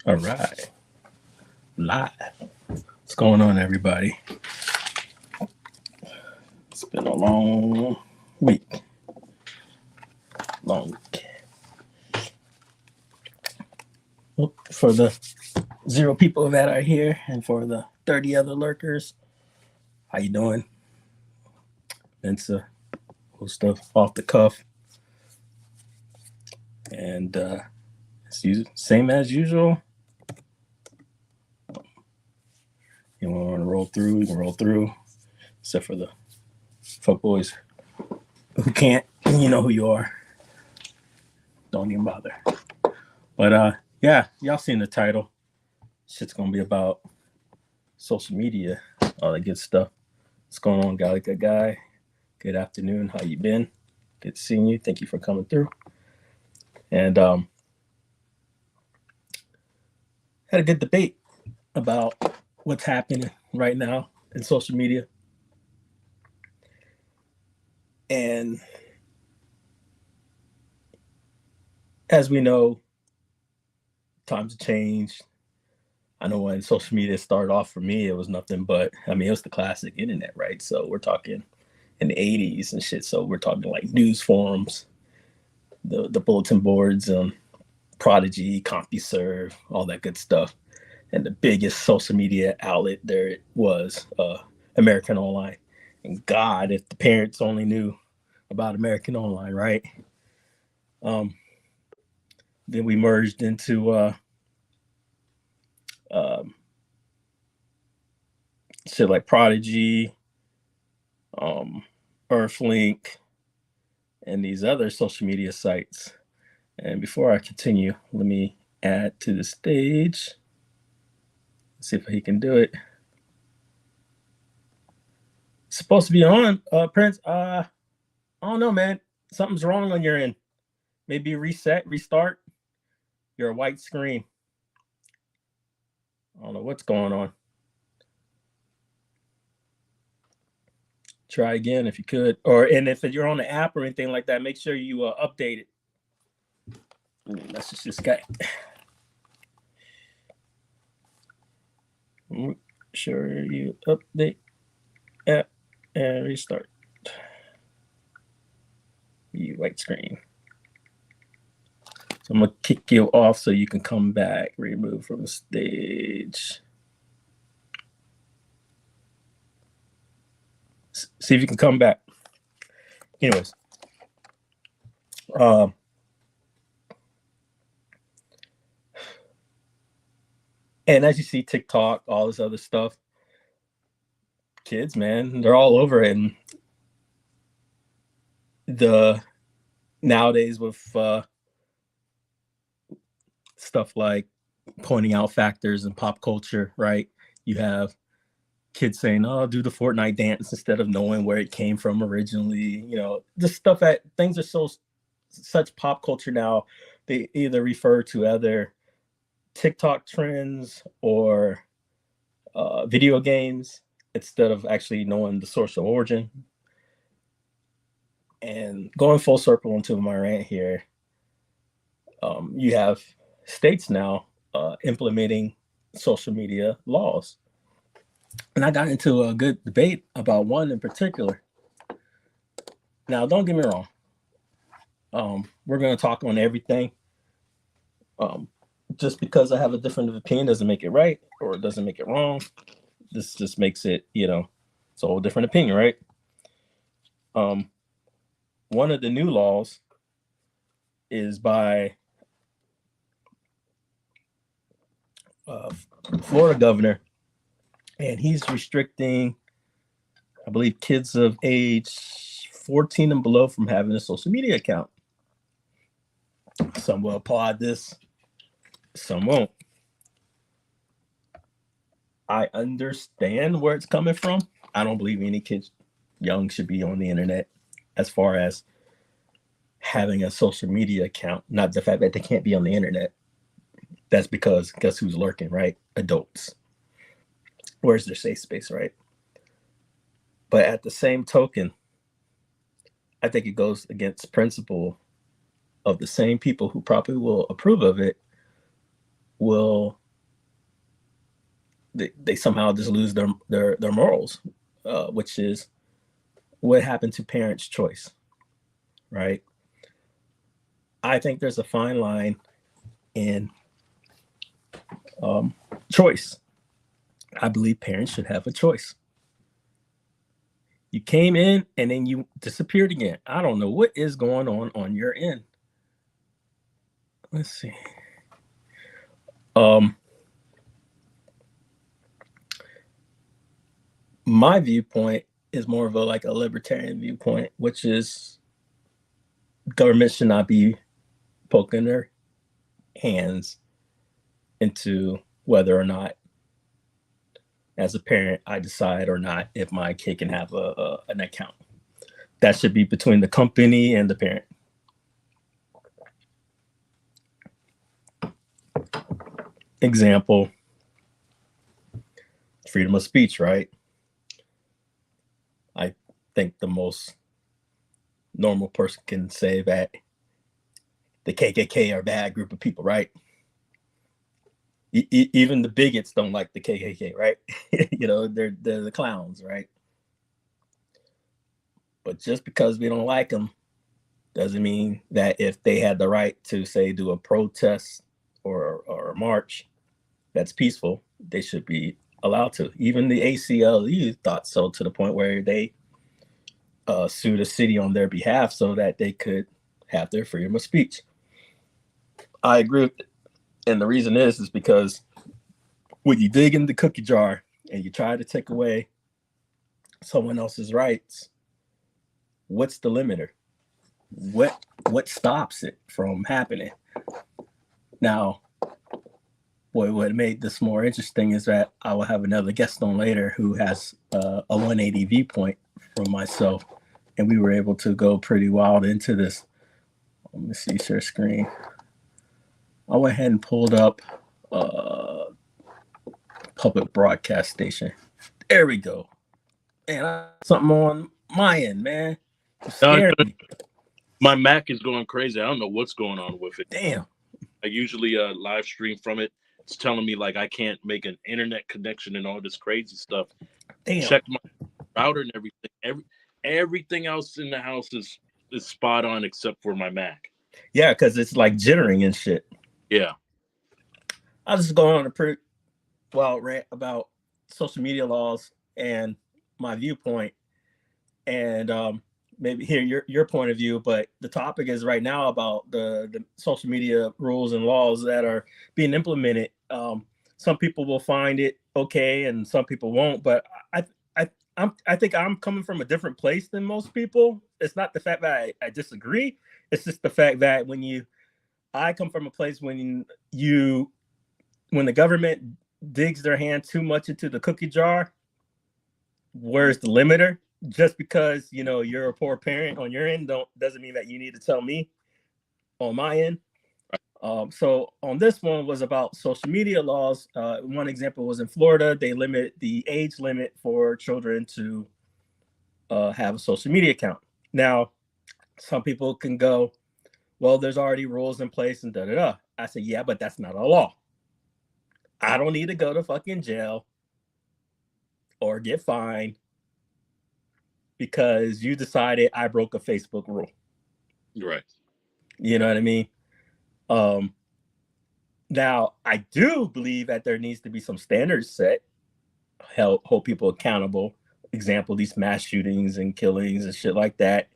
All right, live. What's going on, everybody? It's been a long week. Long week. Well, for the 0 people that are here, and for the 30 other lurkers, how you doing? It's a whole stuff off the cuff, and same as usual. You want to roll through? You can roll through, except for the fuck boys who can't. You know who you are. Don't even bother. But yeah, y'all seen the title. Shit's gonna be about social media, all that good stuff. What's going on, Gallica guy? Good afternoon. How you been? Good seeing you. Thank you for coming through. And had a good debate about what's happening right now in social media. And as we know, times have changed. I know when social media started off for me, it was nothing but, I mean, it was the classic internet, right? So we're talking in the 80s and shit. So we're talking like news forums, the bulletin boards, Prodigy, CompuServe, all that good stuff. And the biggest social media outlet there was American Online. And God, if the parents only knew about American Online, right? Um, then we merged into um, shit like Prodigy, um, Earthlink, and these other social media sites. And before I continue, let me add to the stage. See if he can do it. It's supposed to be on, Prince. I don't know, man. Something's wrong on your end. Maybe reset, restart. You're a white screen. I don't know what's going on. Try again if you could, and if you're on the app or anything like that, make sure you update it. Message this guy. Make sure you update app and restart. You white screen. So I'm gonna kick you off so you can come back. Remove from the stage. See if you can come back. Anyways, and as you see, TikTok, all this other stuff, kids, man, they're all over it. And the nowadays with stuff like pointing out factors in pop culture, right? You have kids saying, "Oh, do the Fortnite dance," instead of knowing where it came from originally. You know, just stuff that things are so such pop culture now. They either refer to other TikTok trends or video games instead of actually knowing the source of origin. And going full circle into my rant here, you have states now implementing social media laws. And I got into a good debate about one in particular. Now, don't get me wrong. We're going to talk on everything. Um, just because I have a different opinion doesn't make it right or it doesn't make it wrong. This just makes it, it's a whole different opinion, right? One of the new laws is by Florida governor, and he's restricting, I believe, kids of age 14 and below from having a social media account. Some will applaud this, some won't. I understand where it's coming from. I don't believe any kids young should be on the internet as far as having a social media account, not the fact that they can't be on the internet. That's because guess who's lurking, right? Adults. Where's their safe space, right? But at the same token, I think it goes against principle of the same people who probably will approve of it will they somehow just lose their morals, which is what happened to parents' choice, right? I think there's a fine line in choice. I believe parents should have a choice. You came in and then you disappeared again. I don't know what is going on your end. Let's see. My viewpoint is more of a libertarian viewpoint, which is government should not be poking their hands into whether or not, as a parent, I decide or not if my kid can have an account. That should be between the company and the parent. Example, freedom of speech, right? I think the most normal person can say that the KKK are a bad group of people, right? Even the bigots don't like the KKK, right? They're the clowns, right? But just because we don't like them doesn't mean that if they had the right to, say, do a protest or a march that's peaceful, they should be allowed to. Even the ACLU thought so, to the point where they sued a city on their behalf so that they could have their freedom of speech. I agree with it. And the reason is because when you dig in the cookie jar and you try to take away someone else's rights, what's the limiter? What stops it from happening? Now, what made this more interesting is that I will have another guest on later who has a 180 viewpoint from myself, and we were able to go pretty wild into this. Let me see, share screen. I went ahead and pulled up public broadcast station. There we go. And something on my end, man. Scared me. My Mac is going crazy. I don't know what's going on with it. Damn. I usually live stream from it. It's telling me like I can't make an internet connection and all this crazy stuff. Damn. Check my router and everything. Everything else in the house is spot on except for my Mac. Yeah, because it's like jittering and shit. Yeah. I'll just go on a pretty wild rant about social media laws and my viewpoint, and maybe hear your point of view. But the topic is right now about the social media rules and laws that are being implemented. Some people will find it okay, and some people won't. But I think I'm coming from a different place than most people. It's not the fact that I disagree. It's just the fact that I come from a place when the government digs their hand too much into the cookie jar, where's the limiter? Just because you're a poor parent on your end doesn't mean that you need to tell me on my end. So on this one was about social media laws. One example was in Florida. They limit the age limit for children to have a social media account. Now, some people can go, well, there's already rules in place and da-da-da. I said, yeah, but that's not a law. I don't need to go to fucking jail or get fined because you decided I broke a Facebook rule. Right. You know what I mean? Now, I do believe that there needs to be some standards set, hold people accountable. Example, these mass shootings and killings and shit like that.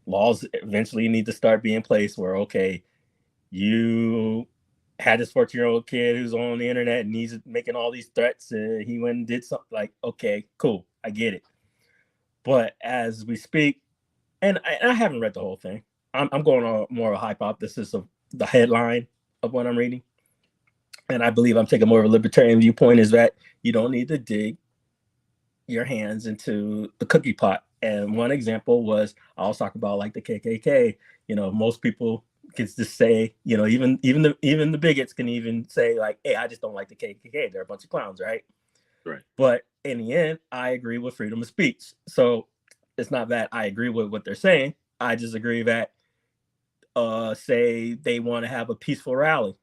Laws eventually need to start being placed where, okay, you had this 14-year-old kid who's on the internet and he's making all these threats and he went and did something. Like, okay, cool, I get it. But as we speak, and I haven't read the whole thing. I'm going on more of a hypothesis of the headline of what I'm reading. And I believe I'm taking more of a libertarian viewpoint, is that you don't need to dig your hands into the cookie pot. And one example was, I was talking about like the KKK. Most people can just say, even the bigots can even say like, hey, I just don't like the KKK. They're a bunch of clowns, right? Right. But in the end, I agree with freedom of speech. So it's not that I agree with what they're saying. I just agree that, say they want to have a peaceful rally.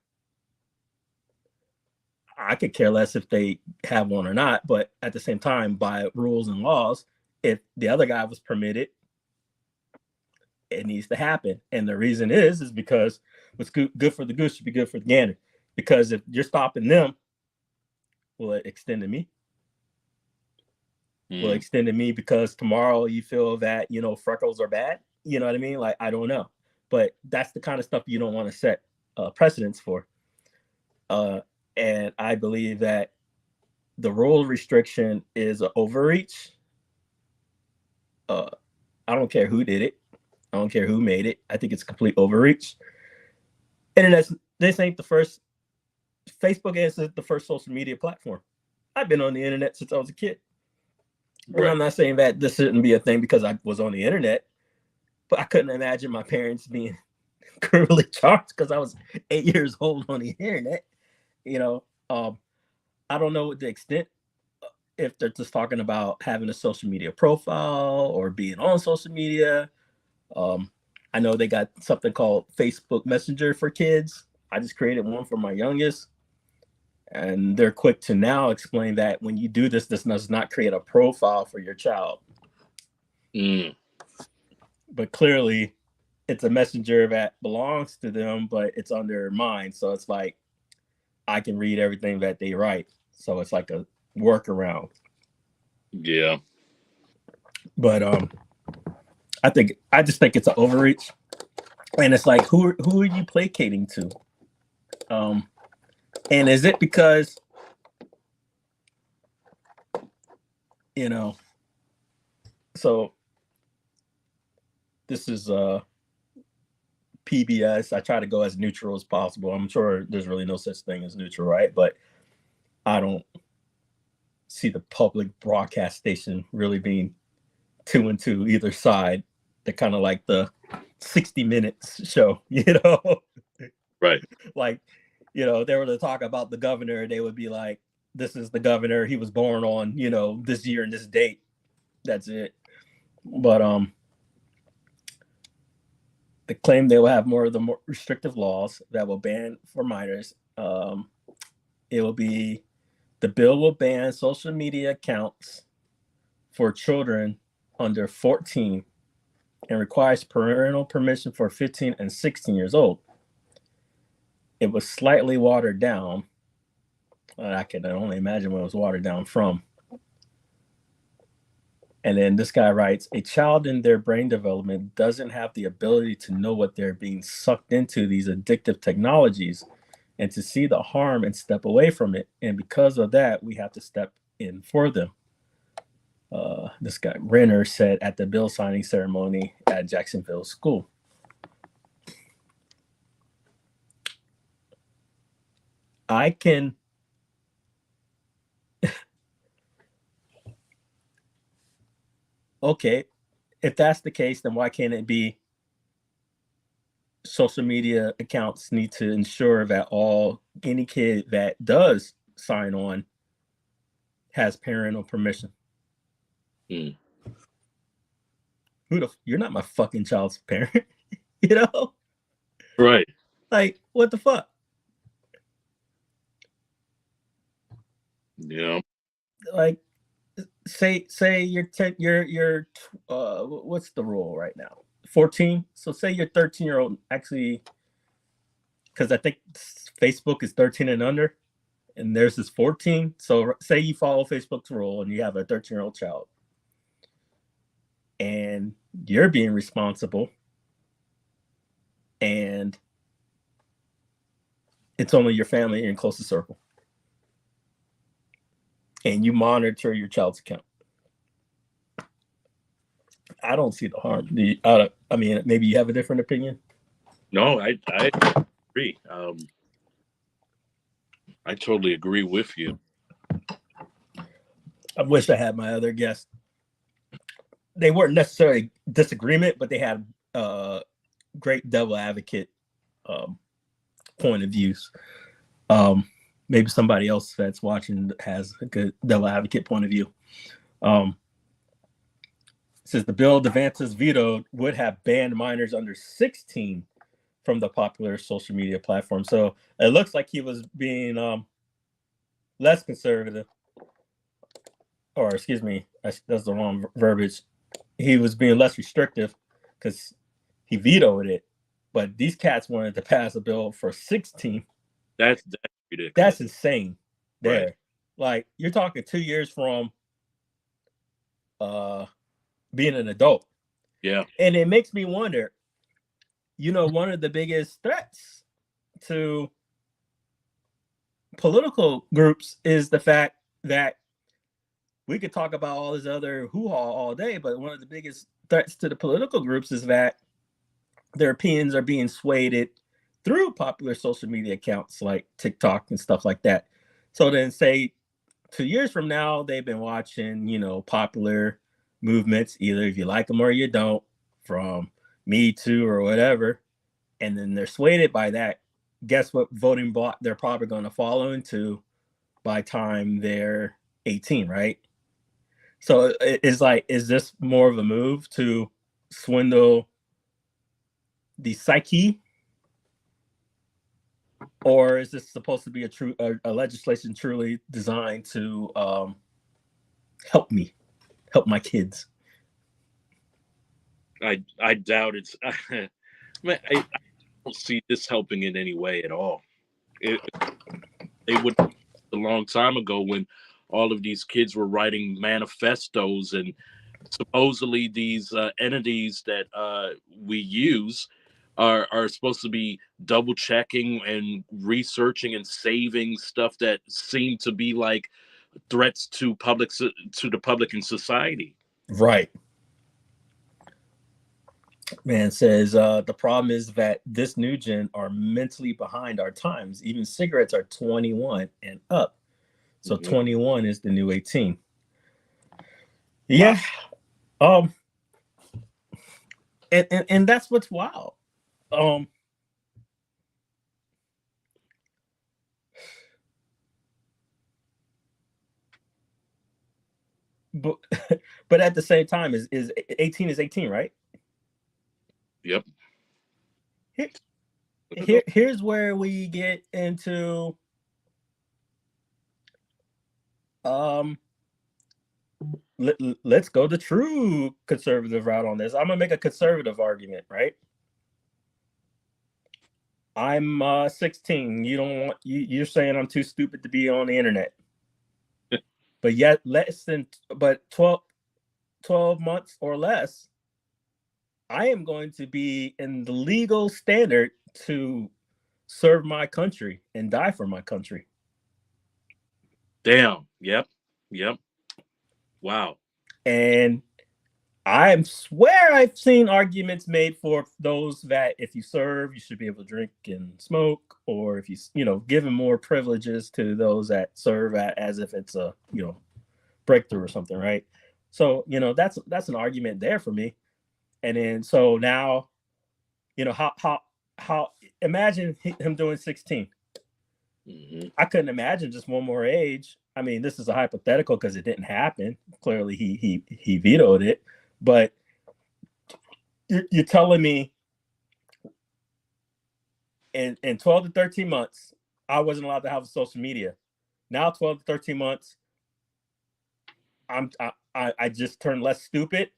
I could care less if they have one or not, but at the same time, by rules and laws, if the other guy was permitted, it needs to happen. And the reason is because what's good for the goose should be good for the gander. Because if you're stopping them, will it extend to me? Will it extend to me because tomorrow you feel that, you know, freckles are bad? You know what I mean? Like, I don't know. But that's the kind of stuff you don't want to set precedents for. And I believe that the rule restriction is an overreach. I don't care who did it. I don't care who made it. I think it's complete overreach. And this ain't the first. Facebook isn't the first social media platform. I've been on the internet since I was a kid. Right. And I'm not saying that this shouldn't be a thing because I was on the internet, but I couldn't imagine my parents being criminally charged because I was 8 years old on the internet. You know, I don't know what the extent, if they're just talking about having a social media profile or being on social media. I know they got something called Facebook Messenger for kids. I just created one for my youngest. And they're quick to now explain that when you do this does not create a profile for your child. But clearly, it's a messenger that belongs to them, but it's under mine. So it's like, I can read everything that they write. So it's like a workaround. Yeah. But I just think it's an overreach. And it's like, who are you placating to? And is it because, you know, so this is PBS. I try to go as neutral as possible. I'm sure there's really no such thing as neutral, right? But I don't see the public broadcast station really being 2 and 2 either side. They're kind of like the 60 Minutes show, you know? Right. Like, you know, they were to talk about the governor, they would be like, this is the governor. He was born on, you know, this year and this date. That's it. But they claim they will have more restrictive laws that will ban for minors. The bill will ban social media accounts for children under 14 and requires parental permission for 15 and 16 years old. It was slightly watered down. I can only imagine what it was watered down from. And then this guy writes, a child in their brain development doesn't have the ability to know what they're being sucked into these addictive technologies and to see the harm and step away from it. And because of that, we have to step in for them. This guy, Renner, said at the bill signing ceremony at Jacksonville School. I can okay, if that's the case, then why can't it be social media accounts need to ensure that any kid that does sign on has parental permission? You're not my fucking child's parent, you know? Right. Like, what the fuck? Yeah. Like, say you're what's the rule right now? 14. So say you're 13-year-old, actually, because I think Facebook is 13 and under, and there's this 14. So say you follow Facebook's rule and you have a 13-year-old child, and you're being responsible, and it's only your family and closest circle, and you monitor your child's account. I don't see the harm. I mean, maybe you have a different opinion. No, I agree. I totally agree with you. I wish I had my other guests. They weren't necessarily disagreement, but they had great devil advocate point of views. Maybe somebody else that's watching has a good devil advocate point of view. Says the bill DeSantis vetoed would have banned minors under 16 from the popular social media platform. So it looks like he was being less conservative, or excuse me, that's the wrong verbiage. He was being less restrictive because he vetoed it. But these cats wanted to pass a bill for 16. That's ridiculous. That's insane. There, Right. like you're talking 2 years from being an adult. Yeah. And it makes me wonder, one of the biggest threats to political groups is the fact that we could talk about all this other hoo-ha all day, but one of the biggest threats to the political groups is that their opinions are being swayed through popular social media accounts like TikTok and stuff like that. So then say 2 years from now, they've been watching, popular movements, either if you like them or you don't, from Me Too or whatever, and then they're swayed by that. Guess what voting block they're probably going to follow into by time they're 18, right? So it's like, is this more of a move to swindle the psyche, or is this supposed to be a legislation truly designed to help my kids? I doubt it's. I don't see this helping in any way at all. It would a long time ago when all of these kids were writing manifestos, and supposedly these entities that we use are supposed to be double checking and researching and saving stuff that seem to be like threats to the public and society. Right. Man says the problem is that this new gen are mentally behind our times. Even cigarettes are 21 and up. So 21 is the new 18. Yeah. Wow. And that's what's wild. But at the same time, is 18 is 18, right? Yep. Here's where we get into let's go the true conservative route on this. I'm gonna make a conservative argument, right? I'm 16. You're saying I'm too stupid to be on the internet. But yet 12 months or less, I am going to be in the legal standard to serve my country and die for my country. Damn. Yep. Wow. And I swear I've seen arguments made for those that if you serve, you should be able to drink and smoke, or if you given more privileges to those that serve as if it's a breakthrough or something, right? So that's an argument there for me. And then so now, how imagine him doing 16. I couldn't imagine just one more age. I mean, this is a hypothetical because it didn't happen. Clearly, he vetoed it. But you're telling me in 12 to 13 months, I wasn't allowed to have social media. Now, 12 to 13 months, I just turned less stupid.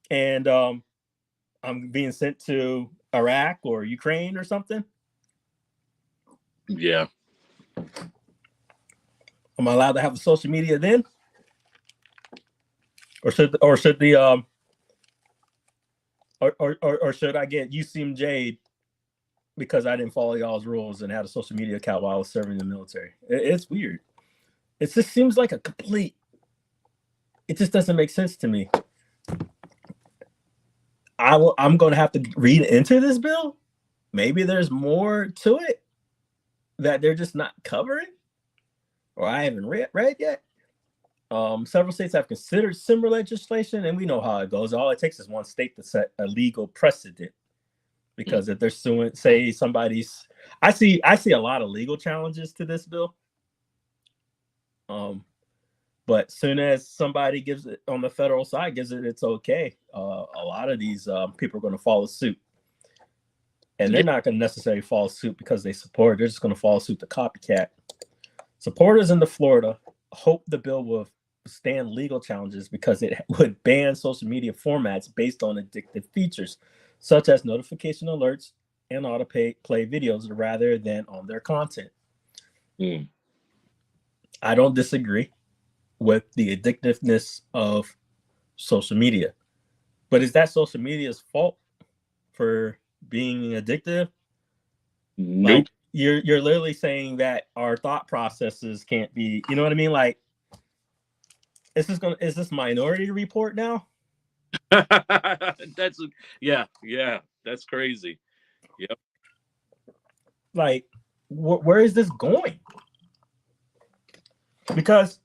And I'm being sent to Iraq or Ukraine or something. Yeah. Am I allowed to have a social media then? Or should the or should I get UCMJ because I didn't follow y'all's rules and had a social media account while I was serving in the military? It's weird. It just seems like it just doesn't make sense to me. I'm going to have to read into this bill. Maybe there's more to it that they're just not covering, or I haven't read yet. Several states have considered similar legislation, and we know how it goes. All it takes is one state to set a legal precedent. Because if they're suing, say somebody's, I see a lot of legal challenges to this bill. But soon as somebody gives it on the federal side, it's okay. A lot of these people are going to follow suit. And they're not going to necessarily follow suit because they support. They're just going to follow suit to copycat. Supporters in the Florida hope the bill will stand legal challenges because it would ban social media formats based on addictive features, such as notification alerts and autoplay videos rather than on their content. I don't disagree with the addictiveness of social media, but is that social media's fault for being addictive? Nope. Like, you're literally saying that our thought processes can't be, you know what I mean? Like, is this Minority Report now? That's that's crazy. Yep. Like, where is this going? Because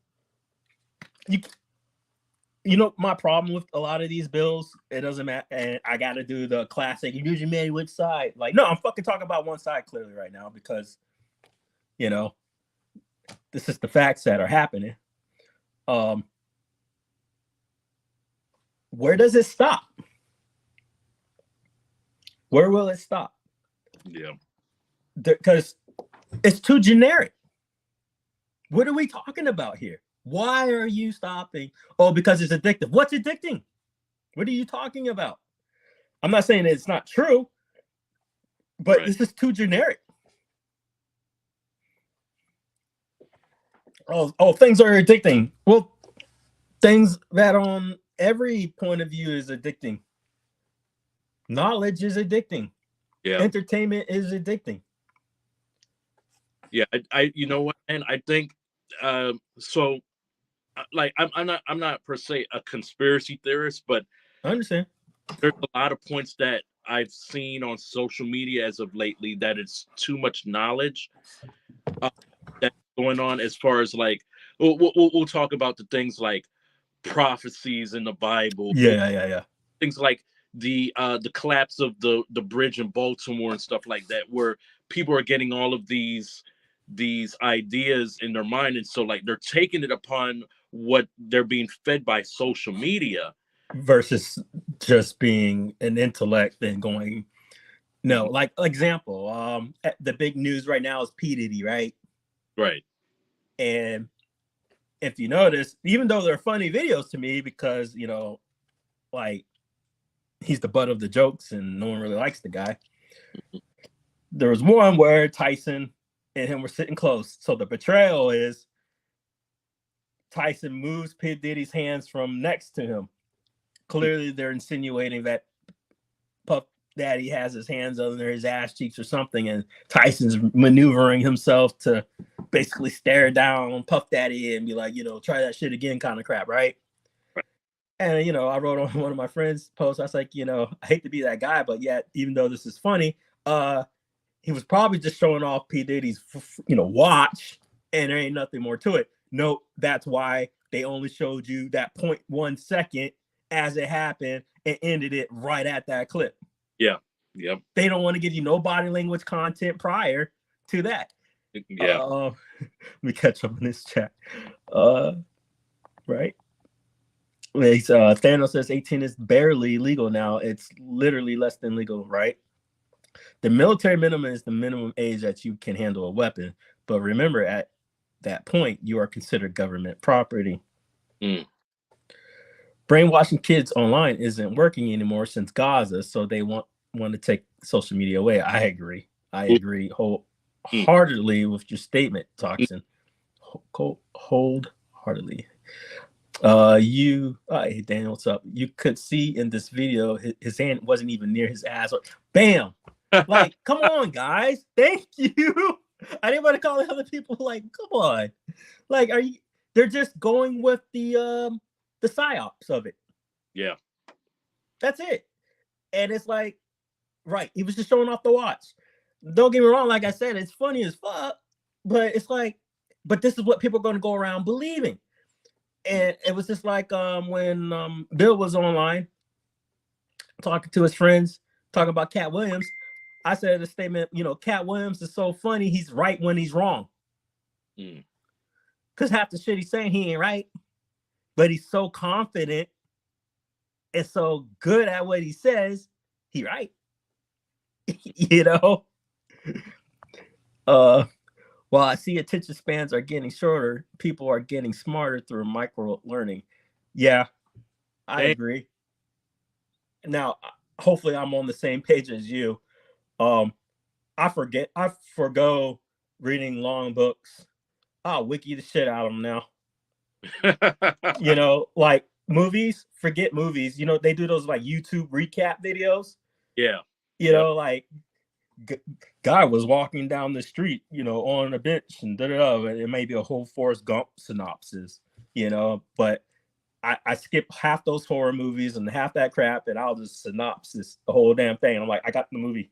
you know, my problem with a lot of these bills, it doesn't matter. And I got to do the classic, you usually made which side? Like, no, I'm fucking talking about one side clearly right now because, you know, this is the facts that are happening. Where does it stop? Where will it stop? Yeah. Because it's too generic. What are we talking about here? Why are you stopping? Oh, because it's addictive. What's addicting? What are you talking about? I'm not saying it's not true, but right. It's just too generic. Oh, things are addicting. Well, things that on every point of view is addicting. Knowledge is addicting. Yeah. Entertainment is addicting. Yeah, I you know what, and I think so. Like I'm not per se a conspiracy theorist, but I understand. There's a lot of points that I've seen on social media as of lately that it's too much knowledge that's going on as far as like we'll talk about the things like prophecies in the Bible. Yeah. Things like the collapse of the bridge in Baltimore and stuff like that, where people are getting all of these ideas in their mind, and so like they're taking it upon what they're being fed by social media versus just being an intellect and going like example, the big news right now is P. Diddy, right? And if you notice, even though they're funny videos to me because, you know, like he's the butt of the jokes and no one really likes the guy, there was one where Tyson and him were sitting close. So the betrayal is Tyson moves P. Diddy's hands from next to him. Clearly, they're insinuating that Puff Daddy has his hands under his ass cheeks or something, and Tyson's maneuvering himself to basically stare down Puff Daddy and be like, you know, try that shit again kind of crap, right? And, you know, I wrote on one of my friends' posts, I was like, you know, I hate to be that guy, but yet, even though this is funny, he was probably just showing off P. Diddy's, you know, watch, and there ain't nothing more to it. No, that's why they only showed you that 0.1 second as it happened and ended it right at that clip. Yeah. They don't want to give you no body language content prior to that. Yeah. Let me catch up in this chat. Right. Thanos says 18 is barely legal now. It's literally less than legal, right? The military minimum is the minimum age that you can handle a weapon. But remember, at that point, you are considered government property. Brainwashing kids online isn't working anymore since Gaza, so they want to take social media away. I agree wholeheartedly with your statement, Toxin. Wholeheartedly. Hey Daniel, what's up? You could see in this video his hand wasn't even near his ass. Bam! Like, come on, guys. Thank you. I didn't want to call other people like, come on. Like, they're just going with the psyops of it. Yeah. That's it. And it's like, right, he was just showing off the watch. Don't get me wrong, like I said, it's funny as fuck, but it's like, but this is what people are going to go around believing. And it was just like when Bill was online talking to his friends, talking about Cat Williams. I said a statement, you know, Cat Williams is so funny, he's right when he's wrong. Because half the shit he's saying, he ain't right. But he's so confident and so good at what he says, he right. You know, uh, while I see attention spans are getting shorter, people are getting smarter through micro learning. Yeah, I Damn. agree. Now, hopefully, I'm on the same page as you. Um, I forgo reading long books. I'll wiki the shit out of them now. You know, like movies, forget movies. You know, they do those like YouTube recap videos. Yeah. You know, like guy was walking down the street, you know, on a bench and da-da-da. It may be a whole Forrest Gump synopsis, you know, but I skip half those horror movies and half that crap, and I'll just synopsis the whole damn thing. I'm like, I got the movie.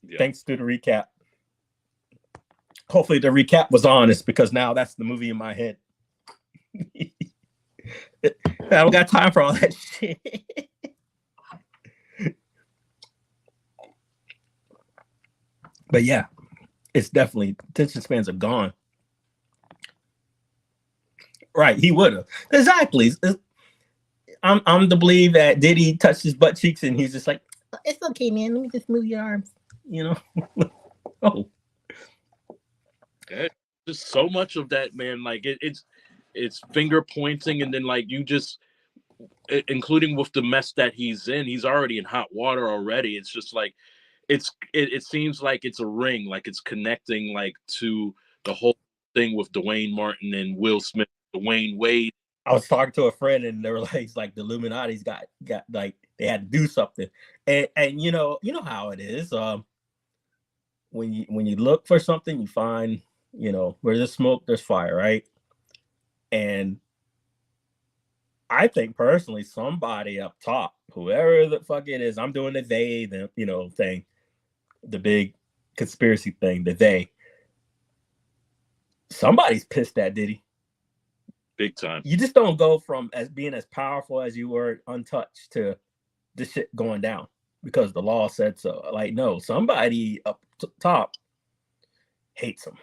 Yeah. Thanks to the recap. Hopefully the recap was honest, because now that's the movie in my head. I don't got time for all that shit. But yeah, it's definitely, attention spans are gone. Right, he would have. Exactly. I'm to believe that Diddy touched his butt cheeks and he's just like, it's okay, man. Let me just move your arms. You know? Oh. Just so much of that, man. Like it's finger pointing, and then like you just, including with the mess that he's in, he's already in hot water already. It's just like it seems like it's a ring, like it's connecting like to the whole thing with Dwayne Martin and Will Smith, Dwayne Wade. I was talking to a friend and they were like the Illuminati's got like they had to do something. And you know how it is. When you look for something, you find, you know, where there's smoke, there's fire, right? And I think personally, somebody up top, whoever the fuck it is, I'm doing the they, the, you know, thing, the big conspiracy thing, the they. Somebody's pissed at Diddy. Big time. You just don't go from as being as powerful as you were untouched to this shit going down because the law said so. Like, no, somebody up top hates him.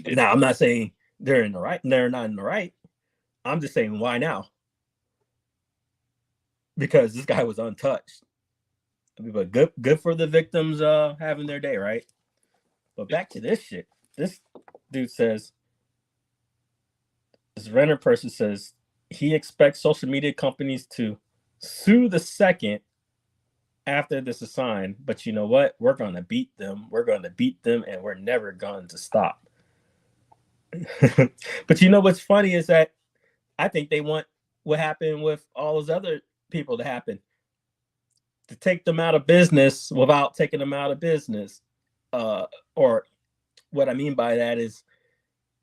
Yeah. Now, I'm not saying they're in the right. They're not in the right. I'm just saying, why now? Because this guy was untouched. But good for the victims having their day, right? But back to this shit. This dude says, this renter person says he expects social media companies to sue the second after this is signed. But you know what? We're going to beat them. We're going to beat them, and we're never going to stop. But you know what's funny is that I think they want what happened with all those other people to happen, to take them out of business without taking them out of business. Or what I mean by that is,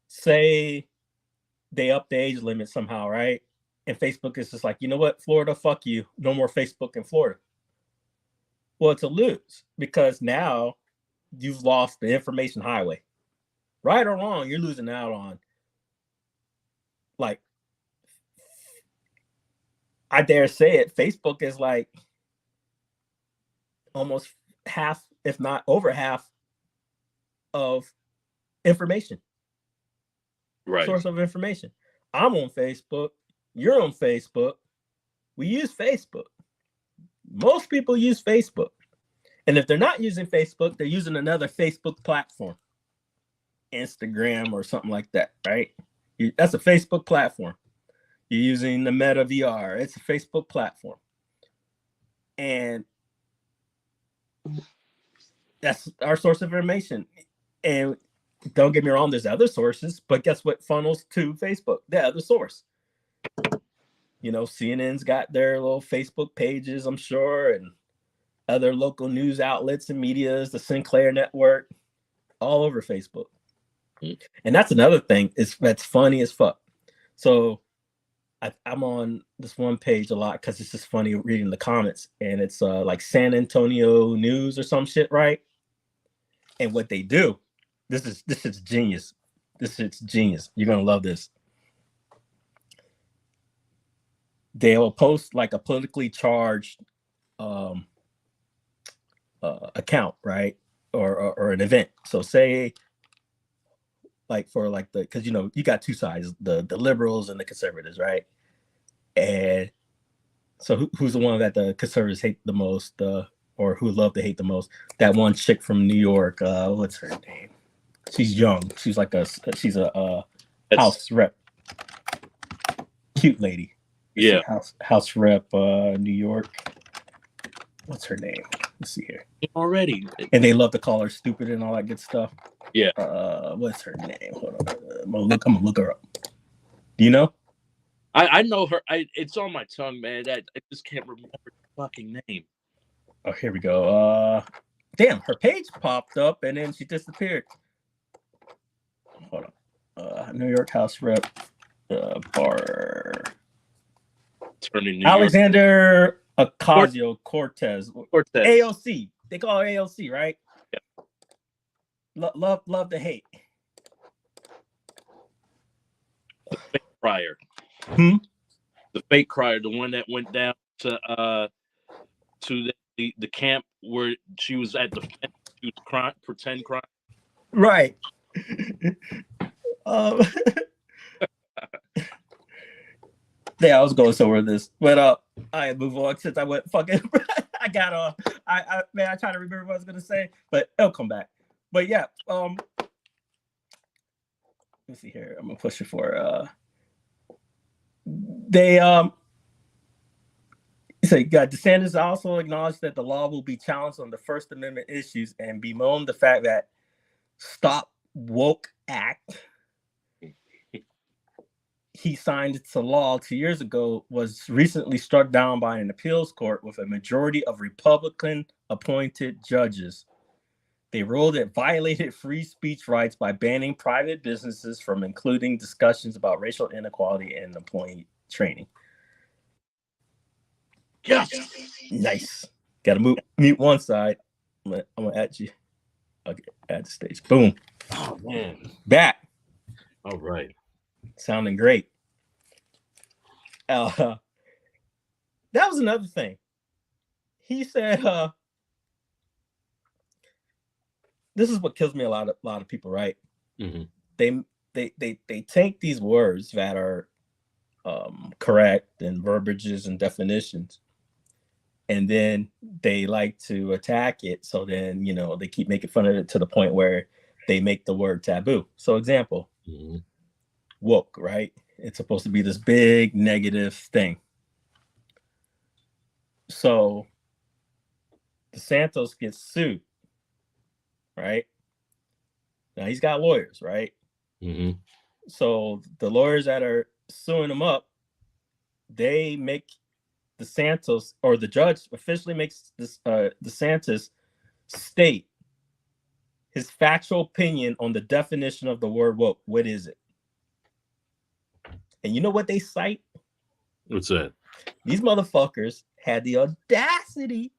say they up the age limit somehow, right? And Facebook is just like, you know what, Florida, fuck you. No more Facebook in Florida. Well, it's a lose, because now you've lost the information highway. Right or wrong, you're losing out on, like, I dare say it, Facebook is like almost half, if not over half, of information. Right. Source of information. I'm on Facebook. You're on Facebook. We use Facebook. Most people use Facebook. And if they're not using Facebook, they're using another Facebook platform. Instagram or something like that, right? That's a Facebook platform. You're using the Meta VR. It's a Facebook platform. And that's our source of information. And don't get me wrong, there's other sources, but guess what funnels to Facebook? The other source. You know, CNN's got their little Facebook pages, I'm sure, and other local news outlets and medias, the Sinclair Network, all over Facebook. And that's another thing that's funny as fuck. So I'm on this one page a lot because it's just funny reading the comments, and it's like San Antonio News or some shit, right? And what they do, this is genius. This is genius. You're gonna love this. They'll post like a politically charged account, right? Or an event. So say, like, for like because you know you got two sides, the liberals and the conservatives, right? And so who's the one that the conservatives hate the most? The or who love to hate the most. That one chick from New York. What's her name? She's young. She's like she's a house rep. Cute lady. Yeah. House rep, New York. What's her name? Let's see here. Already. And they love to call her stupid and all that good stuff. Yeah. What's her name? Hold on. I'm gonna look her up. Do you know? I know her. It's on my tongue, man. I just can't remember her fucking name. Oh, here we go. Damn, her page popped up and then she disappeared. Hold on. New York House Rep Bar. Turning Alexander Ocasio-Cortez. AOC. They call her AOC, right? Yeah. Love to hate. The fake crier. The fake crier, the one that went down to the camp where she was at the fence. She was crying, pretend crying. Right. Yeah, I was going somewhere with this, but I move on since I went fucking. I got on. I try to remember what I was gonna say, but it'll come back. But yeah, let me see here. I'm gonna push it for they so DeSantis also acknowledged that the law will be challenged on the First Amendment issues and bemoaned the fact that Stop Woke Act he signed into law 2 years ago was recently struck down by an appeals court with a majority of Republican appointed judges. They ruled it violated free speech rights by banning private businesses from including discussions about racial inequality in employee training. Yes. Nice. Got to mute one side. I'm gonna add you. Okay, add the stage. Boom. Oh man. Back. All right. Sounding great. That was another thing. He said, this is what kills me a lot of people, right? Mm-hmm. They take these words that are correct and verbiages and definitions, and then they like to attack it. So then, they keep making fun of it to the point where they make the word taboo. So example, woke, right? It's supposed to be this big negative thing. So DeSantis gets sued, right? Now he's got lawyers, right? Mm-hmm. So the lawyers that are suing him up, they make DeSantis, or the judge officially makes this DeSantis state his factual opinion on the definition of the word woke. What is it? And you know what they cite? What's that? These motherfuckers had the audacity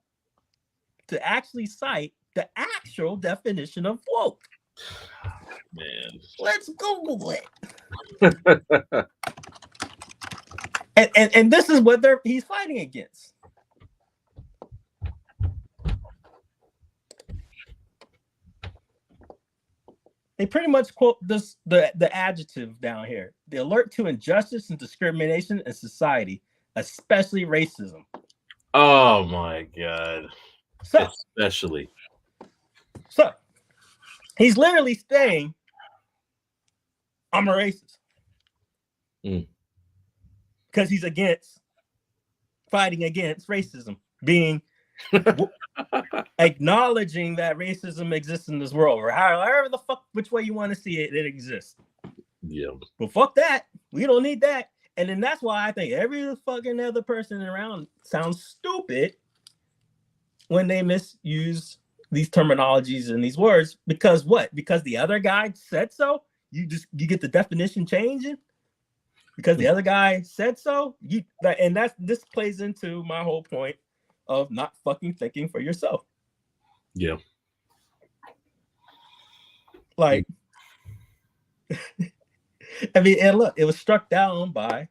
to actually cite the actual definition of woke. Man. Let's Google it. and this is what he's fighting against. They pretty much quote the adjective down here: the alert to injustice and discrimination in society, especially racism. Oh my God. So he's literally saying, I'm a racist. Because he's fighting against racism, being acknowledging that racism exists in this world, or however the fuck, which way you want to see it, it exists. Yeah. But fuck that. We don't need that. And then that's why I think every fucking other person around sounds stupid when they misuse these terminologies and these words. Because what? Because the other guy said so? You get the definition changing? Because the other guy said so? This plays into my whole point of not fucking thinking for yourself. Yeah. Like, I mean, and look, it was struck down by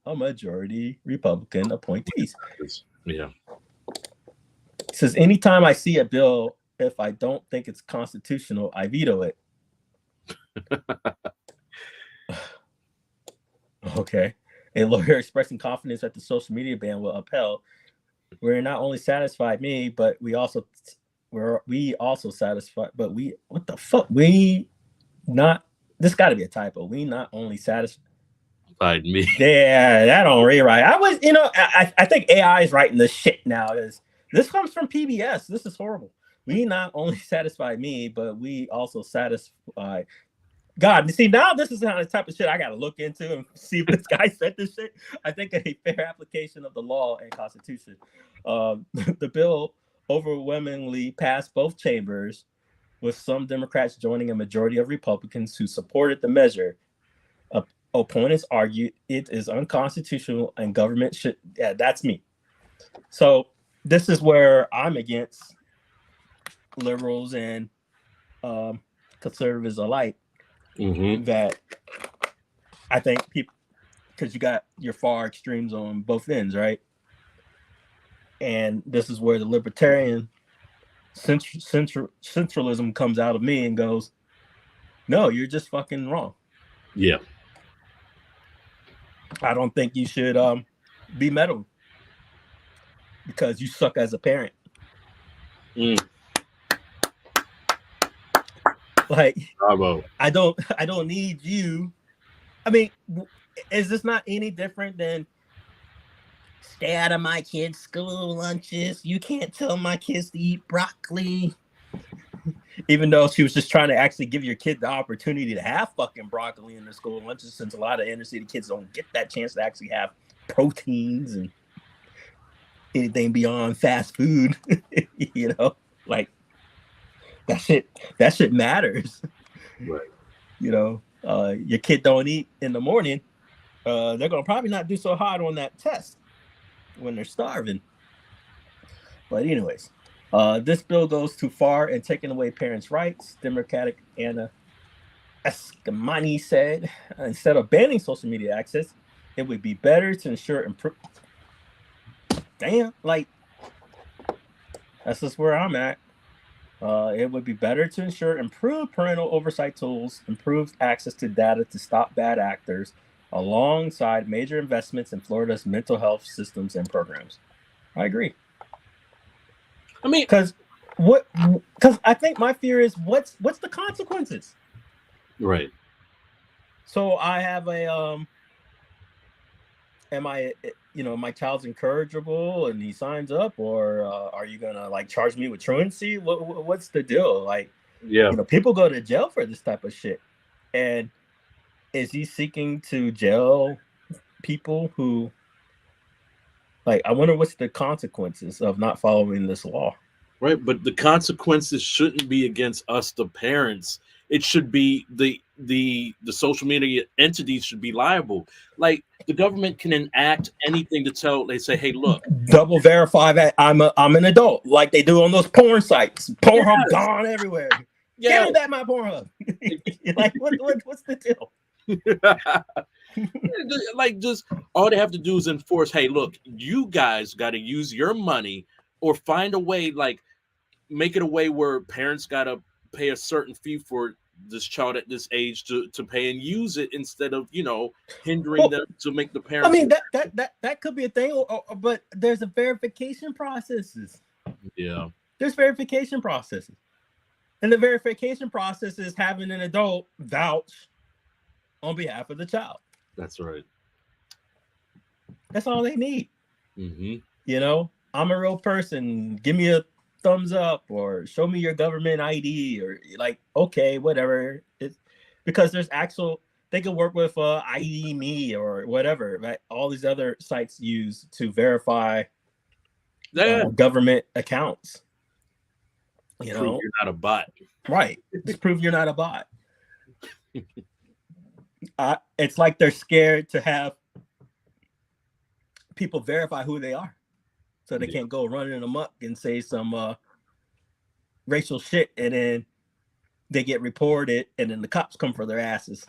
a majority Republican appointees. Yeah. It says, anytime I see a bill, if I don't think it's constitutional, I veto it. Okay. A lawyer expressing confidence that the social media ban will upheld we're not only satisfied me, but we also satisfied. But what the fuck? We not. This got to be a typo. We not only satisfied me. Yeah, that don't rewrite. I was, I think AI is writing this shit now. This comes from PBS. This is horrible. We not only satisfy me, but we also satisfy God. See, now this is the type of shit I got to look into and see if this guy said this shit. I think a fair application of the law and Constitution. The bill overwhelmingly passed both chambers, with some Democrats joining a majority of Republicans who supported the measure. Opponents argue it is unconstitutional and government should. Yeah, that's me. So this is where I'm against liberals and conservatives alike. That I think people, because you got your far extremes on both ends, right? And this is where the libertarian centralism comes out of me and goes, no, you're just fucking wrong. Yeah. I don't think you should be meddling because you suck as a parent. Like, bravo. I don't need you. I mean, is this not any different than stay out of my kids' school lunches? You can't tell my kids to eat broccoli. Even though she was just trying to actually give your kid the opportunity to have fucking broccoli in their school lunches, since a lot of inner city kids don't get that chance to actually have proteins and anything beyond fast food. Like that shit matters. Right. Your kid don't eat in the morning, they're gonna probably not do so hard on that test when they're starving. But anyways, this bill goes too far in taking away parents' rights. Democratic Anna Eskamani said, instead of banning social media access, it would be better to ensure improve. Damn, like that's just where I'm at. It would be better to ensure improved parental oversight tools, improved access to data to stop bad actors, alongside major investments in Florida's mental health systems and programs. I agree. I mean, because I think my fear is what's the consequences? Right. So I have my child's incorrigible and he signs up, or are you gonna like charge me with truancy? What's the deal? Like, people go to jail for this type of shit, and is he seeking to jail people who? Like, I wonder what's the consequences of not following this law. Right, but the consequences shouldn't be against us, the parents. It should be the social media entities should be liable. Like, the government can enact anything to tell. They say, "Hey, look, double verify that I'm an adult," like they do on those porn sites. Pornhub gone everywhere. Yeah, get that my Pornhub. Like, what's the deal? Like, just all they have to do is enforce, hey, look, you guys got to use your money, or find a way, like make it a way where parents got to pay a certain fee for this child at this age to pay and use it, instead of hindering them to make the parents. I mean, that could be a thing, but there's a verification processes. Yeah, there's verification processes, and the verification process is having an adult vouch on behalf of the child. That's right. That's all they need. I'm a real person. Give me a thumbs up, or show me your government ID, or like, okay, whatever. It's because there's they can work with ID Me or whatever, right? All these other sites use to verify government accounts. Prove you're not a bot. Right. Just prove you're not a bot. It's like they're scared to have people verify who they are, so they can't go running amok and say some racial shit, and then they get reported, and then the cops come for their asses.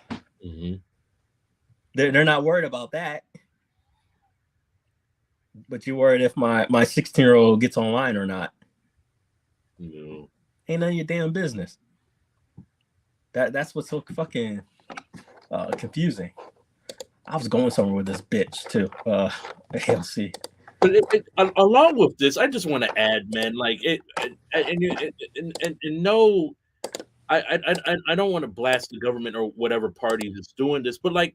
They're not worried about that, but you're worried if my 16-year-old gets online or not. No, ain't none of your damn business. That's what's so fucking confusing. I was going somewhere with this bitch too. ALC. But along with this, I just want to add, man, like and no, I don't want to blast the government or whatever party that's doing this, but like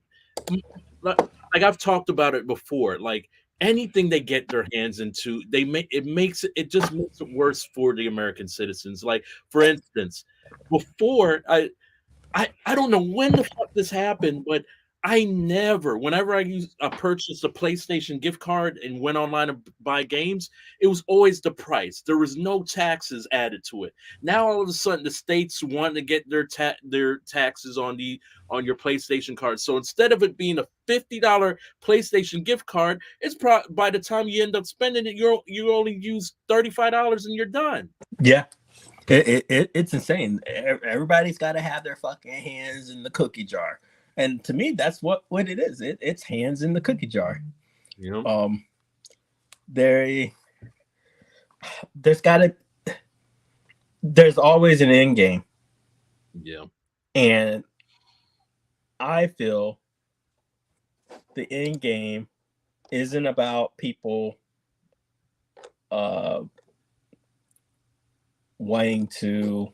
I've talked about it before, like anything they get their hands into, it just makes it worse for the American citizens. Like for instance, before I don't know when the fuck this happened, but whenever I purchased a PlayStation gift card and went online to buy games, it was always the price. There was no taxes added to it. Now all of a sudden the states want to get their taxes on your PlayStation card. So instead of it being a $50 PlayStation gift card, by the time you end up spending it, you only use $35 and you're done. Yeah. It's insane. Everybody's got to have their fucking hands in the cookie jar, and to me, that's what it is. It's hands in the cookie jar. You know, there's always an end game. Yeah, and I feel the end game isn't about people wanting to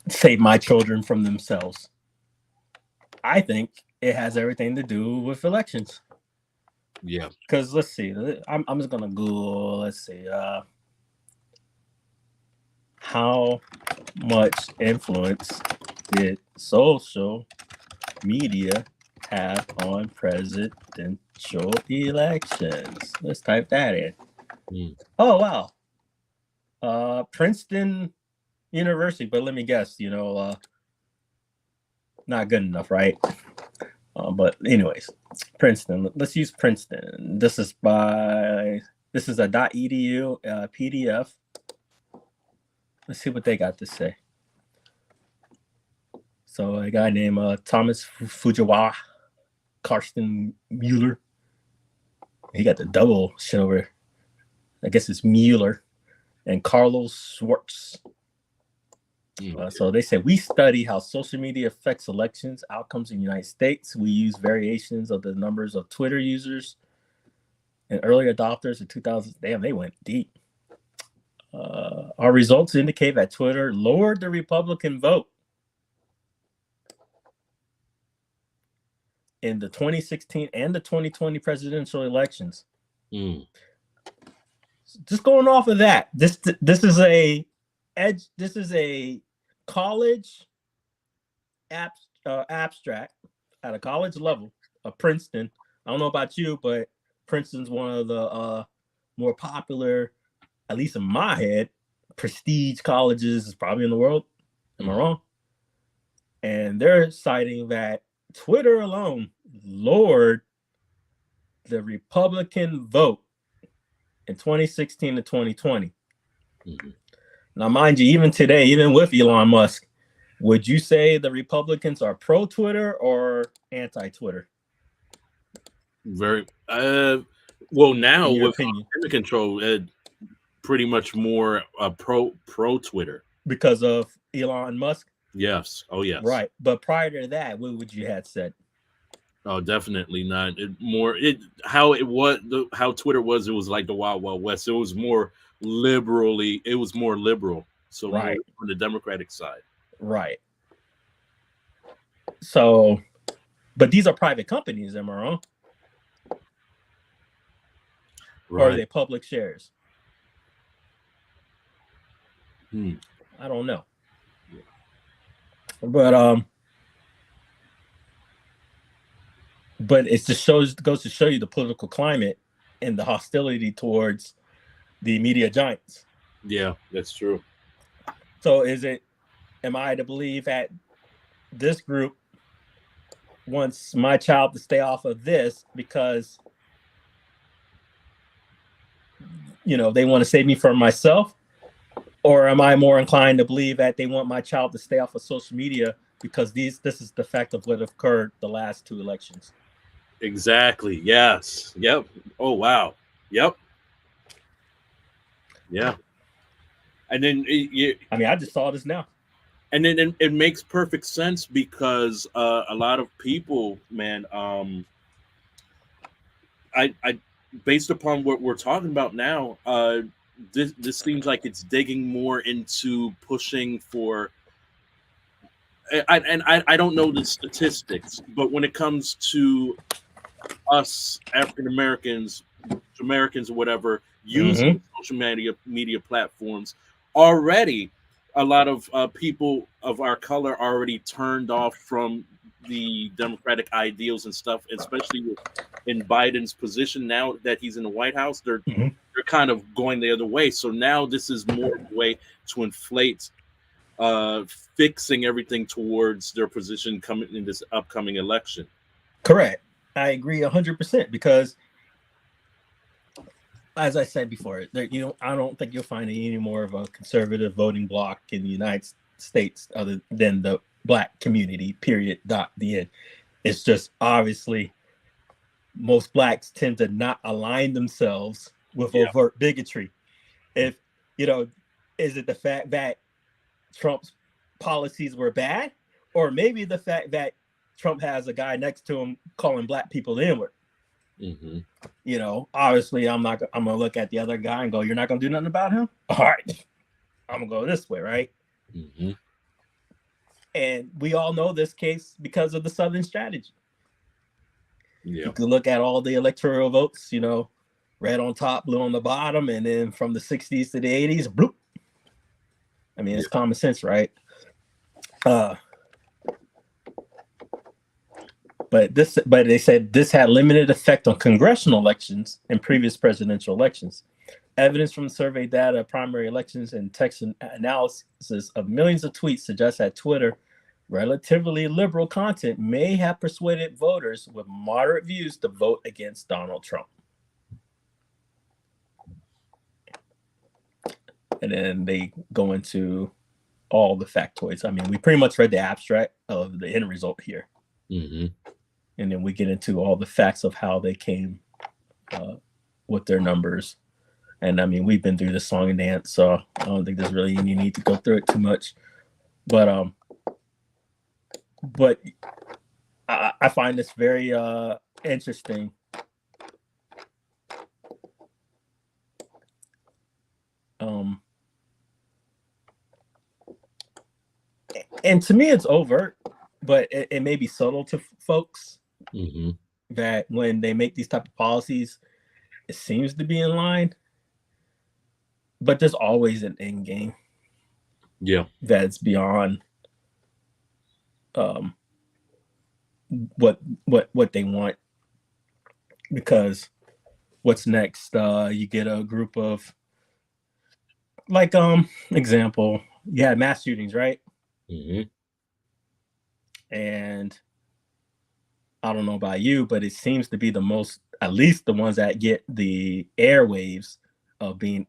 save my children from themselves. I think it has everything to do with elections. Yeah. Because let's see, I'm just gonna Google. Let's see, how much influence did social media have on presidential elections? Let's type that in. Oh wow. Princeton University, but let me guess, not good enough, right? But anyways, Princeton. Let's use Princeton. This is a .edu PDF. Let's see what they got to say. So a guy named Thomas Fujiwara, Karsten Mueller. He got the double shit over. I guess it's Mueller and Carlos Schwartz. So they say, we study how social media affects elections outcomes in the United States. We use variations of the numbers of Twitter users and early adopters in 2000. Damn, they went deep. Our results indicate that Twitter lowered the Republican vote in the 2016 and the 2020 presidential elections. Just going off of that, this is a college abstract at a college level of Princeton. I don't know about you, but Princeton's one of the more popular, at least in my head, prestige colleges probably in the world. Am I wrong? And they're citing that Twitter alone lowered the Republican vote in 2016 to 2020. Now, mind you, even today, even with Elon Musk, would you say the Republicans are pro-Twitter or anti-Twitter? Very well now with opinion. control, pretty much more pro Twitter because of Elon Musk. Yes. Oh yes. Right. But prior to that, what would you have said? Oh, definitely not. How Twitter was. It was like the Wild Wild West. It was more more liberal. So right on the Democratic side. Right. So, but these are private companies, am I wrong? Right. Or are they public shares? I don't know. But it just goes to show you the political climate and the hostility towards the media giants. Yeah, that's true. So am I to believe that this group wants my child to stay off of this because, they want to save me from myself? Or am I more inclined to believe that they want my child to stay off of social media because this is the fact of what occurred the last two elections? Exactly. Yes. Yep. Oh, wow. Yep. Yeah. And then I just saw this now. And then it makes perfect sense because a lot of people, man, I based upon what we're talking about now, this seems like it's digging more into pushing for. I don't know the statistics, but when it comes to us African Americans, or whatever, using social media platforms, already a lot of people of our color already turned off from the democratic ideals and stuff, especially in Biden's position now that he's in the White House. They're kind of going the other way. So now this is more of a way to inflate fixing everything towards their position coming in this upcoming election. Correct. I agree 100% because, as I said before, I don't think you'll find any more of a conservative voting bloc in the United States other than the Black community. Period. The end. It's just obviously most Blacks tend to not align themselves with overt bigotry. If is it the fact that Trump's policies were bad, or maybe the fact that Trump has a guy next to him calling Black people the N-word? Obviously I'm gonna look at the other guy and go, you're not gonna do nothing about him? All right, I'm gonna go this way, right? And we all know this case because of the Southern strategy. You can look at all the electoral votes, red on top, blue on the bottom, and then from the 60s to the 80s, bloop. I mean, it's common sense, right? But they said this had limited effect on congressional elections and previous presidential elections. Evidence from survey data, primary elections, and text analysis of millions of tweets suggests that Twitter, relatively liberal content, may have persuaded voters with moderate views to vote against Donald Trump. And then they go into all the factoids. I mean, we pretty much read the abstract of the end result here. And then we get into all the facts of how they came with their numbers. And I mean, we've been through this song and dance, so I don't think there's really any need to go through it too much. But I find this very interesting. And to me, it's overt, but it may be subtle to folks that when they make these type of policies, it seems to be in line. But there's always an end game. That's beyond what they want. Because what's next? You get a group of example, you had mass shootings, right? And I don't know about you, but it seems to be the most, at least the ones that get the airwaves of being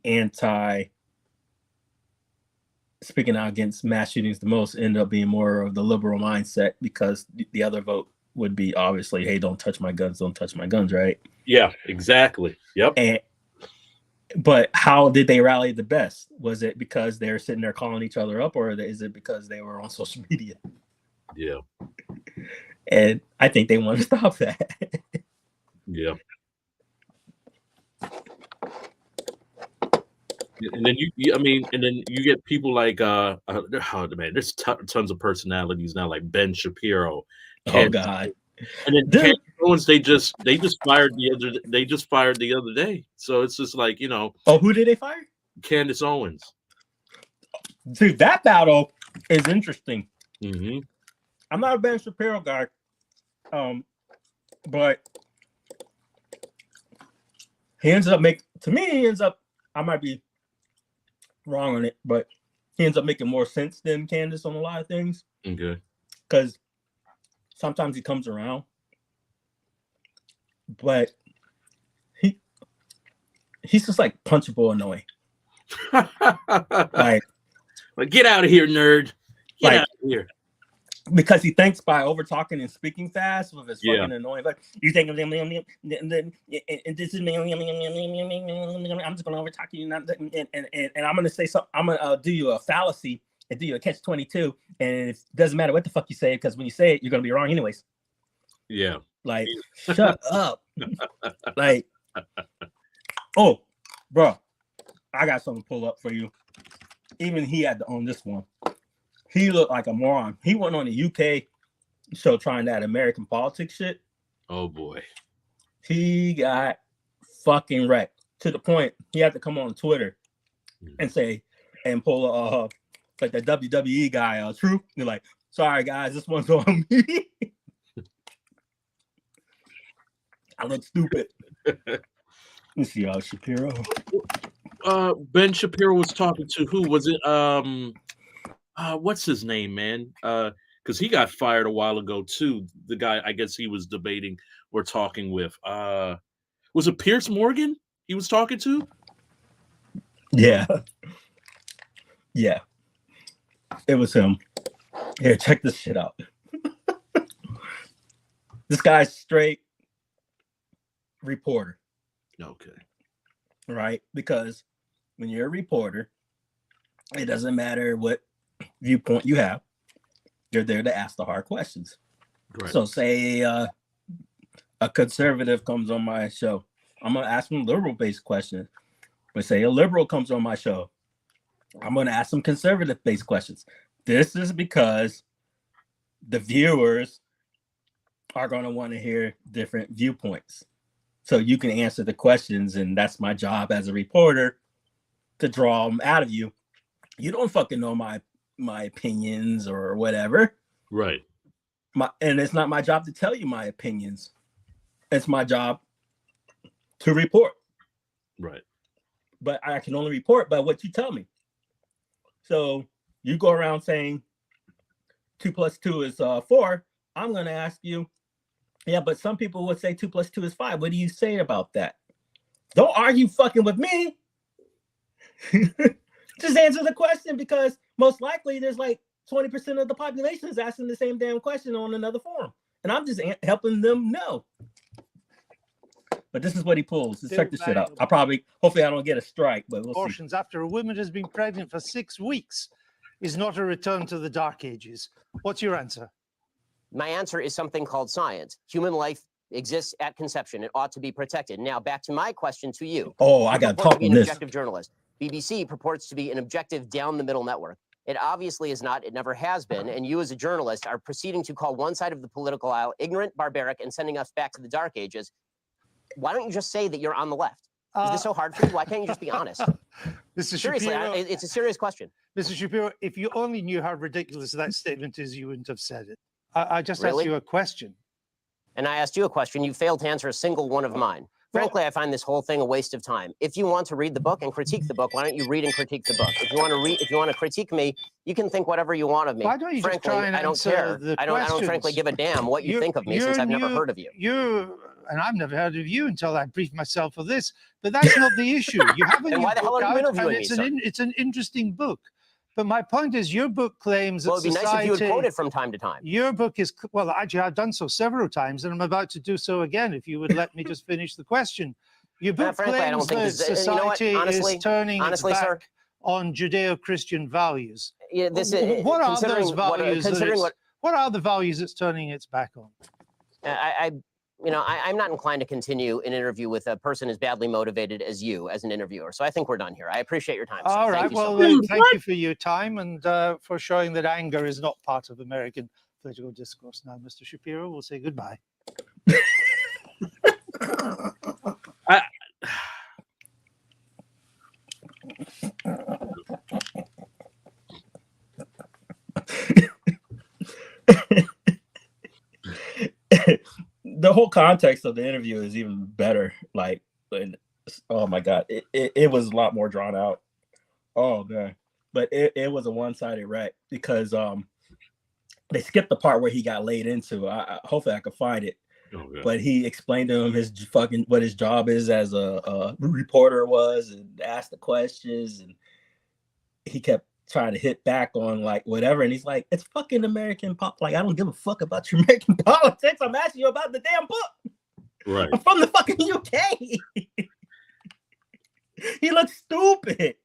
speaking out against mass shootings the most, end up being more of the liberal mindset, because the other vote would be obviously, hey, don't touch my guns, right? Yeah, exactly. Yep. But how did they rally the best? Was it because they were sitting there calling each other up, or is it because they were on social media? Yeah. And I think they want to stop that. Yeah. And then you get people like there's tons of personalities now, like Ben Shapiro. Oh God. And then Candace Owens, they just fired the other day. So it's just like, Oh, who did they fire? Candace Owens. Dude, that battle is interesting. Mm-hmm. I'm not a Ben Shapiro guy, but he ends up I might be wrong on it, but he ends up making more sense than Candace on a lot of things. Okay. Because sometimes he comes around, but he's just like punchable annoying. like get out of here, nerd. Get out of here. Because he thinks by over talking and speaking fast with his fucking annoying, like you think, and this is me. I'm just gonna over talk you, and I'm gonna say something. I'm gonna do you a fallacy and do you a catch-22, and it doesn't matter what the fuck you say, because when you say it, you're gonna be wrong anyways. Yeah. Like, shut up. Like, oh, bro, I got something to pull up for you. Even he had to own this one. He looked like a moron. He went on the UK show trying that American politics shit. Oh boy. He got fucking wrecked to the point he had to come on Twitter and say and pull like the WWE guy, Truth. You're like, sorry guys, this one's on me. I look stupid. Let's see, Shapiro. Ben Shapiro was talking to who was it? What's his name, man? Because he got fired a while ago too. The guy, I guess he was debating or talking with. Was it Pierce Morgan he was talking to? Yeah. Yeah. It was him. Here, check this shit out. This guy's straight reporter. Okay. Right? Because when you're a reporter, it doesn't matter what viewpoint you have. You're there to ask the hard questions. Right. So say a conservative comes on my show. I'm going to ask them liberal-based questions. But say a liberal comes on my show. I'm going to ask them conservative-based questions. This is because the viewers are going to want to hear different viewpoints. So you can answer the questions, and that's my job as a reporter, to draw them out of you. You don't fucking know my opinions or whatever. Right. And it's not my job to tell you my opinions. It's my job to report. Right. But I can only report by what you tell me. So you go around saying 2 + 2 is 4. I'm going to ask you, yeah, but some people would say 2 + 2 is 5. What do you say about that? Don't argue fucking with me. Just answer the question, because most likely there's like 20% of the population is asking the same damn question on another forum. And I'm just helping them know. But this is what he pulls. Let's check this shit out. Hopefully I don't get a strike, but we'll see. After a woman has been pregnant for 6 weeks is not a return to the Dark Ages. What's your answer? My answer is something called science. Human life exists at conception. It ought to be protected. Now, back to my question to you. Oh, I got to talk on an this. Objective journalist. BBC purports to be an objective down-the-middle network. It obviously is not. It never has been. And you, as a journalist, are proceeding to call one side of the political aisle ignorant, barbaric, and sending us back to the Dark Ages. Why don't you just say that you're on the left? Is this so hard for you? Why can't you just be honest? Mr. Seriously, Shapiro, it's a serious question. Mr. Shapiro, if you only knew how ridiculous that statement is, you wouldn't have said it. I just Really? asked you a question. And I asked you a question. You failed to answer a single one of mine. Frankly, I find this whole thing a waste of time. If you want to read the book and critique the book, why don't you read and critique the book? If you want to critique me, you can think whatever you want of me. Why don't you frankly, just try and I don't answer care. the I don't questions? frankly give a damn what you think of me, since I've never heard of you. And I've never heard of you until I briefed myself for this. But that's not the issue. You have a Then new why the hell book are you out, interviewing and me, it's an interesting book. But my point is, your book claims Well, that it'd be society... nice if you would quote it from time to time. Your book is... Well, actually, I've done so several times, and I'm about to do so again, if you would let me just finish the question. Your book frankly, I don't claims think that this, you know what? society Honestly, is turning its back sir, on Judeo-Christian values. Yeah, this What are those values? What are the values it's turning its back on? I'm not inclined to continue an interview with a person as badly motivated as you as an interviewer. So I think we're done here. I appreciate your time. All right. Well, thank you for your time and for showing that anger is not part of American political discourse. Now, Mr. Shapiro, we'll say goodbye. The whole context of the interview is even better. Like, oh my God, it was a lot more drawn out. Oh man, but it was a one-sided wreck because they skipped the part where he got laid into. Hopefully I could find it. Okay. But he explained to him what his job is as a reporter was, and asked the questions, and he kept trying to hit back on like whatever, and he's like, it's fucking American pop. Like, I don't give a fuck about your American politics. I'm asking you about the damn book. Right. I'm from the fucking UK. He looks stupid.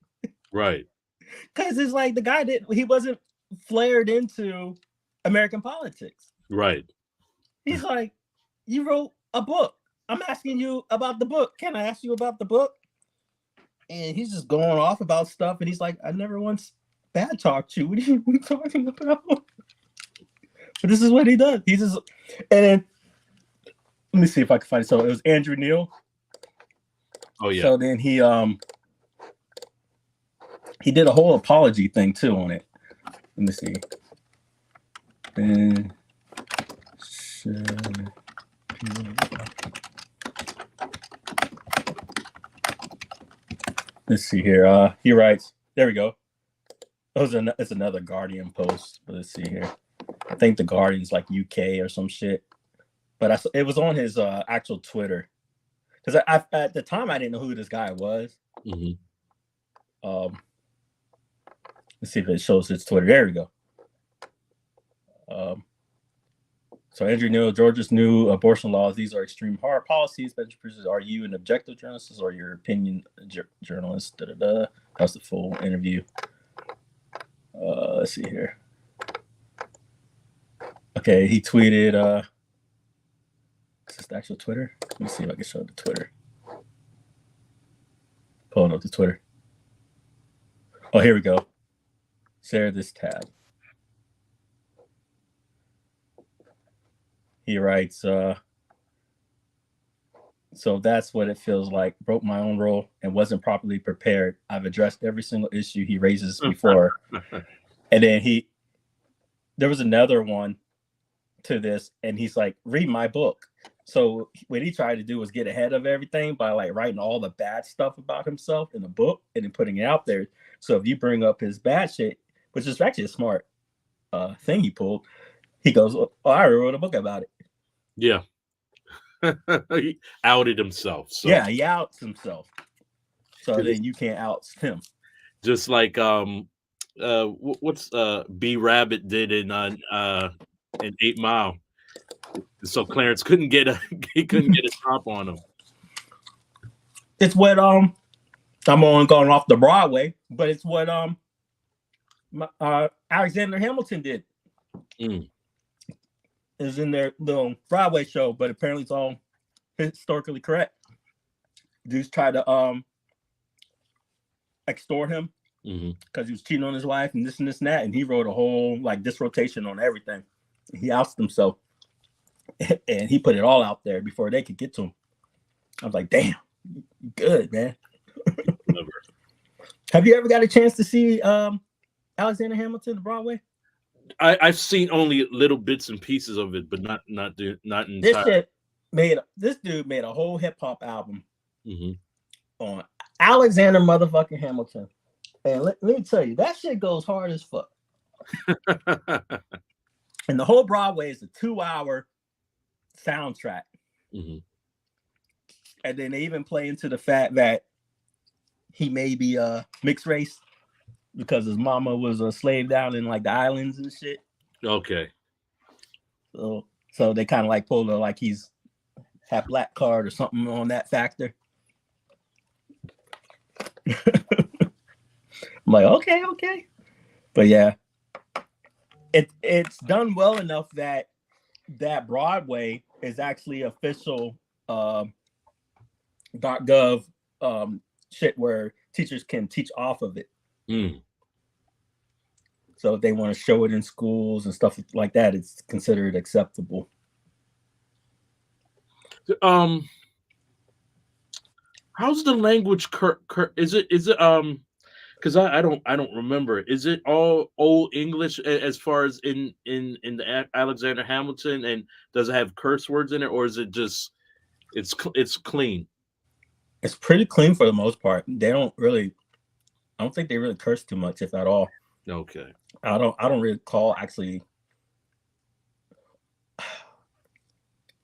Right. Because it's like the guy he wasn't flared into American politics. Right. He's like, you wrote a book. I'm asking you about the book. Can I ask you about the book? And he's just going off about stuff, and he's like, I never once bad talked you. What are you talking about? But this is what he does. He's just, and then let me see if I can find it. So it was Andrew Neil. Oh yeah. So then he did a whole apology thing too on it. Let me see. Let's see here. He writes. There we go. It's another Guardian post. But let's see here. I think the Guardian's like UK or some shit. But it was on his actual Twitter. Because at the time I didn't know who this guy was. Mm-hmm. Let's see if it shows his Twitter. There we go. So Andrew Neil, Georgia's new abortion laws. These are extreme hard policies. Are you an objective journalist or your opinion journalist? That's the full interview. Let's see here. Okay, he tweeted. Is this the actual Twitter? Let me see if I can show the Twitter. Pulling up the Twitter. Oh, here we go. Share this tab. He writes, so that's what it feels like. Broke my own role and wasn't properly prepared. I've addressed every single issue he raises before. And then there was another one to this, and he's like, read my book. So what he tried to do was get ahead of everything by like writing all the bad stuff about himself in the book and then putting it out there. So if you bring up his bad shit, which is actually a smart thing he pulled, he goes, oh, I already wrote a book about it. Yeah. He outed himself. So. Yeah, he outs himself. So then you can't out him. Just like what's B Rabbit did in 8 Mile. So Clarence couldn't get a drop on him. It's what I'm only going off the Broadway, but it's what Alexander Hamilton did. Is in their little Broadway show, but apparently it's all historically correct. Dudes tried to extort him because he was cheating on his wife and this and this and that, and he wrote a whole like dissertation on everything. He ousted himself, and he put it all out there before they could get to him. I was like, damn, good man. Have you ever got a chance to see Alexander Hamilton the Broadway? I've seen only little bits and pieces of it, but not entire. This dude made a whole hip hop album on Alexander motherfucking Hamilton, and let me tell you, that shit goes hard as fuck. And the whole Broadway is a 2-hour soundtrack, and then they even play into the fact that he may be mixed race. Because his mama was a slave down in like the islands and shit. Okay. So they kind of like pulled her like he's half black card or something on that factor. I'm like, okay. But yeah, it's done well enough that Broadway is actually official .gov shit where teachers can teach off of it. So if they want to show it in schools and stuff like that, it's considered acceptable. How's the language? Is it? Because I don't remember. Is it all old English as far as in the Alexander Hamilton, and does it have curse words in it, or is it just it's clean? It's pretty clean for the most part. They don't really. I don't think they really curse too much, if at all. Okay. I don't recall actually.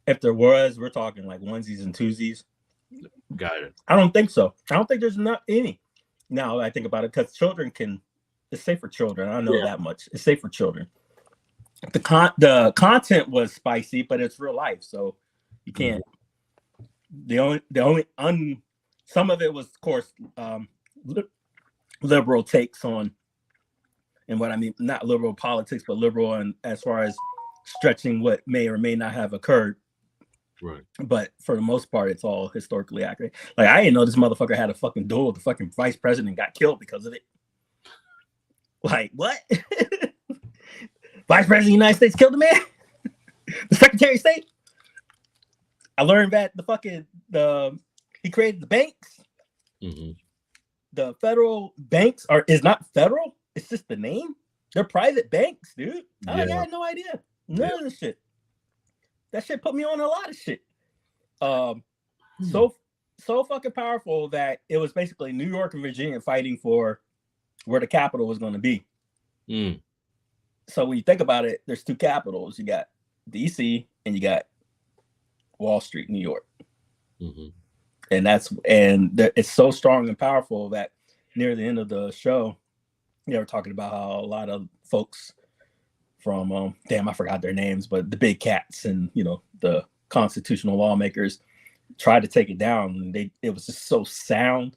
If there was, we're talking like onesies and twosies. Got it. I don't think so. I don't think there's not any. Now I think about it, because children it's safe for children. I know that much. It's safe for children. The content was spicy, but it's real life, so you can't. The only some of it was, of course, liberal takes on, and what I mean, not liberal politics, but liberal and as far as stretching what may or may not have occurred Right. But for the most part, it's all historically accurate. Like, I didn't know this motherfucker had a fucking duel. The fucking vice president got killed because of it. Like, what? Vice president of the United States killed the man? The Secretary of State? I learned that he created the banks. Mm-hmm. The federal banks is not federal. It's just the name. They're private banks, dude. I had no idea. None of this shit. That shit put me on a lot of shit. So fucking powerful that it was basically New York and Virginia fighting for where the capital was going to be. Mm. So when you think about it, there's two capitals. You got DC and you got Wall Street, New York. Mm-hmm. And it's so strong and powerful that near the end of the show, they were talking about how a lot of folks from I forgot their names, but the big cats and the constitutional lawmakers tried to take it down, and it was just so sound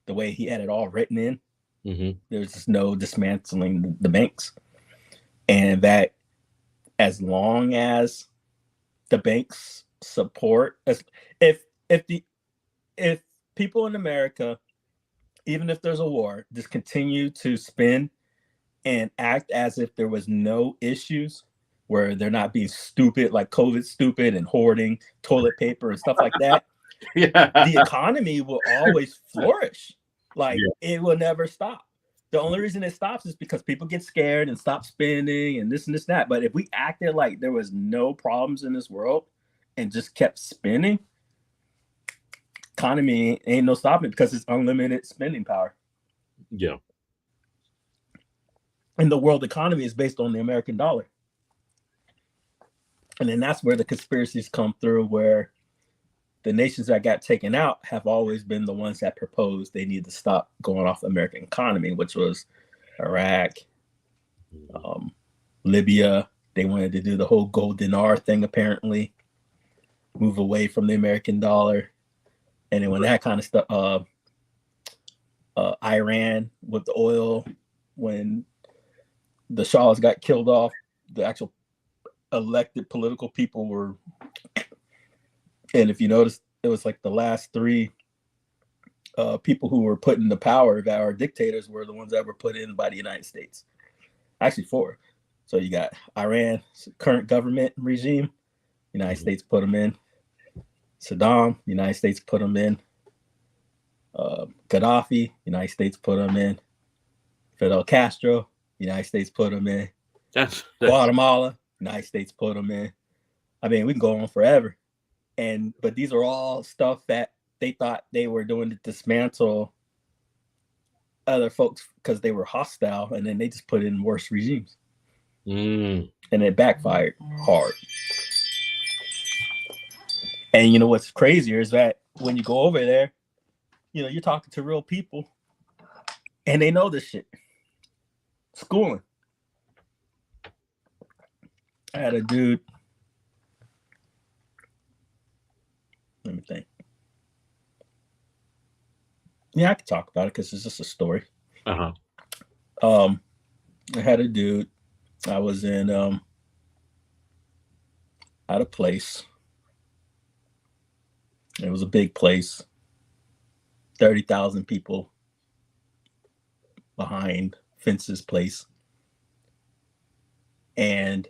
the way he had it all written in. Mm-hmm. There's just no dismantling the banks, and that as long as the banks support, if people in America, even if there's a war, just continue to spend and act as if there was no issues, where they're not being stupid, like COVID stupid and hoarding toilet paper and stuff like that, the economy will always flourish. Like, it will never stop. The only reason it stops is because people get scared and stop spending and this and this and that. But if we acted like there was no problems in this world and just kept spending, economy ain't no stopping, because it's unlimited spending power. Yeah. And the world economy is based on the American dollar. And then that's where the conspiracies come through, where the nations that got taken out have always been the ones that proposed they need to stop going off the American economy, which was Iraq, Libya. They wanted to do the whole gold dinar thing, apparently, move away from the American dollar. And then when that kind of stuff, Iran with the oil, when the Shahs got killed off, the actual elected political people were, and if you notice, it was like the last three people who were put into power that are dictators were the ones that were put in by the United States. Actually, four. So you got Iran, current government regime, United States put them in. Saddam, United States put him in. Gaddafi, United States put him in. Fidel Castro, United States put him in. That's Guatemala, United States put them in. I mean, we can go on forever. But these are all stuff that they thought they were doing to dismantle other folks because they were hostile, and then they just put in worse regimes. And it backfired hard. And you know what's crazier is that when you go over there, you're talking to real people, and they know this shit. Schooling. I had a dude. Let me think. Yeah, I could talk about it because it's just a story. Uh-huh. I had a dude. I was in at a place. It was a big place. 30,000 people behind fences place. And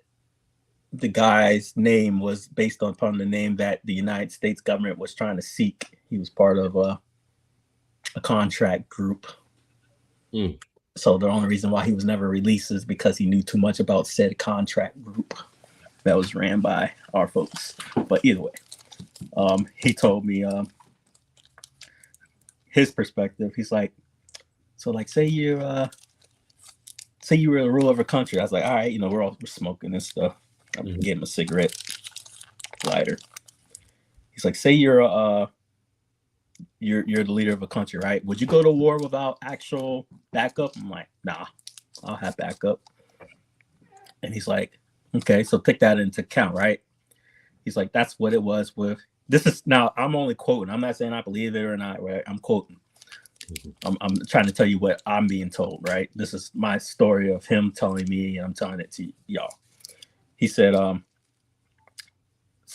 the guy's name was based upon the name that the United States government was trying to seek. He was part of a contract group. So the only reason why he was never released is because he knew too much about said contract group that was ran by our folks. But either way, he told me his perspective. He's like, so like, say you were the ruler of a country. I was like, all right, we're smoking and stuff. I'm getting a cigarette lighter. He's like, say you're the leader of a country, right? Would you go to war without actual backup? I'm like, nah, I'll have backup. And he's like, okay, so take that into account, right? He's like, that's what it was with. This is now, I'm only quoting. I'm not saying I believe it or not, right? I'm quoting. I'm trying to tell you what I'm being told, right? This is my story of him telling me, and I'm telling it to y'all. He said,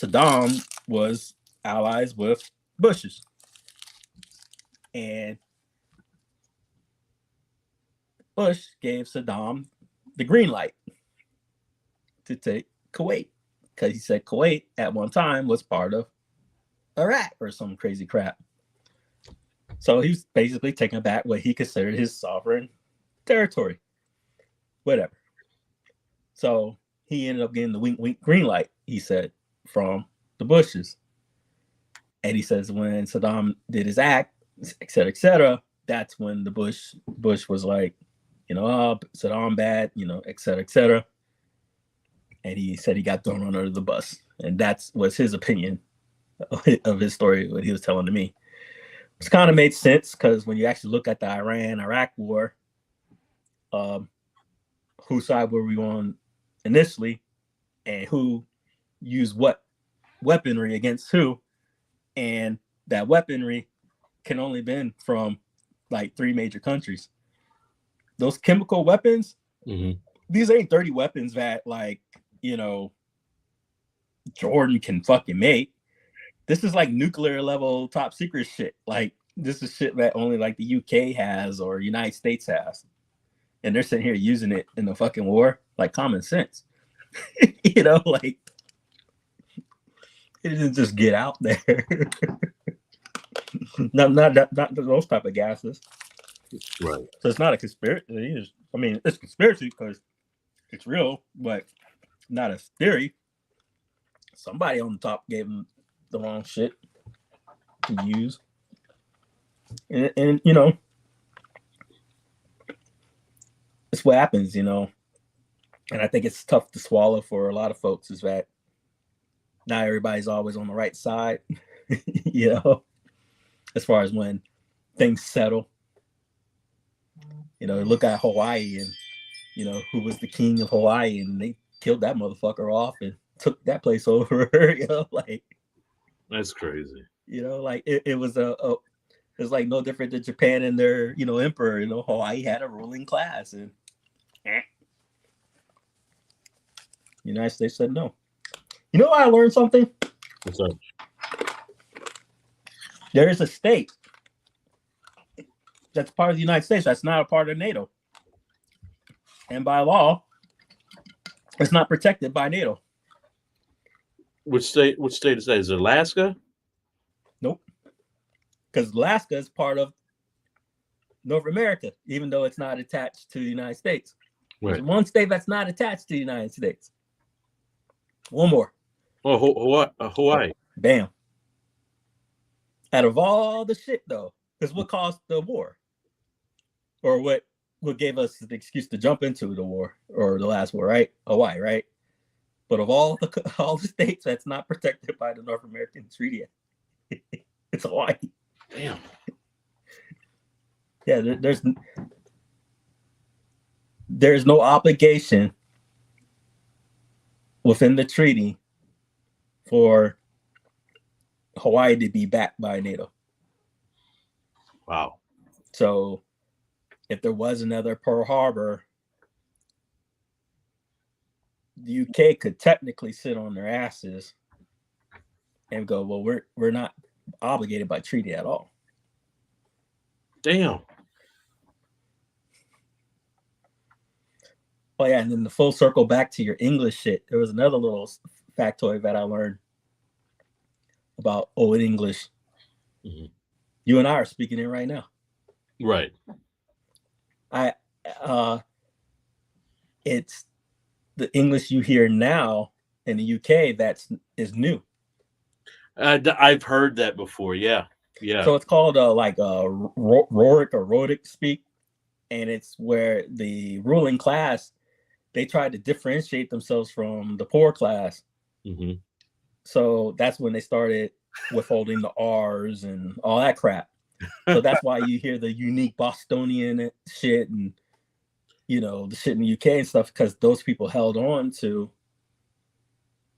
Saddam was allies with Bush's, and Bush gave Saddam the green light to take Kuwait, because he said Kuwait at one time was part of Iraq or some crazy crap. So he's basically taking back what he considered his sovereign territory. Whatever. So he ended up getting the wink, wink, green light, he said, from the Bushes. And he says when Saddam did his act, et cetera, that's when the Bush was like, oh, Saddam bad, et cetera. And he said he got thrown under the bus. And that was his opinion of his story, what he was telling to me. Which kind of made sense, because when you actually look at the Iran-Iraq war, whose side were we on initially, and who used what weaponry against who, and that weaponry can only been from like 3 major countries. Those chemical weapons, these ain't dirty weapons that like, Jordan can fucking make. This is like nuclear level top secret shit. Like, this is shit that only like the UK has or United States has. And they're sitting here using it in the fucking war. Like, common sense. Like, it didn't just get out there. not those type of gases. Right. So it's not a conspiracy. It's conspiracy because it's real, but not a theory. Somebody on the top gave them the wrong shit to use. And it's what happens, and I think it's tough to swallow for a lot of folks, is that not everybody's always on the right side, as far as when things settle. Look at Hawaii and, who was the king of Hawaii, and they killed that motherfucker off and took that place over, like. That's crazy. It was it's like no different than Japan and their, emperor. Hawaii had a ruling class, and the United States said no. I learned something. What's up? There is a state that's part of the United States that's not a part of NATO, and by law, it's not protected by NATO. Which state is that? Is it Alaska? Nope. Because Alaska is part of North America, even though it's not attached to the United States. Right. There's one state that's not attached to the United States. One more. Oh, Hawaii. Bam. Out of all the shit, though, is what caused the war. Or what gave us the excuse to jump into the war, or the last war, right? Hawaii, right? But of all the states that's not protected by the North American Treaty, it's Hawaii. Damn. Yeah, there's no obligation within the treaty for Hawaii to be backed by NATO. Wow. So if there was another Pearl Harbor, the UK could technically sit on their asses and go, well, we're not obligated by treaty at all. Damn. Oh yeah, and then the full circle back to your English shit. There was another little factoid that I learned about Old English. Mm-hmm. You and I are speaking it right now. Right. It's the English you hear now in the UK is new. I've heard that before. Yeah. So it's called Roric or Rhotic speak, and it's where the ruling class, they tried to differentiate themselves from the poor class. Mm-hmm. So that's when they started withholding the R's and all that crap. So that's why you hear the unique Bostonian shit and, the shit in the UK and stuff, because those people held on to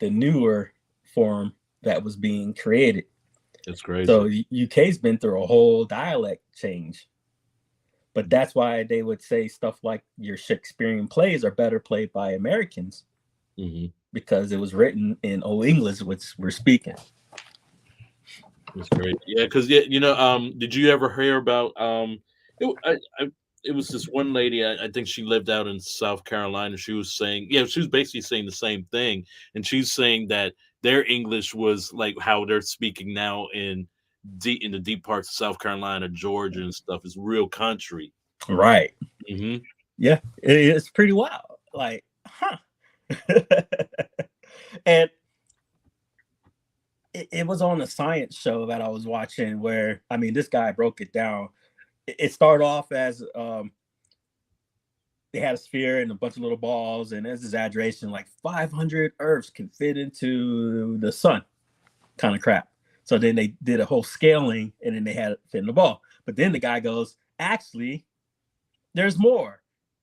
the newer form that was being created. That's crazy. So UK's been through a whole dialect change. But that's why they would say stuff like your Shakespearean plays are better played by Americans Mm-hmm. because it was written in Old English, which we're speaking. That's great. Yeah, because did you ever hear about it was this one lady. I think she lived out in South Carolina. She was saying, yeah, she was basically saying the same thing, and she's saying that their English was like how they're speaking now in the deep parts of South Carolina, Georgia, and stuff. Is real country. Right. Mm-hmm. Yeah, it's pretty wild. Like, huh? And it was on a science show that I was watching where, I mean, this guy broke it down. It started off as they had a sphere and a bunch of little balls, and as exaggeration, like 500 Earths can fit into the sun, kind of crap. So then they did a whole scaling, and then they had it fit in the ball. But then the guy goes, actually, there's more.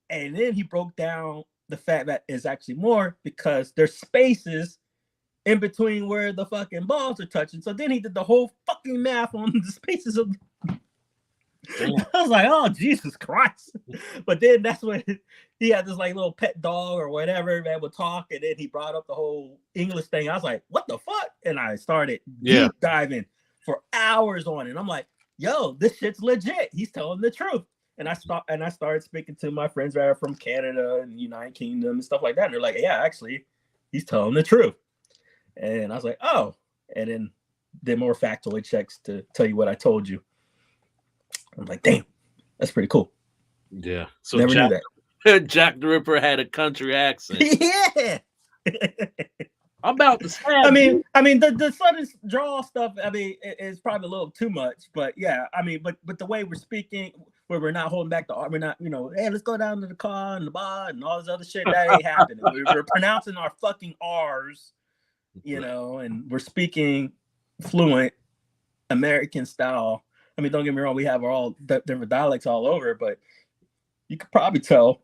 And then he broke down the fact that it's actually more because there's spaces in between where the fucking balls are touching. So then he did the whole fucking math on the spaces of. I was like, oh, Jesus Christ. But then that's when he had this like little pet dog or whatever that would talk. And then he brought up the whole English thing. I was like, what the fuck? And I started deep diving for hours on it. I'm like, yo, this shit's legit. He's telling the truth. And I started speaking to my friends that are from Canada and United Kingdom and stuff like that. And they're like, yeah, actually, he's telling the truth. And I was like, oh. And then did more factoid checks to tell you what I told you. I'm like, damn, that's pretty cool. Yeah. So never knew that. Jack the Ripper had a country accent. Yeah. I'm about to say. I mean, the sudden draw stuff. I mean, it's probably a little too much, but yeah. I mean, but the way we're speaking, where we're not holding back the art, we're not, hey, let's go down to the car and the bar and all this other shit. That ain't happening. We're pronouncing our fucking R's, and we're speaking fluent American style. I mean, don't get me wrong, we have all different dialects all over, but you could probably tell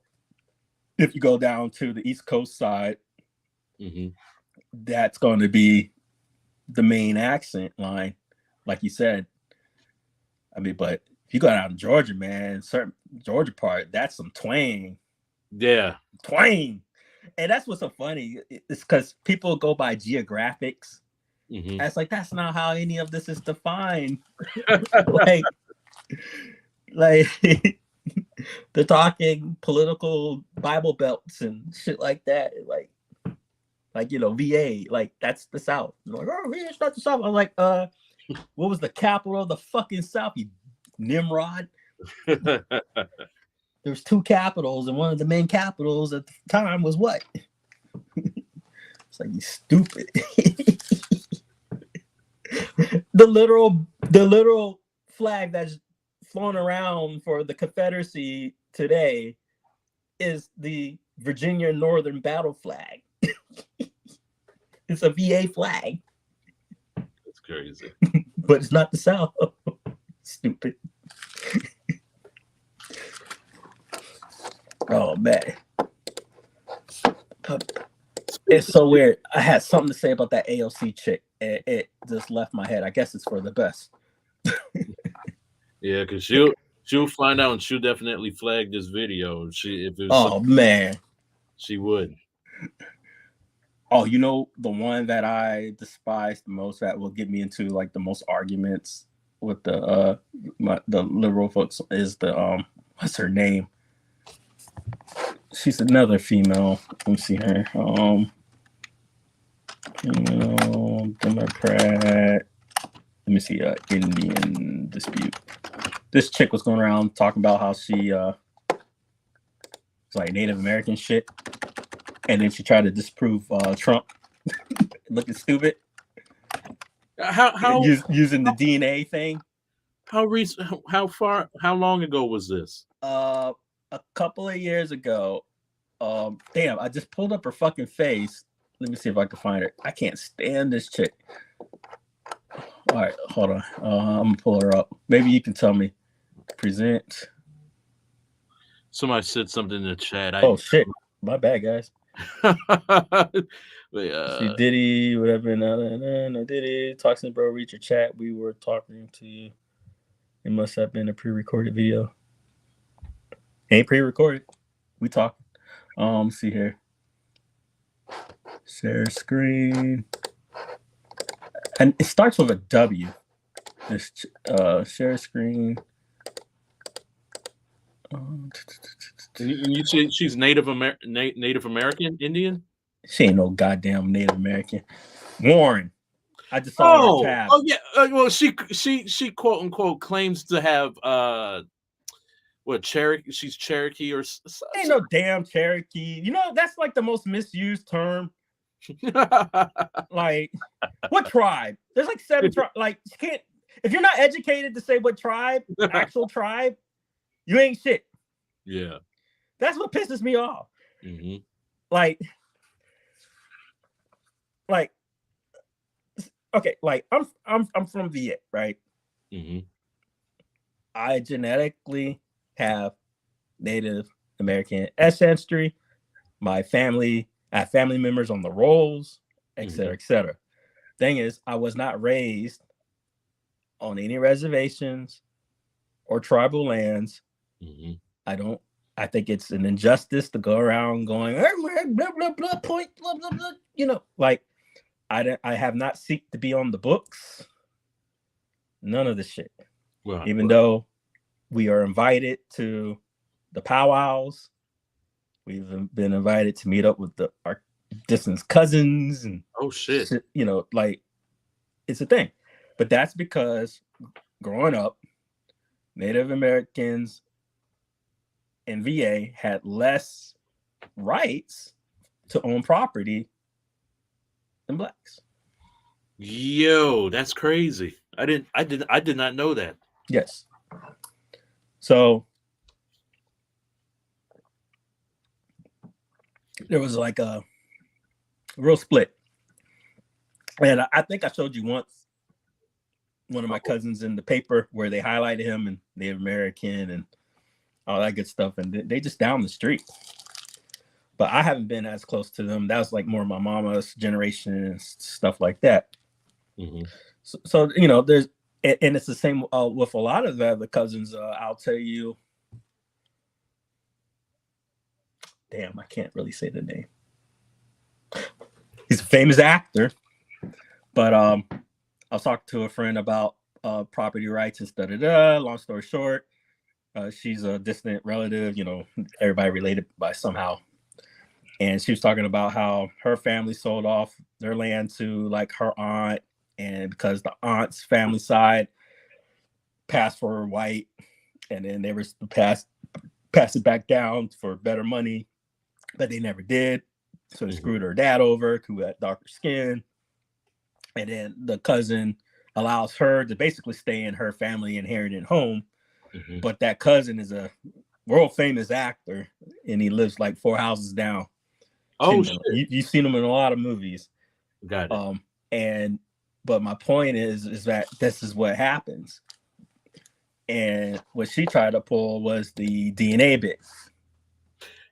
if you go down to the East Coast side, that's going to be the main accent line, like you said. I mean, but if you go down to Georgia, man, certain Georgia part, that's some twang. Yeah. Twang. And that's what's so funny. It's because people go by geographics. It's like, that's not how any of this is defined. like they're talking political Bible belts and shit like that. Like VA, like that's the South. Like, oh, VA, it's not the South. I'm like, what was the capital of the fucking South? You Nimrod. There's two capitals, and one of the main capitals at the time was what? It's like, you stupid. The literal flag that's flown around for the Confederacy today is the Virginia Northern Battle Flag. It's a VA flag. That's crazy. But it's not the South. Stupid. Oh, man. It's so weird. I had something to say about that AOC chick. It just left my head. I guess it's for the best. Yeah, because she'll find out, and she'll definitely flag this video. Man, she would. Oh, the one that I despise the most, that will get me into like the most arguments with the liberal folks, is the what's her name? She's another female. Let me see her. Democrat. Let me see. Indian dispute. This chick was going around talking about how she it's like Native American shit, and then she tried to disprove Trump. Looking stupid. How using the DNA thing? How recent? How long ago was this? A couple of years ago. Damn, I just pulled up her fucking face. Let me see if I can find her. I can't stand this chick. All right, hold on. I'm gonna pull her up. Maybe you can tell me. Present. Somebody said something in the chat. Oh shit, my bad, guys. See Diddy, whatever. No, Diddy. Toxin bro, reach your chat. We were talking to you. It must have been a pre-recorded video. Ain't pre-recorded. We talking. See here. Share screen. And it starts with a W. This share screen. And you say she's Native American Indian? She ain't no goddamn Native American. Warren. I just saw her tab. Oh yeah. Well, she quote unquote claims to have what Cherokee? She's Cherokee or Ain't no damn Cherokee. You know, that's like the most misused term. Like, what tribe? There's like 7 tribes. Like, you can't, if you're not educated to say what tribe, actual tribe, you ain't shit. Yeah. That's what pisses me off. Mm-hmm. Like, okay, like I'm from VA, right? Mm-hmm. I genetically have Native American ancestry. My family, I have family members on the rolls, et cetera, et cetera. Thing is, I was not raised on any reservations or tribal lands. Mm-hmm. I think it's an injustice to go around going, blah, blah, blah, point, blah, blah, blah. You know, like, I have not seeked to be on the books. None of this shit. Well, Even though we are invited to the powwows, we've been invited to meet up with our distant cousins and oh shit. You know, like, it's a thing. But that's because growing up, Native Americans in VA had less rights to own property than blacks. Yo, that's crazy. I did not know that. Yes. So there was like a real split. And I think I showed you once one of my cousins in the paper where they highlighted him and Native American and all that good stuff. And they just down the street. But I haven't been as close to them. That was like more my mama's generation and stuff like that. Mm-hmm. So, you know, there's, and it's the same with a lot of the other cousins. I'll tell you. Damn, I can't really say the name. He's a famous actor. But I was talking to a friend about property rights and da-da-da. Long story short, she's a distant relative, you know, everybody related by somehow. And she was talking about how her family sold off their land to like her aunt, and because the aunt's family side passed for white, and then they were pass it back down for better money, but they never did. So they screwed her dad over, who had darker skin. And then the cousin allows her to basically stay in her family inherited home. Mm-hmm. But that cousin is a world famous actor, and he lives like 4 houses down. Oh, shit. You've seen him in a lot of movies. Got it. But my point is that this is what happens. And what she tried to pull was the DNA bit.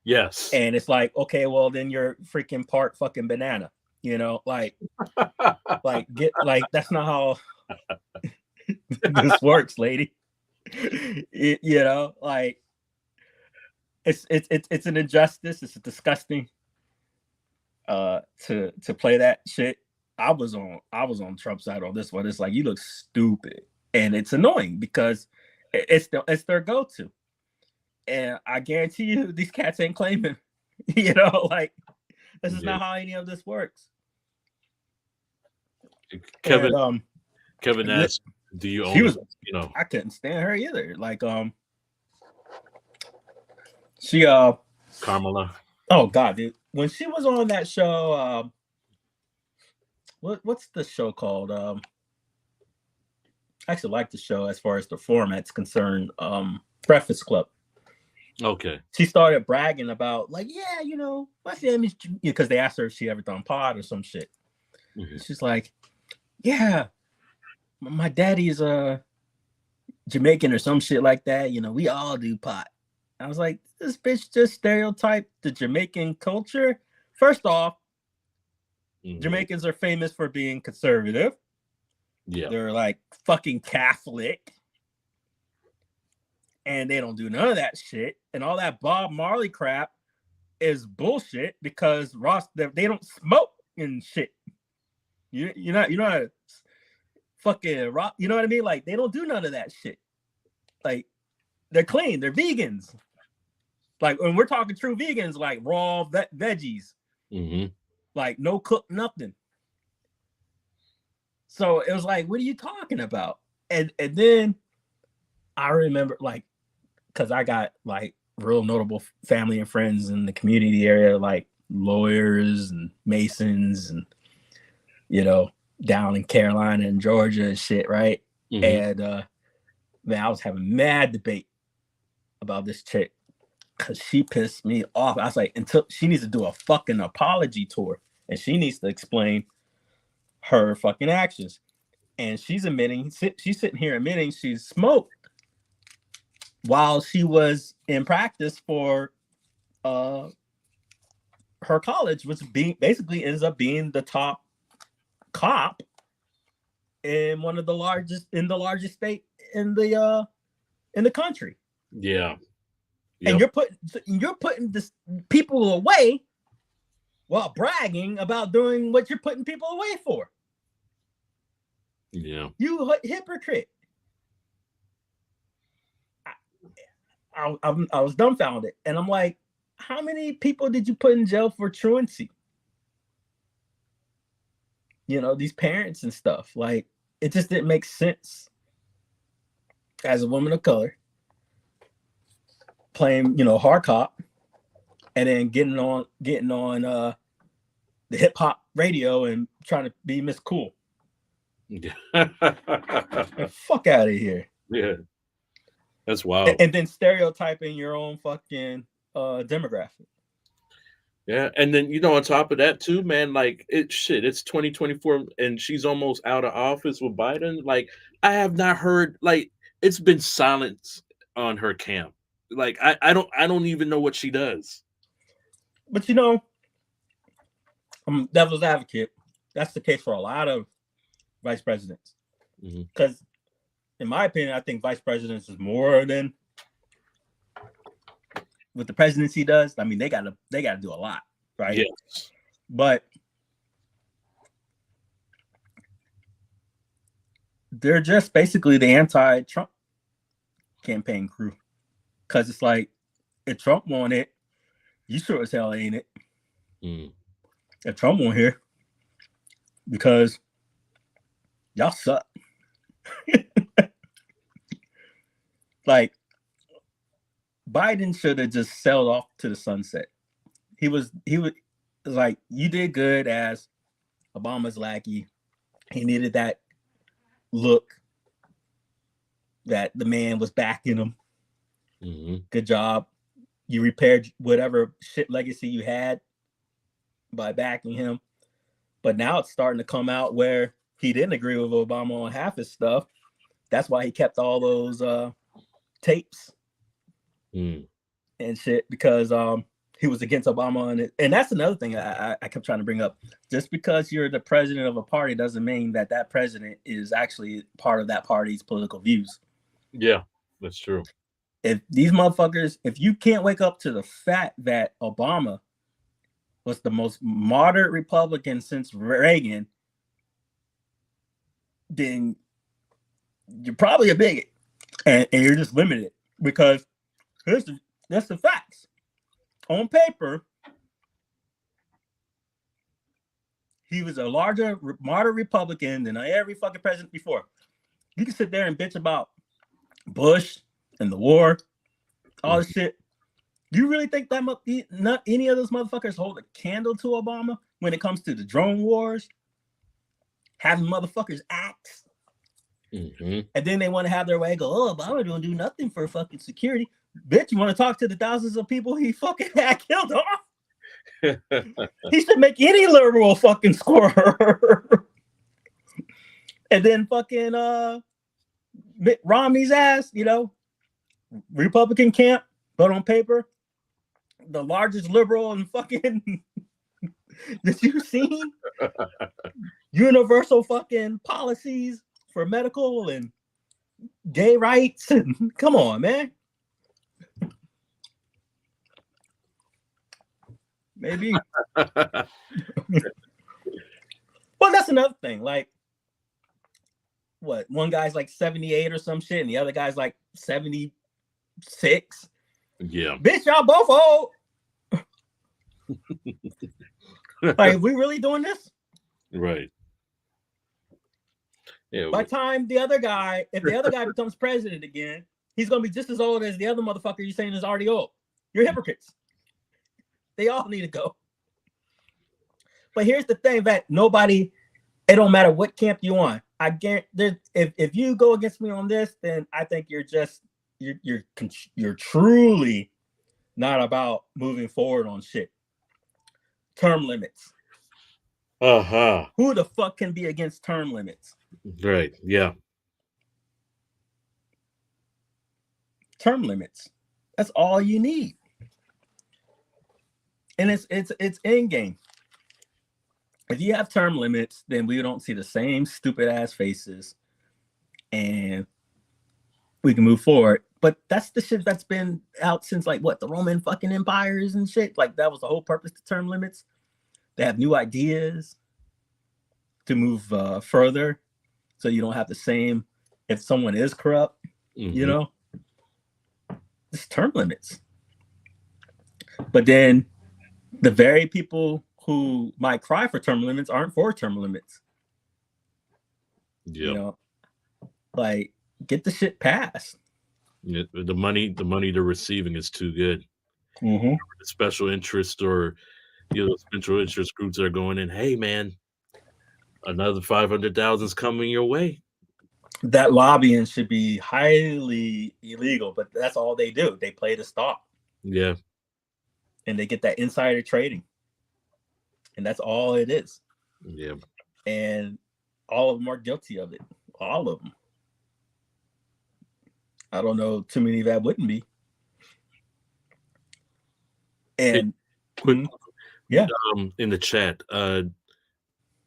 Yes. And it's like, okay, well, then you're freaking part fucking banana. You know, like, that's not how this works, lady. You know, like, it's an injustice. It's disgusting. To play that shit. I was on Trump's side on this one. It's like, you look stupid, and it's annoying because it's their go-to, and I guarantee you these cats ain't claiming. You know, like, this is not how any of this works. Kevin asked, "Do you own?" You know, I couldn't stand her either. Like, she Kamala. Oh God, dude! When she was on that show, what's the show called? I actually like the show as far as the format's concerned. Breakfast Club. Okay. She started bragging about, like, yeah, you know, my family's, because they asked her if she ever done pot or some shit. Mm-hmm. She's like, yeah, my daddy's Jamaican or some shit like that. You know, we all do pot. I was like, this bitch just stereotyped the Jamaican culture. First off, Jamaicans are famous for being conservative. Yeah. They're like fucking Catholic. And they don't do none of that shit. And all that Bob Marley crap is bullshit because they don't smoke. and shit. You're not fucking rock. You know what I mean? Like they don't do none of that shit. Like they're clean. They're vegans. Like when we're talking true vegans, like raw veggies, like no cook nothing. So it was like, what are you talking about? And then I remember like, cause I got like real notable family and friends in the community area, like lawyers and masons and, you know, down in Carolina and Georgia and shit, right? And man, I was having mad debate about this chick because she pissed me off. I was like, until she needs to do a fucking apology tour and she needs to explain her fucking actions. And she's sitting here admitting she smoked while she was in practice for her college, which basically ends up being the top cop in the largest state in the country. Yeah. And you're putting this people away while bragging about doing what you're putting people away for. Yeah. You hypocrite. I was dumbfounded. And I'm like, how many people did you put in jail for truancy? You know, these parents and stuff. Like, it just didn't make sense. As a woman of color, playing, you know, hard cop, and then getting on the hip hop radio and trying to be Miss Cool. Fuck out of here. Yeah. That's wild. And then stereotyping your own fucking demographic. Yeah, and then, you know, on top of that too, man, like it's 2024 and she's almost out of office with Biden. Like, I have not heard, like, it's been silence on her camp. Like, I don't even know what she does. But you know, I'm devil's advocate. That's the case for a lot of vice presidents. Because in my opinion, I think vice presidents is more than what the presidency does. I mean, they gotta do a lot, right? Yes. But they're just basically the anti-Trump campaign crew. Because it's like, if Trump won it, you sure as hell ain't it. If Trump won here, because y'all suck. Like, Biden should have just sailed off to the sunset. He was like, you did good as Obama's lackey. He needed that look that the man was backing him. Good job. You repaired whatever shit legacy you had by backing him. But now it's starting to come out where he didn't agree with Obama on half his stuff. That's why he kept all those tapes and shit, because he was against Obama. And that's another thing I kept trying to bring up. Just because you're the president of a party doesn't mean that president is actually part of that party's political views. Yeah, that's true. If these motherfuckers, if you can't wake up to the fact that Obama was the most moderate Republican since Reagan, then you're probably a bigot, and you're just limited, because that's the facts. On paper, he was a larger moderate Republican than every fucking president before. You can sit there and bitch about Bush and the war, all this shit. You really think that not any of those motherfuckers hold a candle to Obama when it comes to the drone wars, having motherfuckers act, and then they want to have their way, go, oh, Obama don't do nothing for fucking security. Bitch, you want to talk to the thousands of people he fucking had killed off? He should make any liberal fucking score. And then fucking Mitt Romney's ass, you know, Republican camp, but on paper, the largest liberal in fucking that you've seen. Universal fucking policies for medical and gay rights. And come on, man. Maybe. another thing. Like, what? One guy's like 78 or some shit, and the other guy's like 76. Yeah. Bitch, y'all both old. Like, we really doing this? Right. Yeah. By the time the other guy, if the other guy becomes president again, he's gonna be just as old as the other motherfucker you're saying is already old. You're hypocrites. They all need to go. But here's the thing, that nobody, it don't matter what camp you on. I guarantee if you go against me on this, then I think you're truly not about moving forward on shit. Term limits. Uh-huh. Who the fuck can be against term limits? Right. Yeah. Term limits. That's all you need. And it's in game. If you have term limits, then we don't see the same stupid ass faces, and we can move forward. But that's the shit that's been out since like what, the Roman fucking empires and shit. Like that was the whole purpose to term limits. They have new ideas to move further, so you don't have the same. If someone is corrupt, you know, it's term limits. But then the very people who might cry for term limits aren't for term limits. Yeah. You know, like, get the shit passed. Yeah, the money they're receiving is too good. Mm-hmm. The special interest or special interest groups are going in. Hey, man, another 500,000 is coming your way. That lobbying should be highly illegal, but that's all they do. They play the stock. Yeah. And they get that insider trading. And that's all it is. Yeah. And all of them are guilty of it. All of them. I don't know too many that wouldn't be. And yeah. In the chat,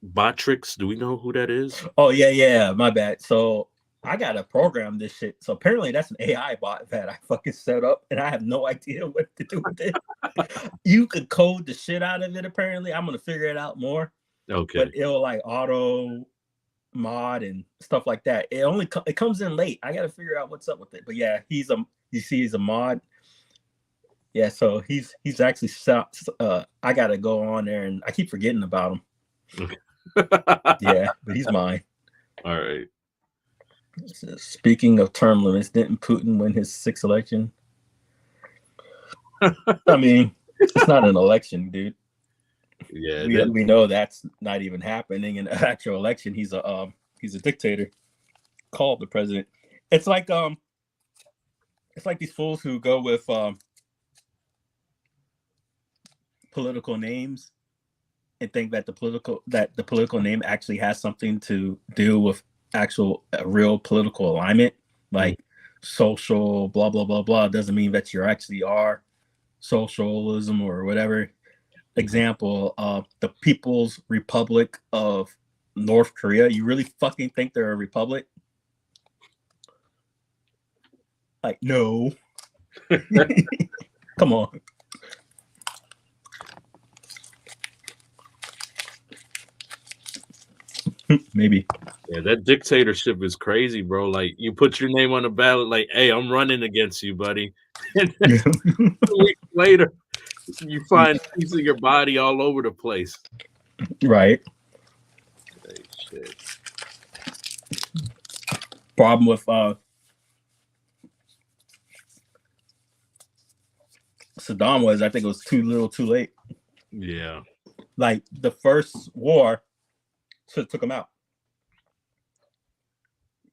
Botrix, do we know who that is? Oh yeah, my bad. So I gotta program this shit. So apparently that's an AI bot that I fucking set up, and I have no idea what to do with it. You could code the shit out of it. Apparently, I'm gonna figure it out more. Okay. But it'll like auto mod and stuff like that. It comes in late. I gotta figure out what's up with it. But yeah, he's a mod. Yeah, so he's actually I gotta go on there, and I keep forgetting about him. Okay. Yeah, but he's mine. All right. Speaking of term limits, didn't Putin win his 6th election? I mean, it's not an election, dude. Yeah, we know that's not even happening in an actual election. He's a dictator called the president. It's like these fools who go with political names and think that the political name actually has something to do with actual real political alignment, like social blah blah blah blah. Doesn't mean that you actually are socialism or whatever. Example, the People's Republic of North Korea. You really fucking think they're a republic? Like, no. Come on. Maybe. Yeah, that dictatorship is crazy, bro. Like, you put your name on the ballot, like, hey, I'm running against you, buddy. And then 2 weeks later, you find pieces of your body all over the place. Right. Hey, shit. Problem with Saddam was, I think it was too little, too late. Yeah. Like the first war took him out.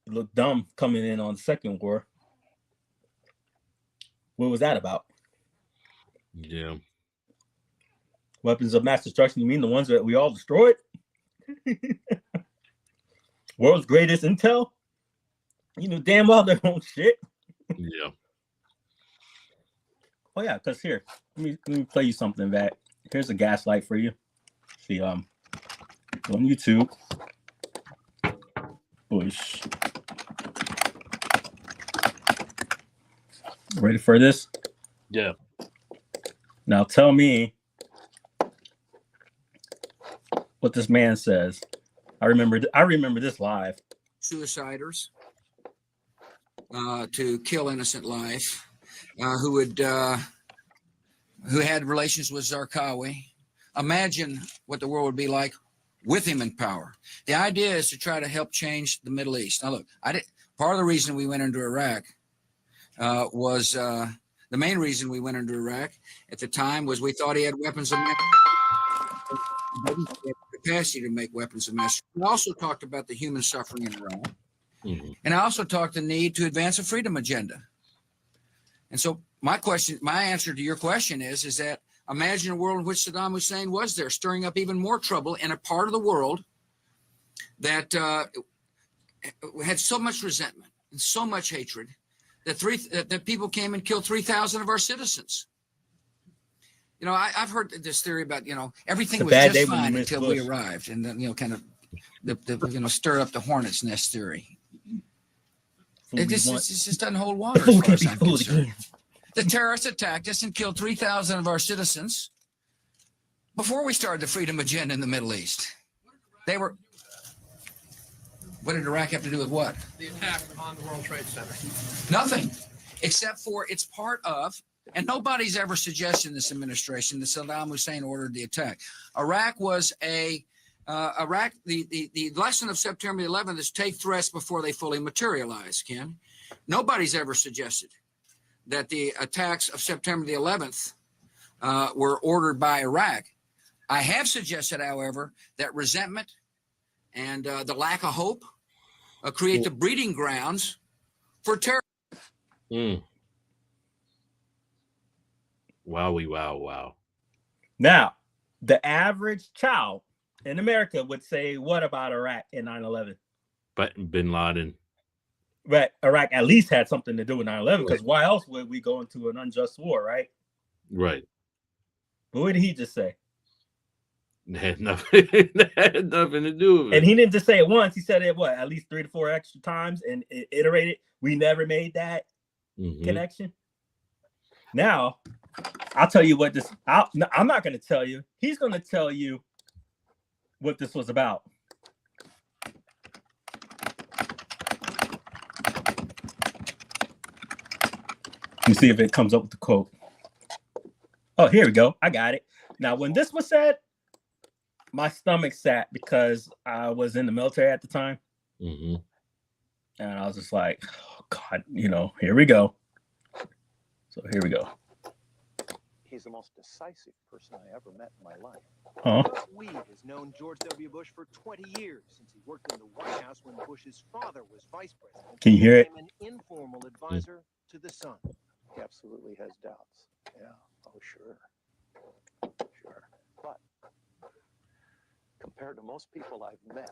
It looked dumb coming in on the second war. What was that about? Yeah. Weapons of mass destruction, you mean the ones that we all destroyed? World's greatest intel? You know damn well their own shit. Yeah. Oh yeah, because here, let me play you something that here's a gaslight for you. See, on YouTube. Bush. Ready for this? Yeah. Now tell me what this man says. I remember this live. Suiciders to kill innocent life, who had relations with Zarqawi. Imagine what the world would be like with him in power. The idea is to try to help change the Middle East. Now, look, part of the reason we went into Iraq was the main reason we went into Iraq at the time was we thought he had weapons of mass capacity to make weapons of mass. We also talked about the human suffering in Iraq. And I also talked the need to advance a freedom agenda. And so my answer to your question is that imagine a world in which Saddam Hussein was there, stirring up even more trouble in a part of the world that had so much resentment and so much hatred that people came and killed 3,000 of our citizens. You know, I've heard this theory about, everything was just fine until we arrived, and then, kind of stir up the hornet's nest theory. It just doesn't hold water as far as I'm concerned. The terrorists attacked us and killed 3,000 of our citizens before we started the freedom agenda in the Middle East. What did Iraq have to do with what? The attack on the World Trade Center. Nothing, except for it's part of, and nobody's ever suggested in this administration that Saddam Hussein ordered the attack. Iraq was the lesson of September 11th is take threats before they fully materialize, Ken. Nobody's ever suggested that the attacks of September the 11th were ordered by Iraq. I have suggested, however, that resentment and the lack of hope create the breeding grounds for terror. Wowie, wow. Now, the average child in America would say, what about Iraq in 9/11? But Bin Laden. Right. Iraq at least had something to do with 9/11, because why else would we go into an unjust war, right? Right. But what did he just say? It had nothing to do with it. And he didn't just say it once. He said it, at least 3 to 4 extra times, and it iterated. We never made that connection. Now, I'll tell you what I'm not going to tell you. He's going to tell you what this was about. Let me see if it comes up with the quote. Oh, here we go. I got it. Now, when this was said, my stomach sat because I was in the military at the time. And I was just like, oh, God, here we go. So here we go. He's the most decisive person I ever met in my life. Huh? Weed has known George W. Bush for 20 years, since he worked in the White House when Bush's father was vice president. Can you hear it? An informal advisor to the son. He absolutely has doubts. Yeah. Oh, sure. But compared to most people I've met,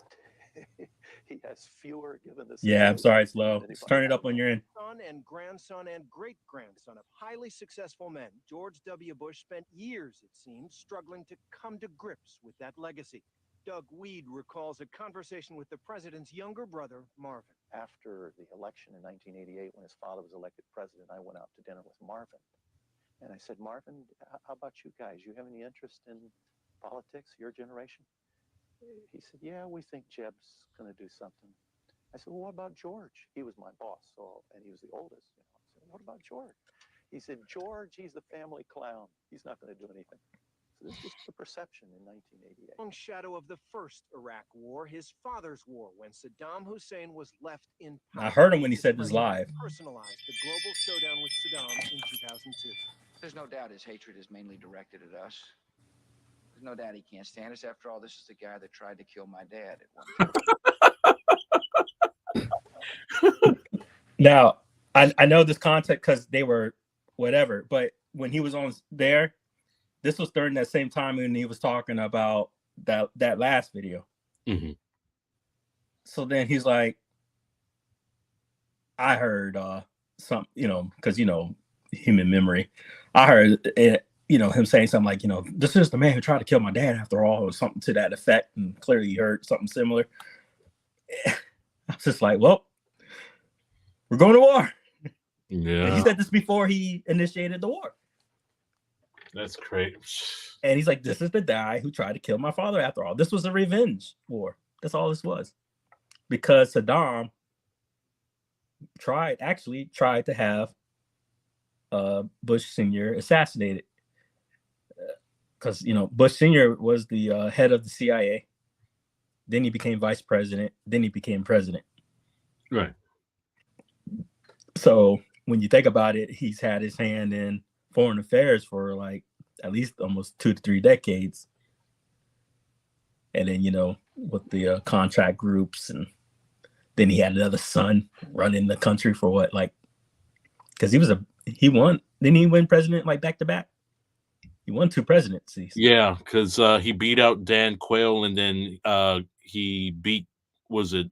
he has fewer given this. Yeah, I'm sorry, it's low. Let's turn it up on your end. Son and grandson and great-grandson of highly successful men, George W. Bush spent years, it seems, struggling to come to grips with that legacy. Doug Weed recalls a conversation with the president's younger brother, Marvin. After the election in 1988, when his father was elected president, I went out to dinner with Marvin. And I said, Marvin, how about you guys? You have any interest in politics, your generation? He said, yeah, we think Jeb's going to do something. I said, well, what about George? He was my boss, and he was the oldest. I said, what about George? He said, George, he's the family clown. He's not going to do anything. So this was the perception in 1988. Long shadow of the first Iraq war, his father's war, when Saddam Hussein was left in power. I heard him when he said this live. Personalized the global showdown with Saddam in 2002. There's no doubt his hatred is mainly directed at us. There's no doubt he can't stand us. After all, this is the guy that tried to kill my dad at one time. Now, I know this context because they were whatever, but when he was on there, this was during that same time when he was talking about that last video. So then he's like, I heard some, because human memory. I heard it, him saying something like, this is the man who tried to kill my dad after all, or something to that effect. And clearly he heard something similar. I was just like, well, we're going to war. Yeah. And he said this before he initiated the war. That's great. And he's like, this is the guy who tried to kill my father after all. This was a revenge war. That's all this was. Because Saddam tried to have Bush Sr. assassinated. Because, Bush Sr. was the head of the CIA. Then he became vice president. Then he became president. Right. So when you think about it, he's had his hand in foreign affairs for like at least almost 2 to 3 decades. And then, with the contract groups, and then he had another son running the country for what, like, because he won. Didn't he win president like back to back? He won 2 presidencies. Yeah, because he beat out Dan Quayle, and then he beat, was it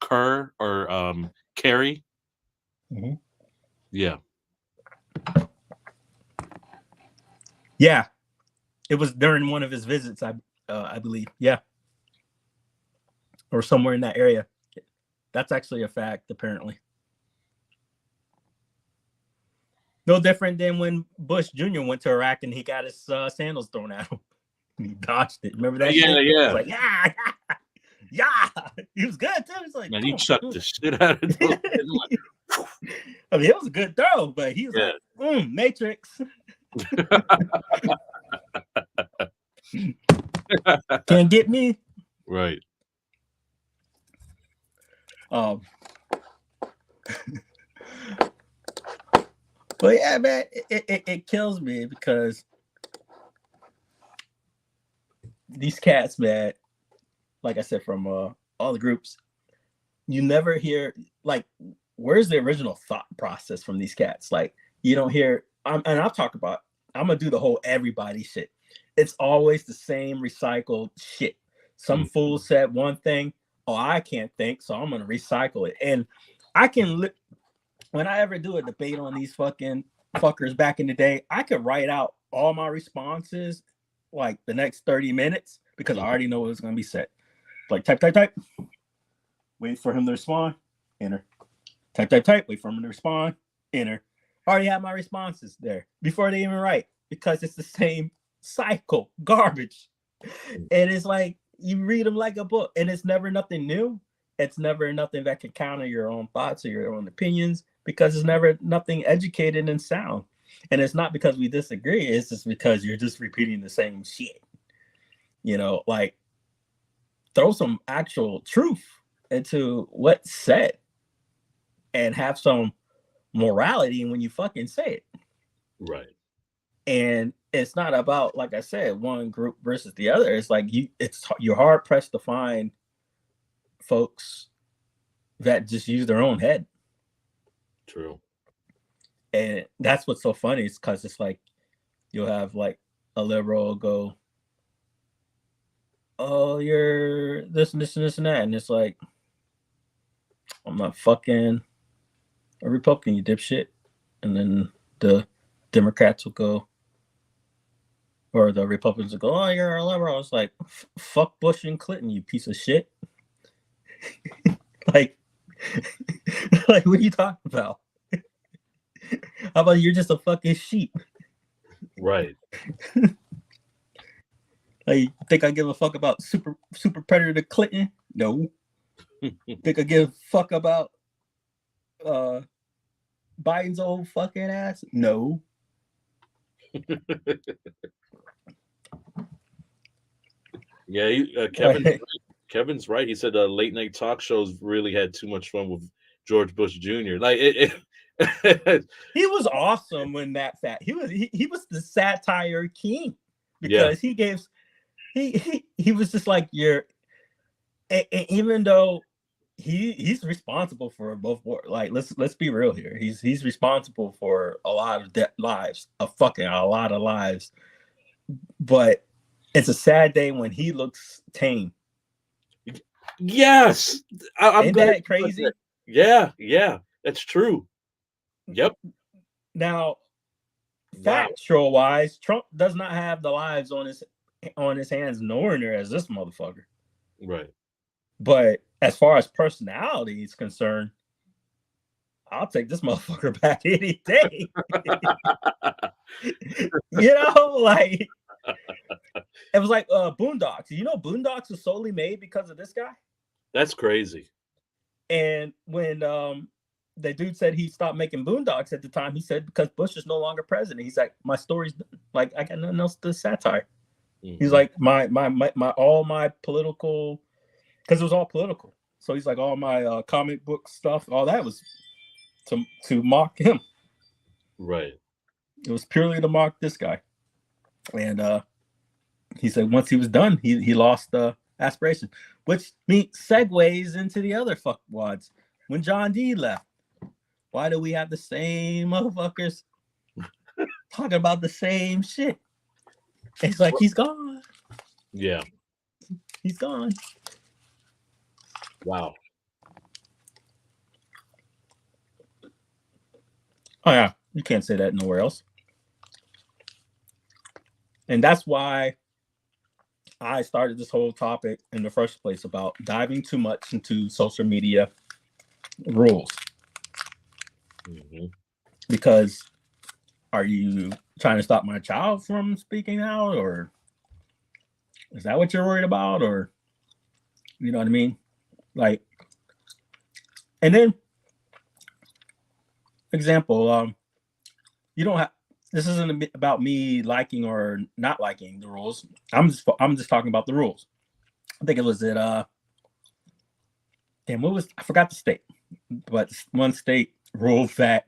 Kerr or Kerry? Mm-hmm. Yeah. Yeah, it was during one of his visits, I believe. Yeah, or somewhere in that area. That's actually a fact, apparently. No different than when Bush Jr. went to Iraq and he got his sandals thrown at him. He dodged it. Remember that? Yeah, shit? yeah. He was like, yeah. He was good too. He's like, Man, he chucked the shit out of those. I mean, it was a good throw, but he was like, Matrix. Can't get me. Right. But yeah, man, it kills me because these cats, man, like I said, from all the groups, you never hear, like, where's the original thought process from these cats? Like, you don't hear, and I'll talk about, I'm going to do the whole everybody shit. It's always the same recycled shit. Some fool said one thing, I can't think, so I'm going to recycle it. And I can, when I ever do a debate on these fucking fuckers back in the day, I could write out all my responses like the next 30 minutes because I already know what's going to be said. Like type. Wait for him to respond. Enter. Type. Wait for him to respond. Enter. I already have my responses there before they even write because it's the same cycle. Garbage. And it's like you read them like a book and it's never nothing new. It's never nothing that can counter your own thoughts or your own opinions because it's never nothing educated and sound. And it's not because we disagree. It's just because you're just repeating the same shit. Like throw some actual truth into what's said and have some morality when you fucking say it. Right. And it's not about, like I said, one group versus the other. It's like you're hard pressed to find folks that just use their own head. True. And that's what's so funny is because it's like you'll have like a liberal go, oh, you're this and this and this and that. And it's like, I'm not fucking a Republican, you dipshit. And then the Democrats will go, or the Republicans will go, oh, you're a liberal. It's like, fuck Bush and Clinton, you piece of shit. like, what are you talking about? How about you're just a fucking sheep? Right. Like, you think I give a fuck about super predator Clinton? No. Think I give a fuck about Biden's old fucking ass? No. Yeah, Kevin's right. He said late night talk shows really had too much fun with George Bush Jr. Like he was awesome when that fat. He was the satire king because he was just like even though he's responsible for both. Like let's be real here. He's responsible for a lot of lives, a lot of lives. But it's a sad day when he looks tame. Yes, I'm Ain't that crazy? Yeah, that's true. Yep. Now, factual wise, Trump does not have the lives on his hands nowhere near as this motherfucker. Right. But as far as personality is concerned, I'll take this motherfucker back any day. Like, It was like Boondocks. You know, Boondocks was solely made because of this guy. That's crazy. And when the dude said he stopped making Boondocks at the time, he said because Bush is no longer president. He's like, my story's like I got nothing else to satire. Mhm. He's like my all my political, because it was all political. So he's like all my comic book stuff, all that was to mock him. Right. It was purely to mock this guy. And he said once he was done, he lost aspiration, which segues into the other fuckwads. When John D left, why do we have the same motherfuckers talking about the same shit? It's like he's gone. Yeah. He's gone. Wow. Oh yeah, you can't say that nowhere else. And that's why I started this whole topic in the first place about diving too much into social media rules. Mhm. Because are you trying to stop my child from speaking out, or is that what you're worried about? Or you know what I mean? Like, and then example, you don't have, this isn't about me liking or not liking the rules. I'm just talking about the rules. I think it was at damn, what was, I forgot the state, but one state ruled that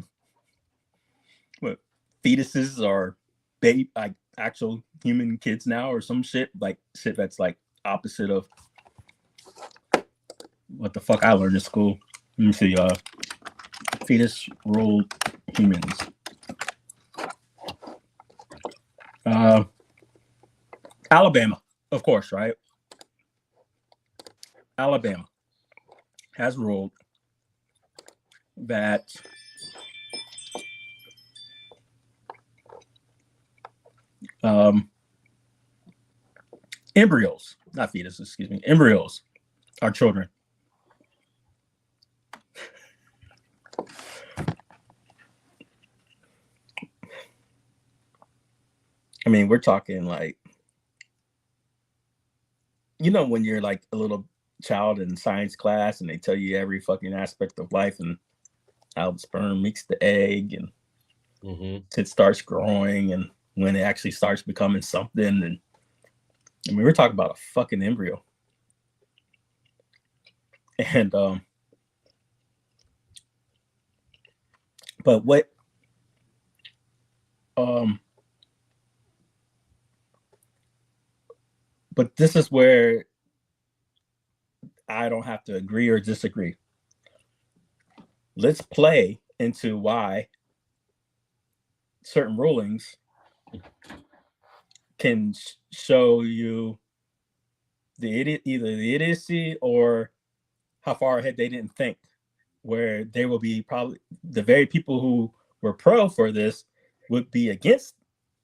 what, fetuses are baby, like actual human kids now, or some shit that's like opposite of what the fuck I learned in school. Let me see. Fetus ruled humans. Alabama, of course, right? Alabama has ruled that embryos, not fetuses, excuse me, embryos are children. I mean, we're talking like, you know, when you're like a little child in science class and they tell you every fucking aspect of life and how the sperm meets the egg and it starts growing and when it actually starts becoming something. And I mean, we're talking about a fucking embryo. And but what but this is where I don't have to agree or disagree. Let's play into why certain rulings can show you either the idiocy or how far ahead they didn't think, where they will be probably the very people who were pro for this would be against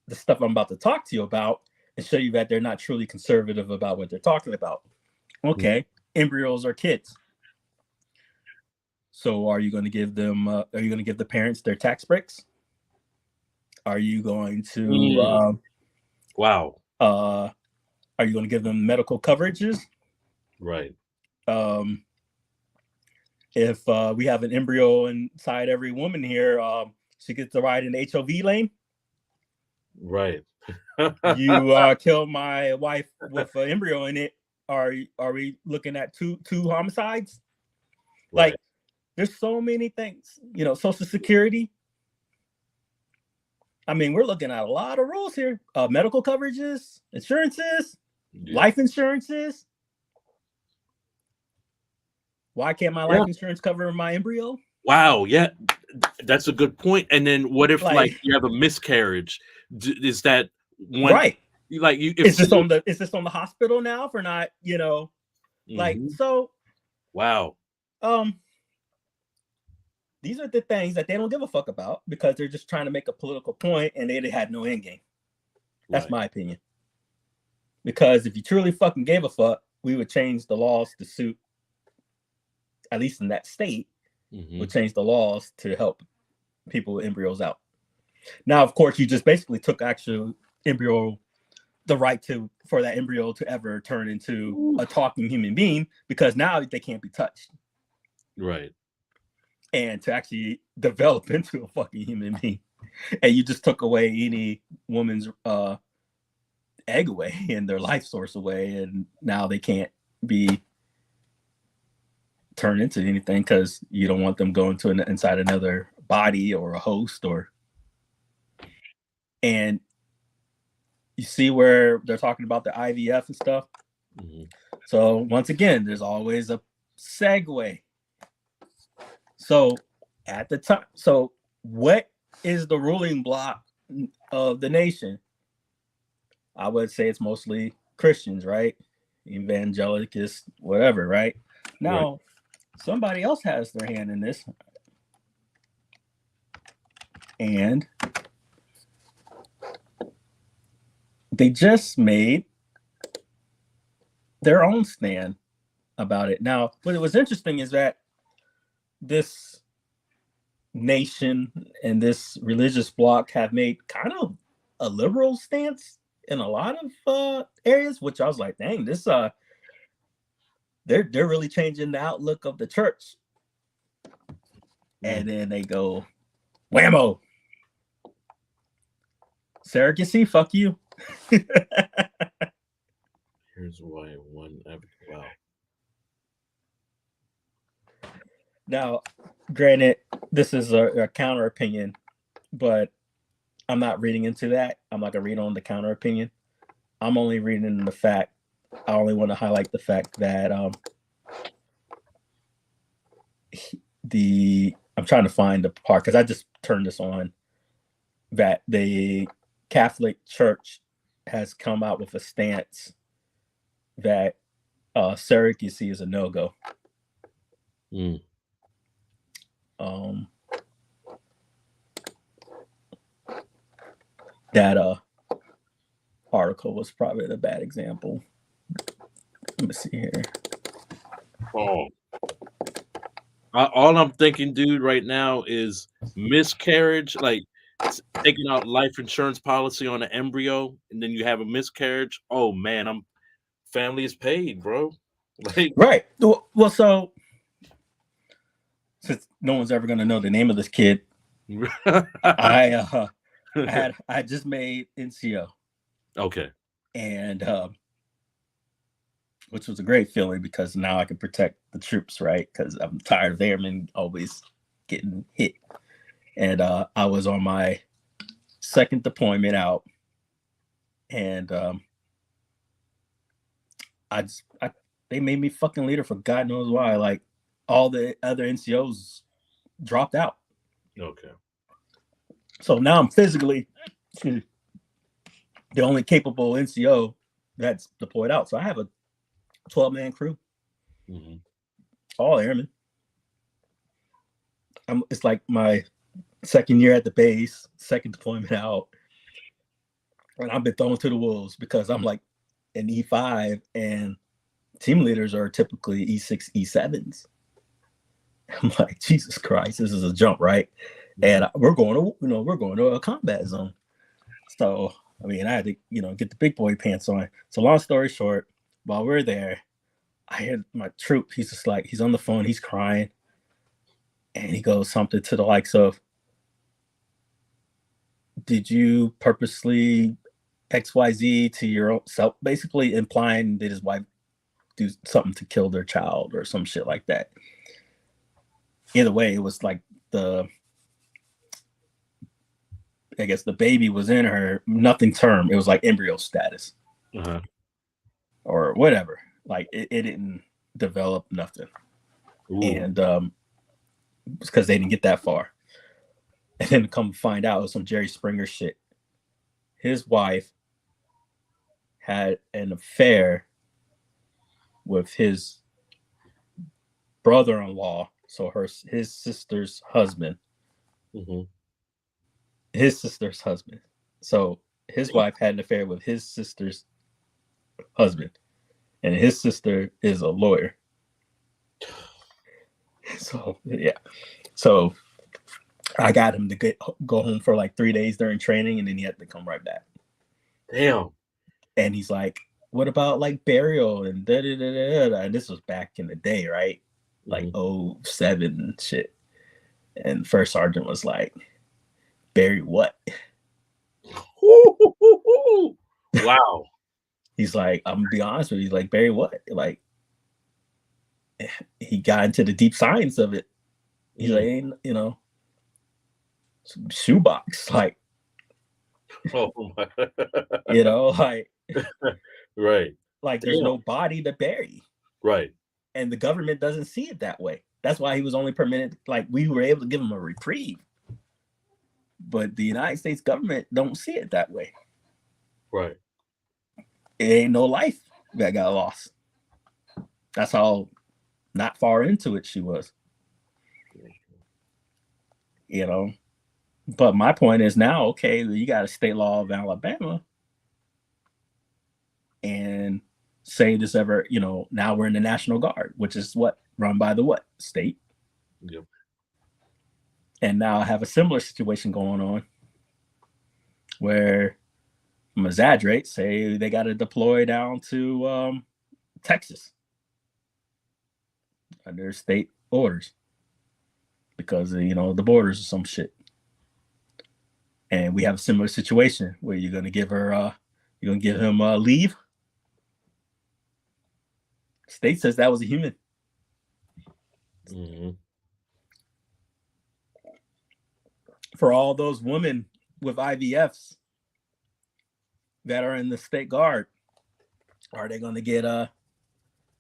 the stuff I'm about to talk to you about and show you that they're not truly conservative about what they're talking about. Okay, embryos are kids. So are you going to give them, are you going to give the parents their tax breaks? Are you going to, wow. Are you going to give them medical coverages? Right. If we have an embryo inside every woman here, she gets to ride in the HOV lane. Right. You kill my wife with an embryo in it. Are we looking at two homicides? Right. Like, there's so many things, you know, Social Security. I mean, we're looking at a lot of rules here. Medical coverages, insurances, life insurances. Why can't my life insurance cover my embryo? Wow. Yeah, that's a good point. And then what if like you have a miscarriage? Is that when, right? Like you? Is this on the hospital now for not, you know, like so? Wow. These are the things that they don't give a fuck about because they're just trying to make a political point and they had no end game. That's my opinion. Because if you truly fucking gave a fuck, we would change the laws to suit, at least in that state, would change the laws to help people with embryos out. Now, of course, you just basically took actual embryo the right for that embryo to ever turn into a talking human being, because now they can't be touched. Right. And to actually develop into a fucking human being, and you just took away any woman's egg away and their life source away, and now they can't be turned into anything because you don't want them going to inside another body or a host. And you see where they're talking about the IVF and stuff. Mm-hmm. So once again, there's always a segue. So at the time, so what is the ruling block of the nation? I would say it's mostly Christians, right? Evangelicals, whatever, right? Now, right. Somebody else has their hand in this. And they just made their own stand about it. Now, what was interesting is that this nation and this religious bloc have made kind of a liberal stance in a lot of areas, which I was like, dang, this they're really changing the outlook of the church. And then they go, whammo, surrogacy, fuck you. Here's why one. Wow. Now, granted, this is a counter opinion, but I'm not reading into that. I'm not gonna read on the counter opinion. I'm only reading the fact. I only want to highlight the fact that I'm trying to find the part because I just turned this on, that the Catholic Church has come out with a stance that surrogacy is a no-go. That article was probably a bad example. Let me see here. Oh, all I'm thinking, dude, right now is miscarriage, like taking out life insurance policy on an embryo, and then you have a miscarriage. Oh man, family is paid, bro. Like, right. Well, so since no one's ever gonna know the name of this kid, I just made NCO. Okay. And which was a great feeling because now I can protect the troops, right? Because I'm tired of airmen always getting hit. And I was on my second deployment out, and they made me fucking leader for God knows why. Like all the other NCOs dropped out. Okay. So now I'm physically the only capable NCO that's deployed out. So I have a 12-man crew, all airmen. It's like my second year at the base, second deployment out, and I've been thrown to the wolves because I'm like an E5, and team leaders are typically E6, E7s. I'm like, Jesus Christ, this is a jump, right? And we're going to a combat zone. So I mean, I had to, get the big boy pants on. So long story short, while we're there, I hear my troop. He's just like, he's on the phone, he's crying, and he goes something to the likes of, "Did you purposely XYZ to your own self?" Basically implying that his wife do something to kill their child or some shit like that. Either way, it was like I guess the baby was in her, nothing term. It was like embryo status or whatever. Like it didn't develop nothing. Ooh. And because they didn't get that far. And then to come find out, it was some Jerry Springer shit. His wife had an affair with his brother-in-law, so his sister's husband. His sister's husband. So his wife had an affair with his sister's husband, and his sister is a lawyer. So yeah, so I got him to go home for like 3 days during training, and then he had to come right back. Damn. And he's like, what about like burial and da da da da da? And this was back in the day, right? Like 07 and shit. And first sergeant was like, bury what? Wow. He's like, I'm gonna be honest with you, he's like, bury what? Like, he got into the deep science of it. He's like, you know, shoebox, like, Oh my. you know, like, Right. like there's Damn. no body to bury. Right. And the government doesn't see it that way. That's why he was only permitted, like, we were able to give him a reprieve. But the United States government don't see it that way. Right. It ain't no life that got lost. That's how not far into it she was. You know? But my point is now, okay, you got a state law of Alabama. And say this ever, you know, now we're in the National Guard, which is what? Run by the what? State. Yep. And now I have a similar situation going on where I'm gonna exaggerate, say they got to deploy down to Texas under state orders because of, you know, the borders or some shit. And we have a similar situation where you're gonna give her you're gonna give him leave. State says that was a human. For all those women with IVFs that are in the state guard, are they going to get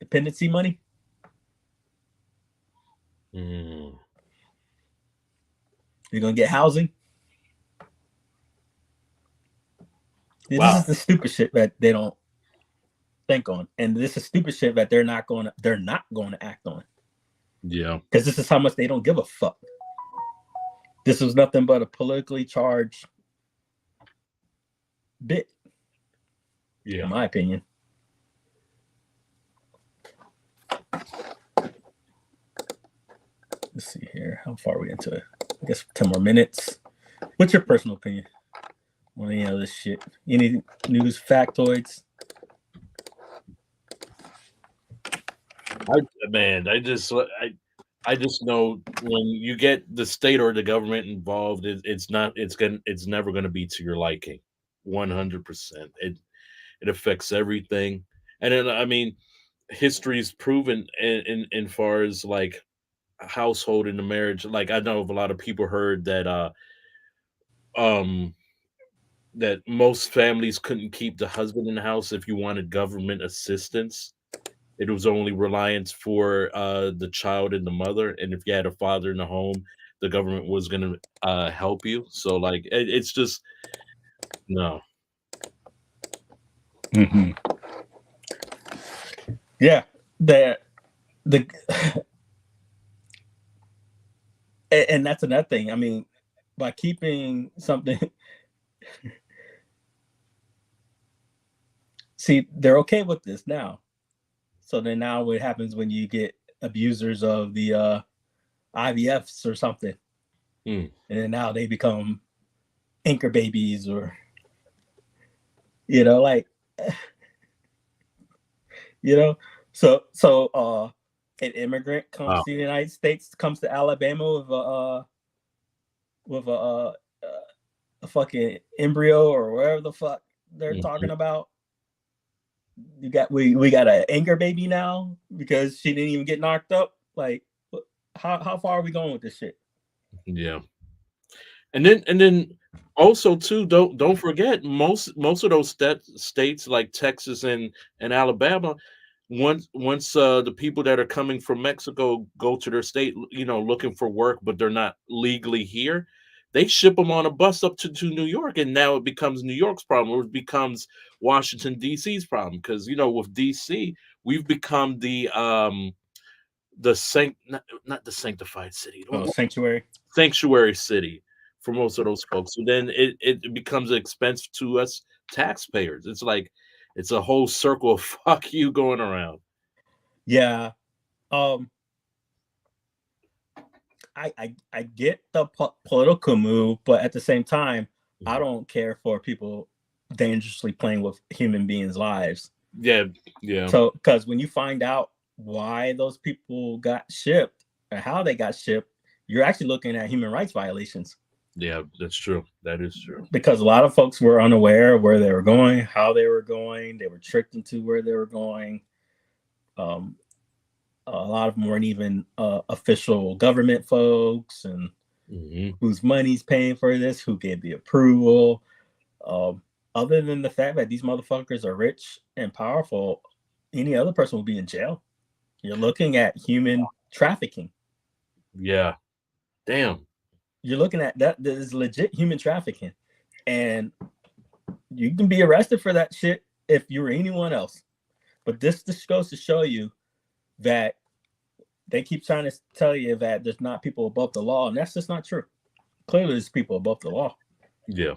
dependency money? You're going to get housing? Wow. This is the stupid shit that they don't think on, and this is stupid shit that they're not going to act on. Yeah. Because this is how much they don't give a fuck. This was nothing but a politically charged bit, in my opinion. Let's see here. How far are we into it? I guess 10 more minutes. What's your personal opinion on any of this shit? Any news factoids? I just know when you get the state or the government involved, it's never going to be to your liking. 100%. It affects everything. And then, I mean, history's proven in far as like household and the marriage. Like, I know of a lot of people heard that that most families couldn't keep the husband in the house if you wanted government assistance. It was only reliance for the child and the mother, and if you had a father in the home, the government was going to help you. So, like, it's just no. Mm-hmm. Yeah, the and that's another thing. I mean, by keeping something, see, they're okay with this now. So then now what happens when you get abusers of the IVFs or something? And then now they become anchor babies or, you know, like, you know, so an immigrant comes to the United States, comes to Alabama with a fucking embryo or wherever the fuck they're talking about. We got an anchor baby now because she didn't even get knocked up. Like, how far are we going with this shit? Yeah. And then also too, don't forget most of those states like Texas and Alabama, once the people that are coming from Mexico go to their state, you know, looking for work, but they're not legally here, they ship them on a bus up to New York, and now it becomes New York's problem, or it becomes Washington D.C.'s problem, because you know with D.C. we've become the not the sanctified city, sanctuary city for most of those folks. So then it becomes an expense to us taxpayers. It's like it's a whole circle of fuck you going around. Yeah. I get the political move, but at the same time, I don't care for people dangerously playing with human beings' lives. Yeah, yeah. So, because when you find out why those people got shipped or how they got shipped, you're actually looking at human rights violations. Yeah, that's true. That is true. Because a lot of folks were unaware of where they were going, how they were going. They were tricked into where they were going. A lot of them weren't even official government folks, and whose money's paying for this, who gave the approval. Other than the fact that these motherfuckers are rich and powerful, any other person will be in jail. You're looking at human trafficking. Yeah. Damn. You're looking at that. That is legit human trafficking. And you can be arrested for that shit if you were anyone else. But this just goes to show you that they keep trying to tell you that there's not people above the law, and that's just not true. Clearly, there's people above the law. Yeah.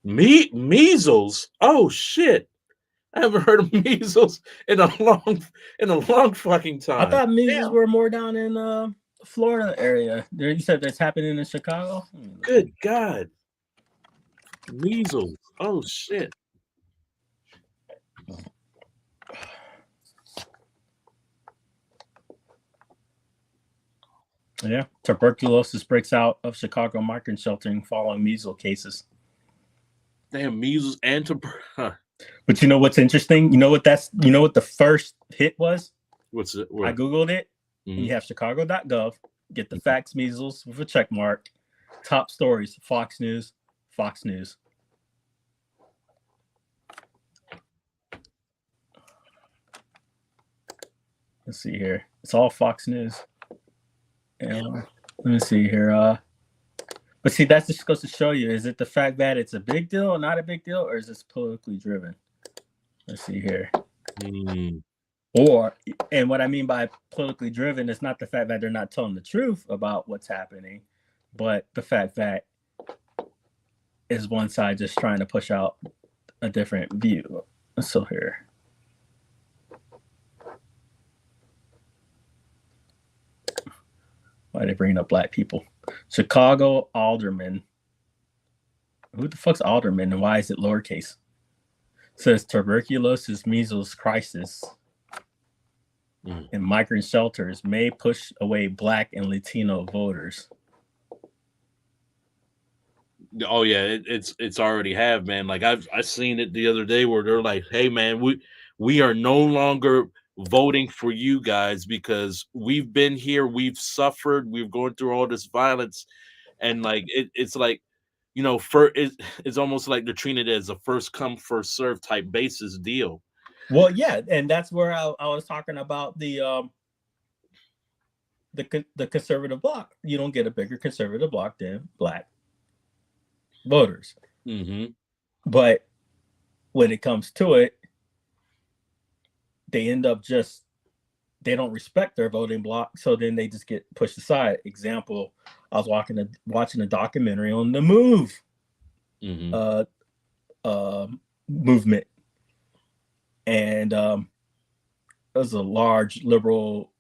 Measles? Oh shit! I haven't heard of measles in a long fucking time. I thought measles were more down in Florida area. You said that's happening in Chicago. Good God! Measles. Oh shit! Yeah, tuberculosis breaks out of Chicago migrant sheltering following measles cases. Damn, measles and tuberculosis. But you know what's interesting? You know what the first hit was? What's it? I googled it. You have chicago.gov. Get the facts, measles with a check mark. Top stories: Fox News. Let's see here. It's all Fox News. And let me see here. But see, that just goes to show you: is it the fact that it's a big deal or not a big deal, or is this politically driven? Let's see here. And what I mean by politically driven is not the fact that they're not telling the truth about what's happening, but the fact that is one side just trying to push out a different view. So here. Why are they bringing up black people? Chicago alderman. Who the fuck's alderman and why is it lowercase? Says tuberculosis, measles crisis in migrant shelters may push away Black and Latino voters. Oh yeah, it's already have, man. Like I seen it the other day where they're like, "Hey man, we are no longer voting for you guys because we've been here, we've suffered, we're going through all this violence," and like it's like, you know, it's almost like they're treating it as a first come first serve type basis deal. Well, yeah, and that's where I was talking about the conservative bloc. You don't get a bigger conservative bloc than Black voters. But when it comes to it, they end up they don't respect their voting bloc, so then they just get pushed aside. Example, I was watching a documentary on the MOVE movement, and it was a large liberal.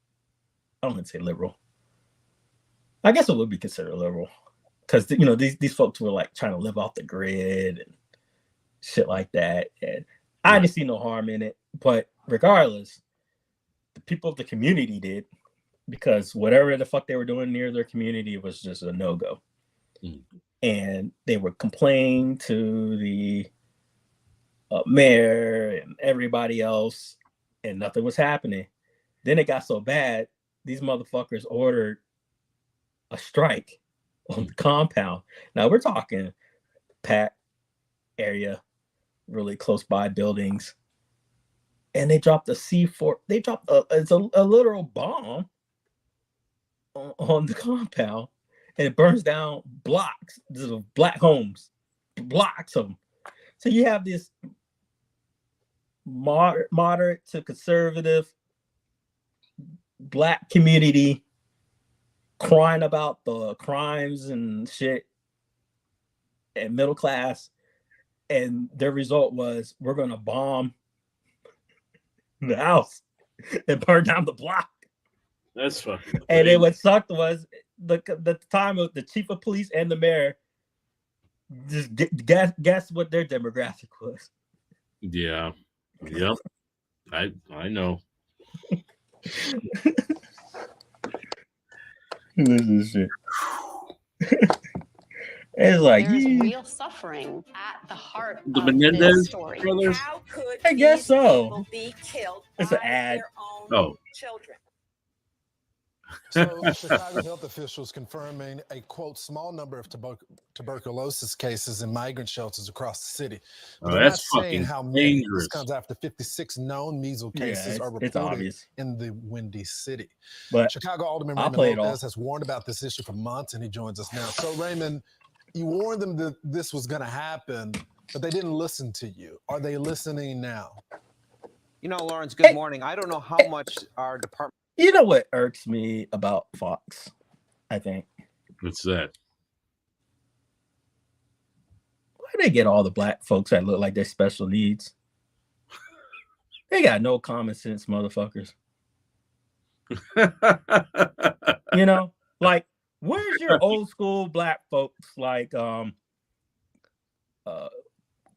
I don't want to say liberal. I guess it would be considered liberal, because you know these folks were like trying to live off the grid and shit like that, and I didn't see no harm in it. But regardless, the people of the community did, because whatever the fuck they were doing near their community was just a no-go. And they would complain to the mayor and everybody else, and nothing was happening. Then it got so bad, these motherfuckers ordered a strike on the compound. Now we're talking packed area, really close by buildings. And they dropped a C4. They dropped it's a literal bomb on the compound, and it burns down blocks of Black homes, blocks of them. So you have this moderate to conservative Black community crying about the crimes and shit, and middle class, and their result was, we're going to bomb the house and burn down the block. That's fucking. And then what sucked was the time of the chief of police and the mayor just guess what their demographic was. Yeah. Yep. I know. This is shit. It's like There's real suffering at the heart The of Menendez this story. brothers. How could I guess these so. people be killed It's by an ad. their own Oh. children? So, Chicago health officials confirming a quote small number of tuberculosis cases in migrant shelters across the city. Oh, They're that's not saying fucking how many. dangerous. This comes after 56 known measles Yeah, cases are it's reported obvious. in the Windy City. But Chicago Alderman I'll Raymond play it Lopez all. has warned about this issue for months, and he joins us now. So, Raymond, you warned them that this was going to happen, but they didn't listen to you. Are they listening now? You know, Lawrence, good Hey. morning. I don't know how much our department. You know what irks me about Fox? I think What's that? why do they get all the black folks that look like they're special needs? They got no common sense, motherfuckers. You know, like where's your old school black folks like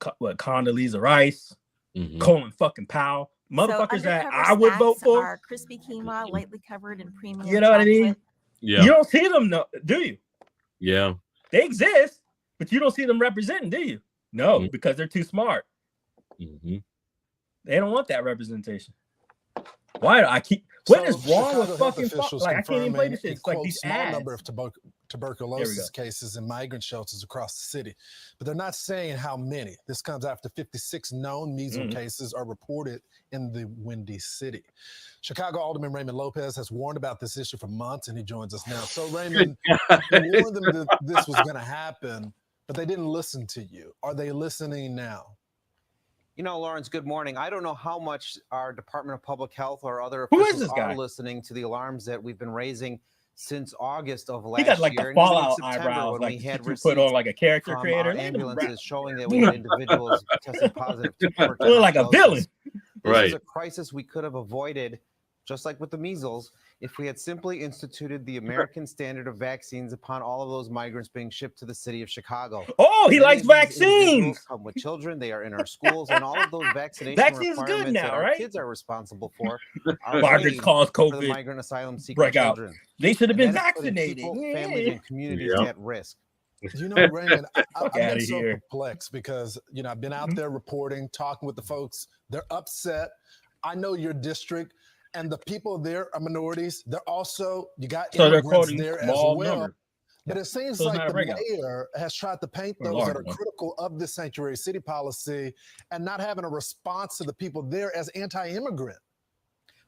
Condoleezza Rice, Mhm. Colin fucking Powell, motherfuckers that undercover I would vote stacks for? are crispy quinoa, lightly covered in premium. You know what I mean? chocolate. Yeah. You don't see them, no, do you? Yeah. They exist, but you don't see them representing, do you? No, Mhm. because they're too smart. Mhm. They don't want that representation. Why do I keep? What is So, wrong Chicago with health fucking officials like I can't even play confirming this shit. a, It's like quote, these small ads. number of tuberculosis cases in migrant shelters across the city, but they're not saying how many. This comes after 56 known measles cases are reported in the Windy City. Chicago Alderman Raymond Lopez has warned about this issue for months, and he joins us now. So, Raymond, you warned them that this was going to happen, but they didn't listen to you. Are they listening now? You know, Lawrence, good morning. I don't know how much our Department of Public Health or other Who is officials this guy? are listening to the alarms that we've been raising since August of last He got like year. the and even in Fallout September eyebrows, when like we had you put on like a character from creator. our Look at him, ambulances showing that we had individuals tested positive to Look like a tuberculosis. villain. This Right. is a crisis we could have avoided, just like with the measles, if we had simply instituted the American standard of vaccines upon all of those migrants being shipped to the city of Chicago. Oh, he Many likes of these individuals vaccines. come with children. They are in our schools, and all of those vaccination Vaccines good requirements now, that our right? kids are responsible for are Migrants waiting cause for the COVID migrant asylum seeking breakout. children. They should have And been that is putting vaccinated. people, families, and communities Yeah. at risk. You know, Raymond, I've Fuck been outta so here. perplexed because, you know, I've been out there reporting, talking with the folks. They're upset. I know your district, and the people there are minorities. They're also, you got So they're immigrants quoting there as small well. numbers. But it seems So it's like not a the breakout. mayor has tried to paint Or a those that large are one. critical of this sanctuary city policy and not having a response to the people there as anti-immigrant.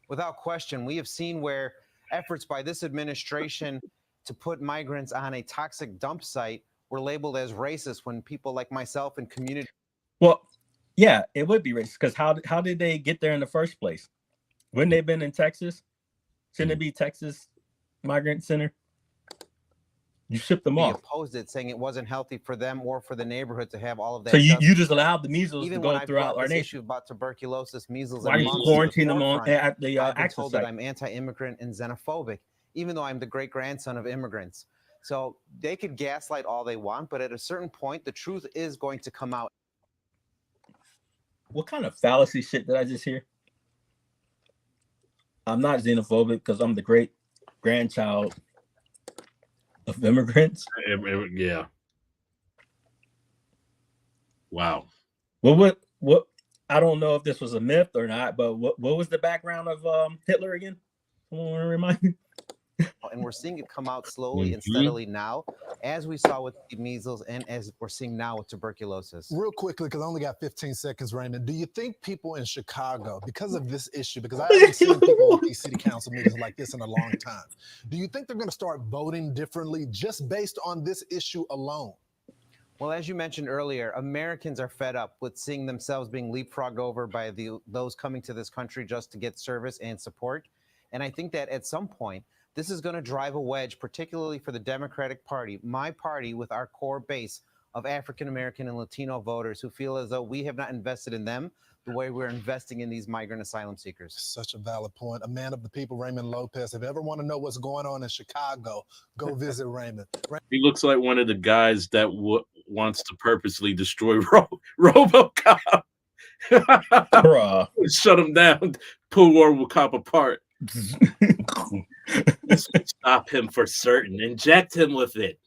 Without question, we have seen where efforts by this administration to put migrants on a toxic dump site were labeled as racist when people like myself and community. Well, yeah, it would be racist because how did they get there in the first place? Wouldn't they have been in Texas? Shouldn't it be Texas Migrant Center? You shipped them off. opposed it, saying it wasn't healthy for them or for the neighborhood to have all of that. So you dust. just allowed the measles Even to when go I throughout brought our this nation. issue about tuberculosis, measles, Why and do you mumps to the quarantine them on forefront, at the I've been access told site? that I'm anti-immigrant and xenophobic, even though I'm the great grandson of immigrants. So they could gaslight all they want, but at a certain point, the truth is going to come out. What kind of fallacy shit did I just hear? I'm not xenophobic because I'm the great grandchild of immigrants. Yeah. Wow. Well, what? I don't know if this was a myth or not, but what was the background of Hitler again? Someone want to remind me? And we're seeing it come out slowly and Mhm. steadily now, as we saw with the measles and as we're seeing now with tuberculosis. Real quickly, because I only got 15 seconds, Raymond, do you think people in Chicago, because of this issue, because I haven't seen people at these city council meetings like this in a long time, do you think they're going to start voting differently just based on this issue alone? Well, as you mentioned earlier, Americans are fed up with seeing themselves being leapfrogged over by those coming to this country just to get service and support. And I think that at some point, this is going to drive a wedge, particularly for the Democratic Party, my party, with our core base of African American and Latino voters who feel as though we have not invested in them the way we're investing in these migrant asylum seekers. Such a valid point. A man of the people, Raymond Lopez. If you ever want to know what's going on in Chicago, go visit Raymond. He looks like one of the guys that wants to purposely destroy RoboCop. Bruh. Shut him down, pull RoboCop apart. This would stop him for certain. Inject him with it.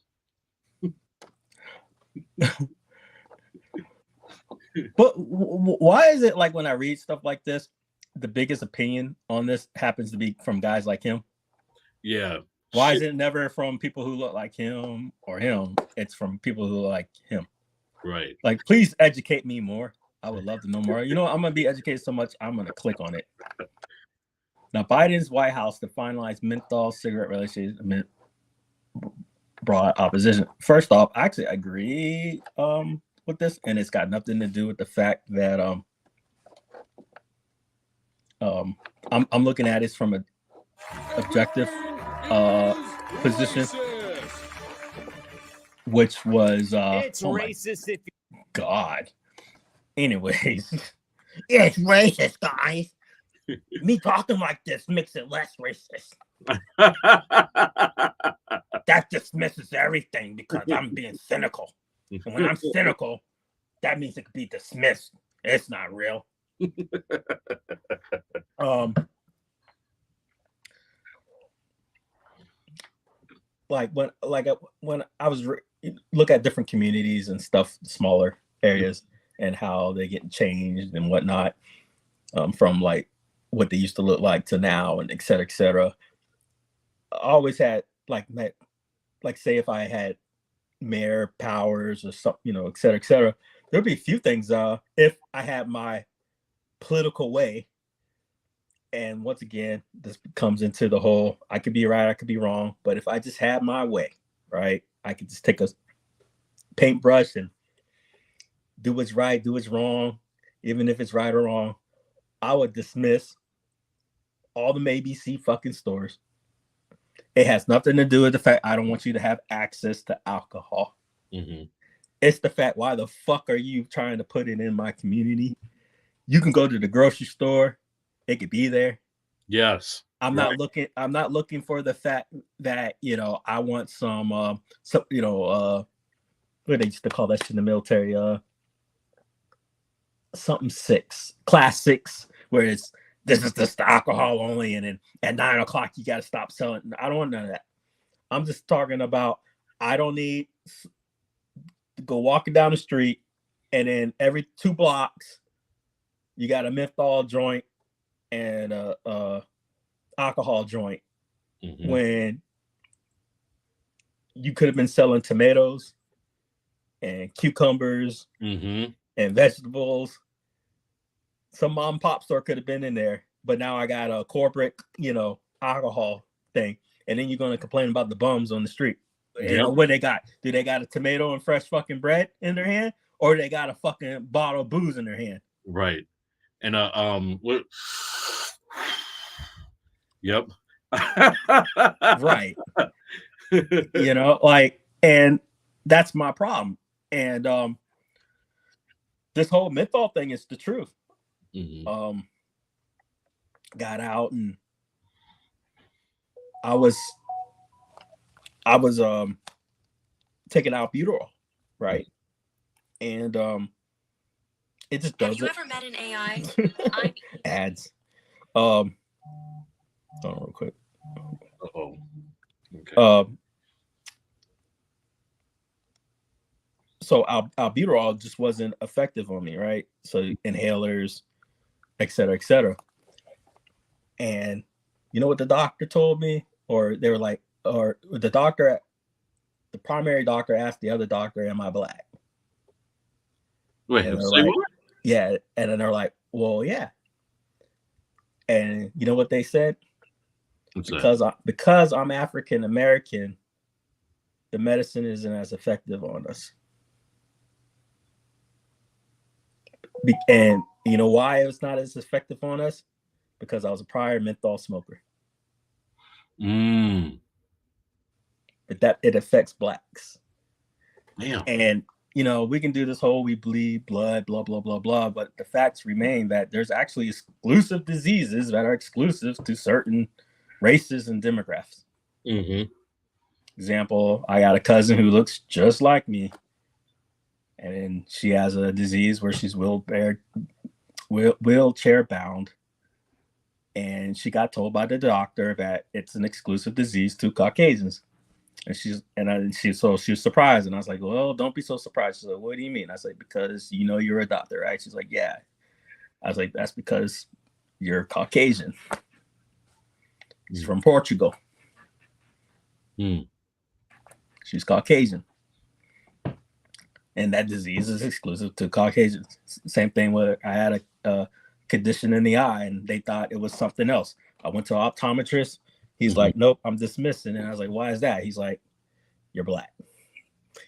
But why is it like when I read stuff like this, the biggest opinion on this happens to be from guys like him? Yeah. Why is it never from people who look like him or him? It's from people who look like him. Right. Like, please educate me more. I would love to know more. You know, I'm going to be educated so much, I'm going to click on it. Now, Biden's White House to finalize menthol cigarette regulations brought opposition. First off, I actually agree with this, and it's got nothing to do with the fact that I'm looking at it from an objective position, which was it's racist if you God. Anyways, it's racist, guys. Me talking like this makes it less racist. That dismisses everything because I'm being cynical. And when I'm cynical, that means it could be dismissed. It's not real. When I was look at different communities and stuff, smaller areas, and how they get changed and whatnot, from like what they used to look like to now, and et cetera, et cetera. I always had like say if I had mayor powers or something, you know, et cetera, there'd be a few things if I had my political way. And once again, this comes into the whole, I could be right, I could be wrong, but if I just had my way, right, I could just take a paintbrush and do what's right, do what's wrong, even if it's right or wrong. I would dismiss all the ABC fucking stores. It has nothing to do with the fact I don't want you to have access to alcohol. Mm-hmm. It's the fact, why the fuck are you trying to put it in my community? You can go to the grocery store. It could be there. Yes. I'm not looking for the fact that, you know, I want some you know, what they used to call that shit in the military, something 6, class 6, where it's this is just the alcohol only, and then at 9 o'clock you got to stop selling. I don't want none of that. I'm just talking about, I don't need to go walking down the street and then every 2 blocks you got a menthol joint and a alcohol joint, when you could have been selling tomatoes and cucumbers and vegetables. Some mom and pop store could have been in there, but now I got a corporate, you know, alcohol thing. And then you're going to complain about the bums on the street. You know what they got? Do they got a tomato and fresh fucking bread in their hand, or they got a fucking bottle of booze in their hand? Right. And what? Yep. Right. You know, like, and that's my problem. And this whole menthol thing is the truth. Got out and I was taking albuterol, right? And it just doesn't. Have you ever met an AI? Ads. Hold on real quick. Uh-oh. Okay. So albuterol just wasn't effective on me, right? So inhalers, et cetera, et cetera. And you know what the doctor told me? Or they were like, or the primary doctor asked the other doctor, am I black? Wait, like, yeah. And then they're like, well, yeah. And you know what they said? Because I'm African American, the medicine isn't as effective on us. And you know why it was not as effective on us? Because I was a prior menthol smoker. But that it affects blacks. Damn. And you know, we can do this whole we bleed blood, blah, blah, blah, blah. But the facts remain that there's actually exclusive diseases that are exclusive to certain races and demographics. Mm-hmm. Example, I got a cousin who looks just like me. And she has a disease where she's wheelchair bound. And she got told by the doctor that it's an exclusive disease to Caucasians. And she was surprised, and I was like, "Well, don't be so surprised." She's like, "What do you mean?" I was like, "Because you know you're a doctor, right?" She's like, "Yeah." I was like, "That's because you're Caucasian. She's from Portugal. She's Caucasian, and that disease is exclusive to Caucasians." Same thing with I had a condition in the eye, and they thought it was something else. I went to an optometrist. He's like, "Nope, I'm dismissing." And I was like, "Why is that?" He's like, "You're black."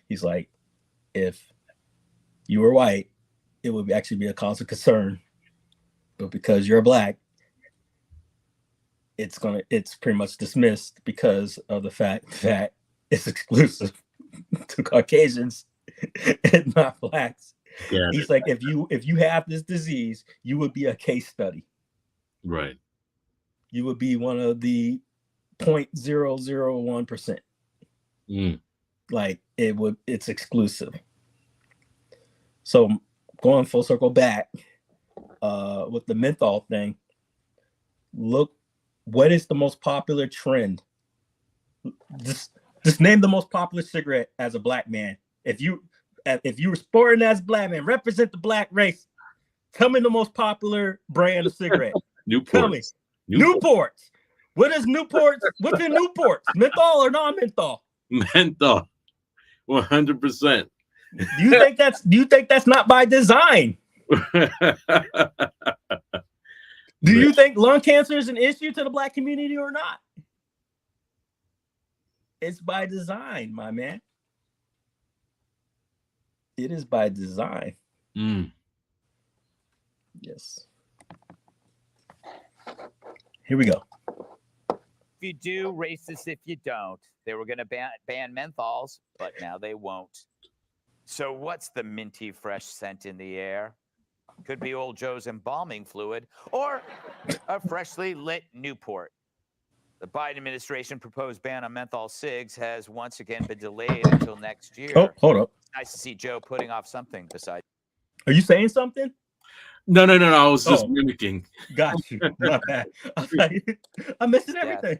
He's like, "If you were white, it would actually be a cause of concern. But because you're black, it's pretty much dismissed because of the fact that it's exclusive to Caucasians and not blacks." Yeah. He's like, if you have this disease, you would be a case study. Right. You would be one of the 0.001%. Like it's exclusive. So going full circle back with the menthol thing, look, what is the most popular trend? Just name the most popular cigarette as a black man. If you were sporting as a black man, represent the black race. Tell me the most popular brand of cigarette. Tell me. Newports. What is Newports? What's in Newports? Menthol or non-menthol? Menthol. 100%. Do you think that's not by design? Do you think lung cancer is an issue to the black community or not? It's by design, my man. It is by design. Yes. Here we go. If you do, racist if you don't. They were going to ban menthols, but now they won't. So what's the minty fresh scent in the air? Could be old Joe's embalming fluid or a freshly lit Newport. The Biden administration proposed ban on menthol cigs has once again been delayed until next year. Oh, hold up. It's nice to see Joe putting off something besides. Are you saying something? No. I was just mimicking. Got you. My bad. I'm missing everything.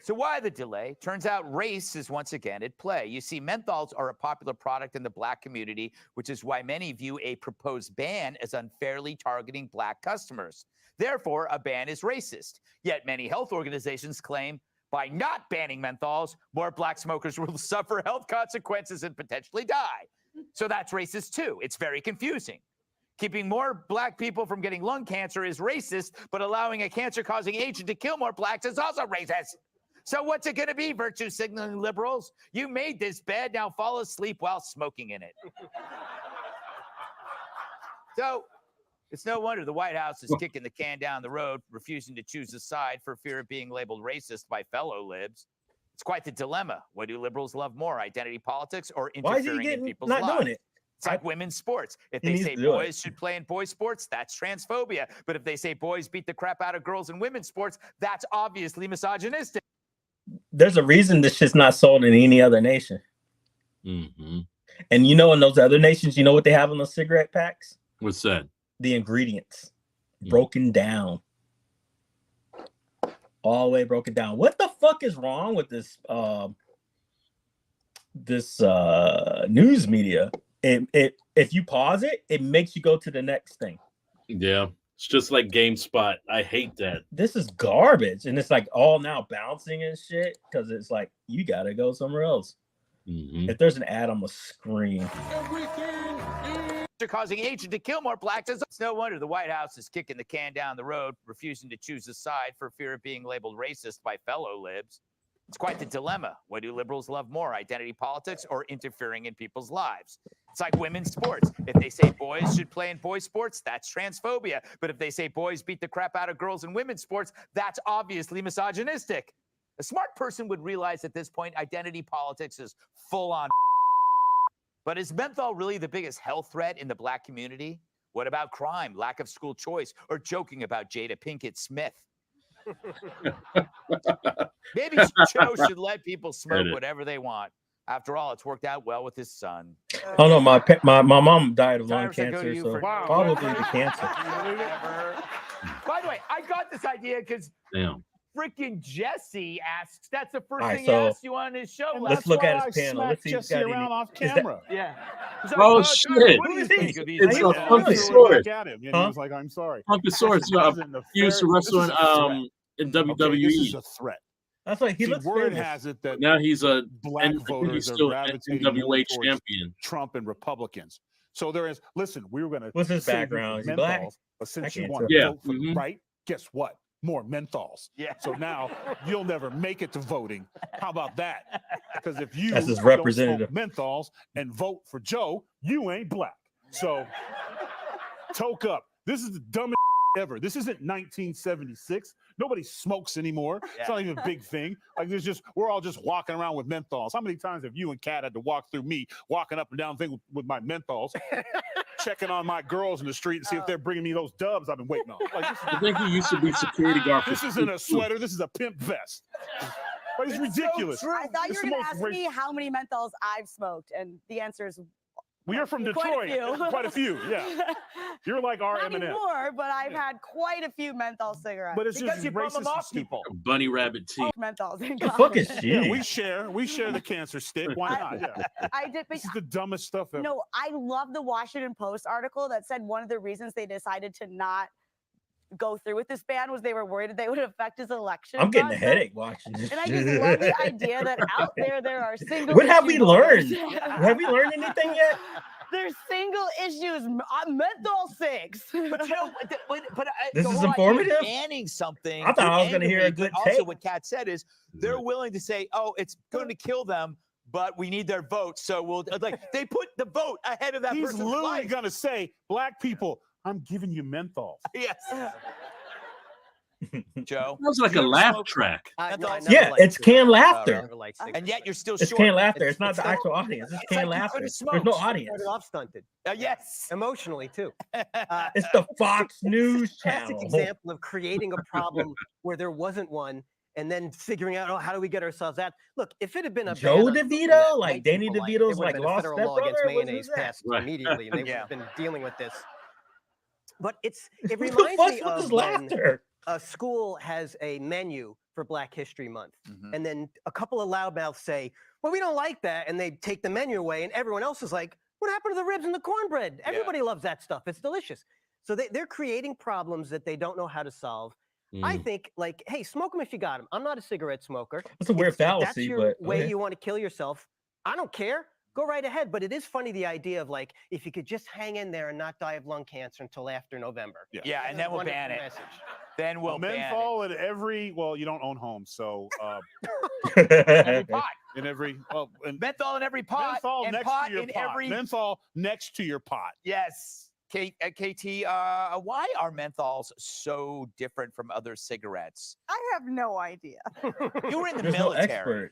So why the delay? Turns out race is once again at play. You see, menthols are a popular product in the black community, which is why many view a proposed ban as unfairly targeting black customers. Therefore, a ban is racist. Yet many health organizations claim by not banning menthols, more black smokers will suffer health consequences and potentially die. So that's racist too. It's very confusing. Keeping more black people from getting lung cancer is racist, but allowing a cancer-causing agent to kill more blacks is also racist. So what's it going to be, virtue signaling liberals? You made this bed, now fall asleep while smoking in it. So it's no wonder the White House is kicking the can down the road, refusing to choose a side for fear of being labeled racist by fellow libs. It's quite the dilemma. What do liberals love more, identity politics or interfering in people's lives? Doing it? It's like women's sports. If they say boys should play in boys' sports, that's transphobia. But if they say boys beat the crap out of girls in women's sports, that's obviously misogynistic. There's a reason this shit's not sold in any other nation. And you know, in those other nations, you know what they have in those cigarette packs? What's that? The ingredients broken down. All the way broken down. What the fuck is wrong with this news media? If you pause it, it makes you go to the next thing. Yeah. It's just like GameSpot. I hate that. This is garbage. And it's like all now bouncing and shit because it's like, you got to go somewhere else. If there's an ad, I'm going to scream. Causing agent to kill more blacks. It's no wonder the White House is kicking the can down the road, refusing to choose a side for fear of being labeled racist by fellow libs. It's quite the dilemma. What do liberals love more, identity politics or interfering in people's lives? It's like women's sports. If they say boys should play in boys' sports, that's transphobia. But if they say boys beat the crap out of girls in women's sports, that's obviously misogynistic. A smart person would realize at this point, identity politics is full on. But is menthol really the biggest health threat in the Black community? What about crime, lack of school choice, or joking about Jada Pinkett Smith? Maybe Joe should let people smoke whatever they want. After all, it's worked out well with his son. Oh no, my mom died of lung Tyrus, I go to cancer, you so for- probably the cancer. By the way, I got this idea because Damn. freaking Jesse asks. That's the first All right, thing he so asked you on his show. let's look at his panel. Let's see if he's Jesse got around any. off is that- camera. Yeah. Oh, Tyrus, shit. What do you think of these? It's people? a Funkasaurus. Back at him, and he Huh? was like, "I'm sorry." Funkasaurus. He used to wrestle in Okay, this is WWE. a threat. That's like he See, looks word famous. has it that Now he's a black and voters he's are still gravitating more NWA towards champion. Trump and Republicans. So there is. Listen, we were going to. What's his background? Is he black? But I since you can't want tell. to Yeah. vote for the right, guess what? More menthols. Yeah. So now you'll never make it to voting. How about that? Because if you That's his don't representative. smoke menthols and vote for Joe, you ain't black. So toke up. This is the dumbest ever. This isn't 1976. Nobody smokes anymore. It's not even a big thing. Like there's just we're all just walking around with menthols. How many times have you and Kat had to walk through me walking up and down thing with my menthols, checking on my girls in the street and see if they're bringing me those dubs I've been waiting on? Like I think he used to be security guard. this isn't a sweater. This is a pimp vest. But it's ridiculous. I thought It's you the were going to most ask ra- me how many menthols I've smoked, and the answer is Well, you're from quite a Detroit. few. Quite a few. Yeah. You're like our not Eminem. anymore, but I've had quite a few menthol cigarettes. But it's Because just you bum racist them and off stupid. people. Bunny rabbit tea. menthols in The common. fuck is Yeah, she? we share the cancer stick. Why not? Yeah. I did, but This is the dumbest stuff ever. no, I love the Washington Post article that said one of the reasons they decided to not go through with this ban was they were worried that they would affect his election. I'm getting a process. headache watching this. And I just love the idea that out there are single. What have we issue learned? voters. Have we learned anything yet? There's single issues. Menthol 6. But you know, but This the is whole idea of informative? Banning something. I thought I was going gonna hear a good Also, take. what Kat said is they're willing to say, "Oh, it's going to kill them." But we need their vote, so we'll like they put the vote ahead of that He's person's literally life. gonna say, "Black people, I'm giving you menthol." Yes. Joe, Sounds like a you ever laugh smoked track. menthols? Yeah, it's canned laughter. And yet you're still It's short. canned laughter. It's not the actual audience. It's It's canned like you laughter. couldn't There's no smoke. audience. Started off stunted. Yes. Emotionally too. It's the Fox News Classic channel. example of creating a problem where there wasn't one, and then figuring out, oh, how do we get ourselves out? Look, if it had been a Joe ban on something DeVito, that like white Danny people DeVito's, it would like, have been a lost federal law against stepbrother? What mayonnaise was that? passed Right. immediately, and they would Yeah. have been dealing with this. But it What the reminds fuck's me with of this when laughter? a school has a menu for Black History Month, Mhm. and then a couple of loudmouths say, "Well, we don't like that," and they take the menu away, and everyone else is like, "What happened to the ribs and the cornbread? Everybody loves that stuff. It's delicious." So they're creating problems that they don't know how to solve. I think, like, hey, smoke them if you got them. I'm not a cigarette smoker. That's a weird If that's fallacy, your but way okay. you want to kill yourself, I don't care. Go right ahead. But it is funny the idea of like, if you could just hang in there and not die of lung cancer until after November. Yeah, and then we'll ban it. Message. Then we'll ban it. menthol in every. Well, you don't own homes, so Every pot. in every. Well, and Menthol in every pot. menthol and next pot to your in pot. every. Menthol next to your pot. Yes. KT, why are menthols so different from other cigarettes? I have no idea. You were in the There's no military. expert.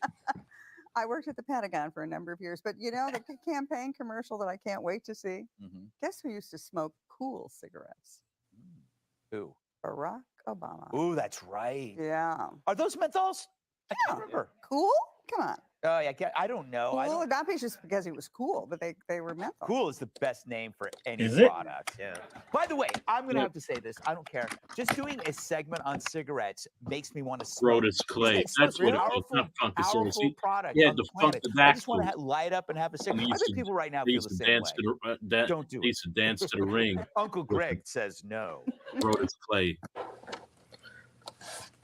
I worked at the Pentagon for a number of years, but you know, the campaign commercial that I can't wait to see. Mhm. Guess who used to smoke cool cigarettes? Who? Barack Obama. Ooh, that's right. Yeah. Are those menthols? I can't remember. Cool? Come on. Oh, yeah, I don't know. I Cool, don't, not just because he was cool, but they were menthol. cool is the best name for any Is it? product. Yeah. By the way, I'm gonna have to say this. I don't care. Just doing a segment on cigarettes makes me want to smoke. Brodus Clay. It's That's a what it is. powerful, Not Funkasaurus. powerful He- product. he had on to the funk planet. the I back just want to to light up and have a And cigarette. he I used bet to- people right now he feel used the to same dance way. to the Don't do he used to dance to the ring. Uncle Greg says no. Brodus Clay.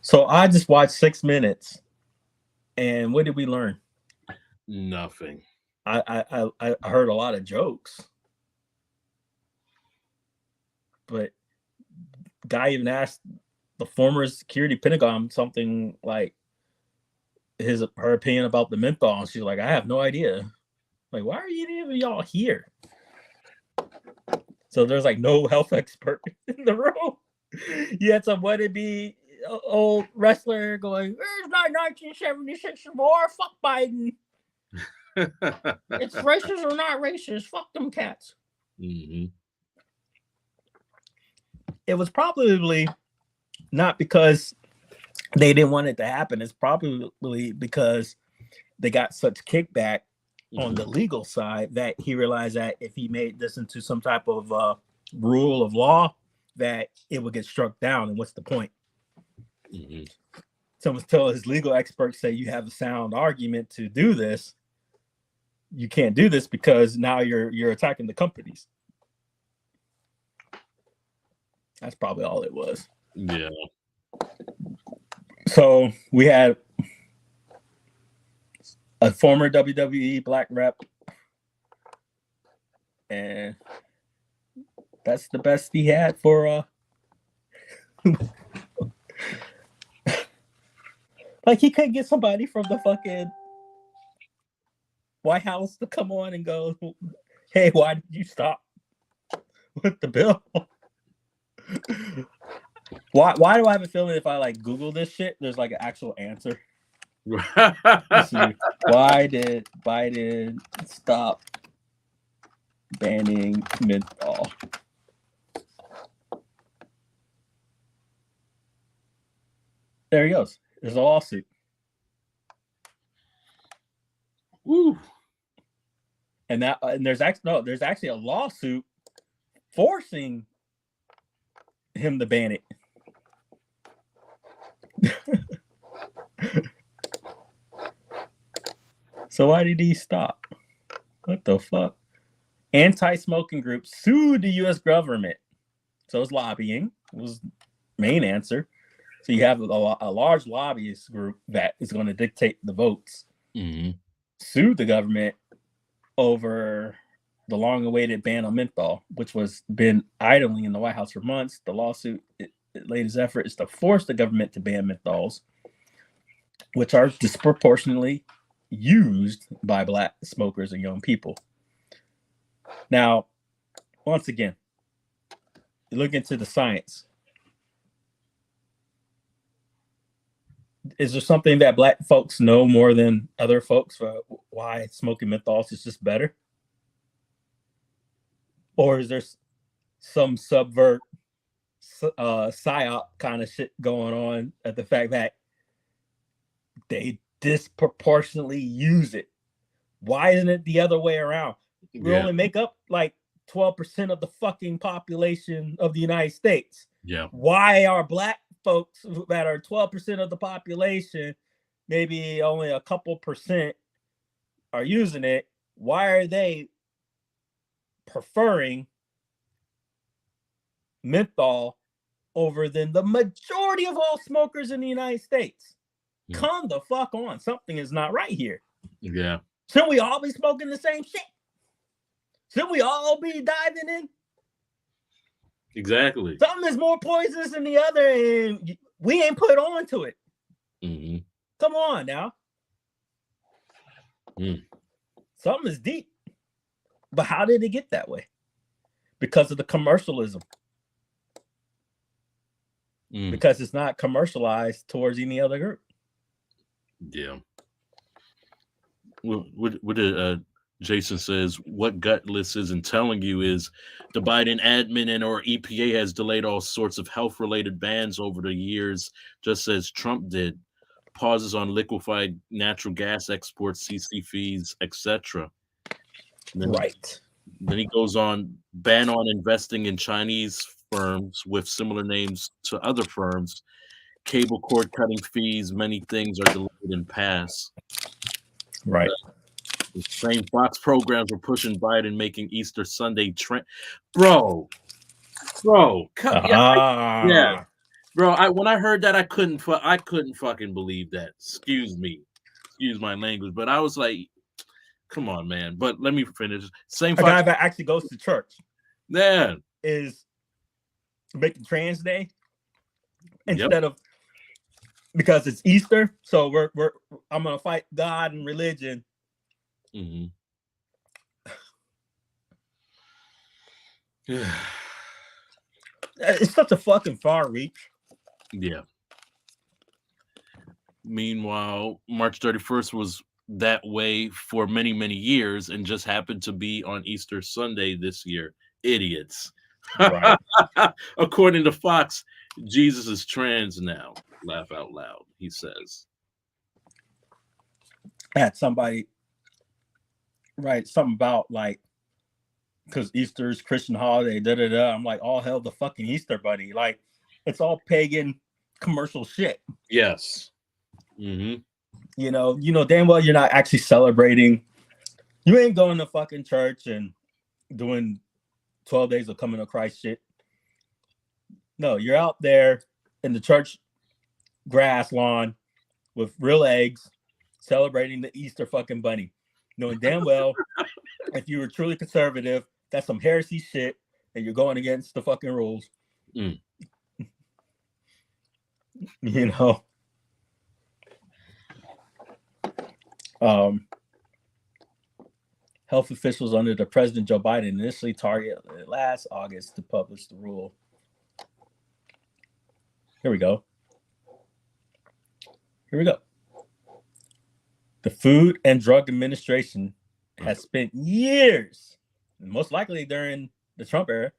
So I just watched 6 minutes, and what did we learn? Nothing. I heard a lot of jokes, but guy even asked the former security Pentagon something like her opinion about the menthol, and she's like, I have no idea. Like, why are you y'all here? So there's like no health expert in the room. You had some wannabe old wrestler going, "It's not 1976 anymore. Fuck Biden." It's racist or not racist. Fuck them cats. Mm-hmm. It was probably not because they didn't want it to happen. It's probably because they got such kickback on the legal side that he realized that if he made this into some type of rule of law, that it would get struck down. And what's the point? Mm-hmm. Someone tell his legal experts say you have a sound argument to do this. You can't do this because now you're attacking the companies. That's probably all it was. Yeah. So we had a former WWE black rep, and that's the best he had for like he couldn't get somebody from the fucking White House to come on and go, hey, why did you stop with the bill? Why do I have a feeling if I like Google this shit, there's like an actual answer? Let's see. Why did Biden stop banning menthol? There he goes. There's a lawsuit. Woo. And there's actually a lawsuit forcing him to ban it. So why did he stop? What the fuck? Anti-smoking group sued the U.S. government. So it's lobbying. It was the main answer. So you have a large lobbyist group that is going to dictate the votes. Mm-hmm. Sued the government over the long-awaited ban on menthol, which was been idling in the White House for months. The lawsuit, its latest effort is to force the government to ban menthols, which are disproportionately used by black smokers and young people. Now, once again, you look into the science. Is there something that black folks know more than other folks for why smoking menthols is just better? Or is there some subvert psyop kind of shit going on at the fact that they disproportionately use it? Why isn't it the other way around? We only make up like 12% of the fucking population of the United States. Yeah. Why are black folks that are 12% of the population, maybe only a couple percent are using it? Why are they preferring menthol over than the majority of all smokers in the United States? Yeah. Come the fuck on. Something is not right here. Yeah. Shouldn't we all be smoking the same shit? Shouldn't we all be diving in? Exactly. Something is more poisonous than the other, and we ain't put on to it. Mm-hmm. Come on now. Mm. Something is deep. But how did it get that way? Because of the commercialism. Mm. Because it's not commercialized towards any other group. Yeah. What Jason says, what Gutless isn't telling you is the Biden admin and or EPA has delayed all sorts of health-related bans over the years, just as Trump did. Pauses on liquefied natural gas exports, CC fees, etc. Right. Then he goes on, ban on investing in Chinese firms with similar names to other firms, cable cord cutting fees, many things are delayed and pass. Right. The same Fox programs were pushing Biden, making Easter Sunday trend. Bro, yeah. Bro, when I heard that, I couldn't fucking believe that. Excuse my language, but I was like, come on, man. But let me finish. Same a guy that actually goes to church. Yeah. Is making Trans Day instead of, because it's Easter, so I'm gonna fight God and religion. Mm-hmm. It's such a fucking far reach. Yeah. Meanwhile, March 31st was that way for many, many years and just happened to be on Easter Sunday this year. Idiots. Right. According to Fox, Jesus is trans now. Laugh out loud, he says. I had somebody write something about like, because Easter's Christian holiday, da da da. I'm like, all hell the fucking Easter bunny. Like, it's all pagan commercial shit. Yes. Mm-hmm. You know damn well you're not actually celebrating. You ain't going to fucking church and doing 12 days of coming to Christ shit. No, you're out there in the church grass lawn with real eggs celebrating the Easter fucking bunny. Knowing damn well if you were truly conservative, that's some heresy shit and you're going against the fucking rules. Mm. You know. Health officials under the President Joe Biden initially targeted last August to publish the rule. Here we go. The Food and Drug Administration has spent years, most likely during the Trump era,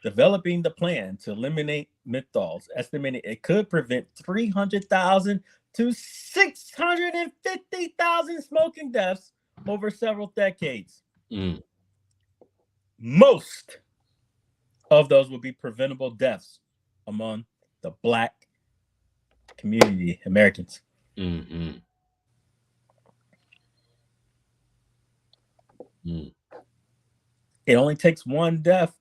developing the plan to eliminate menthols, estimating it could prevent 300,000 to 650,000 smoking deaths over several decades. Mm. Most of those would be preventable deaths among the Black community, Americans. Mm-hmm. Mm. It only takes one death,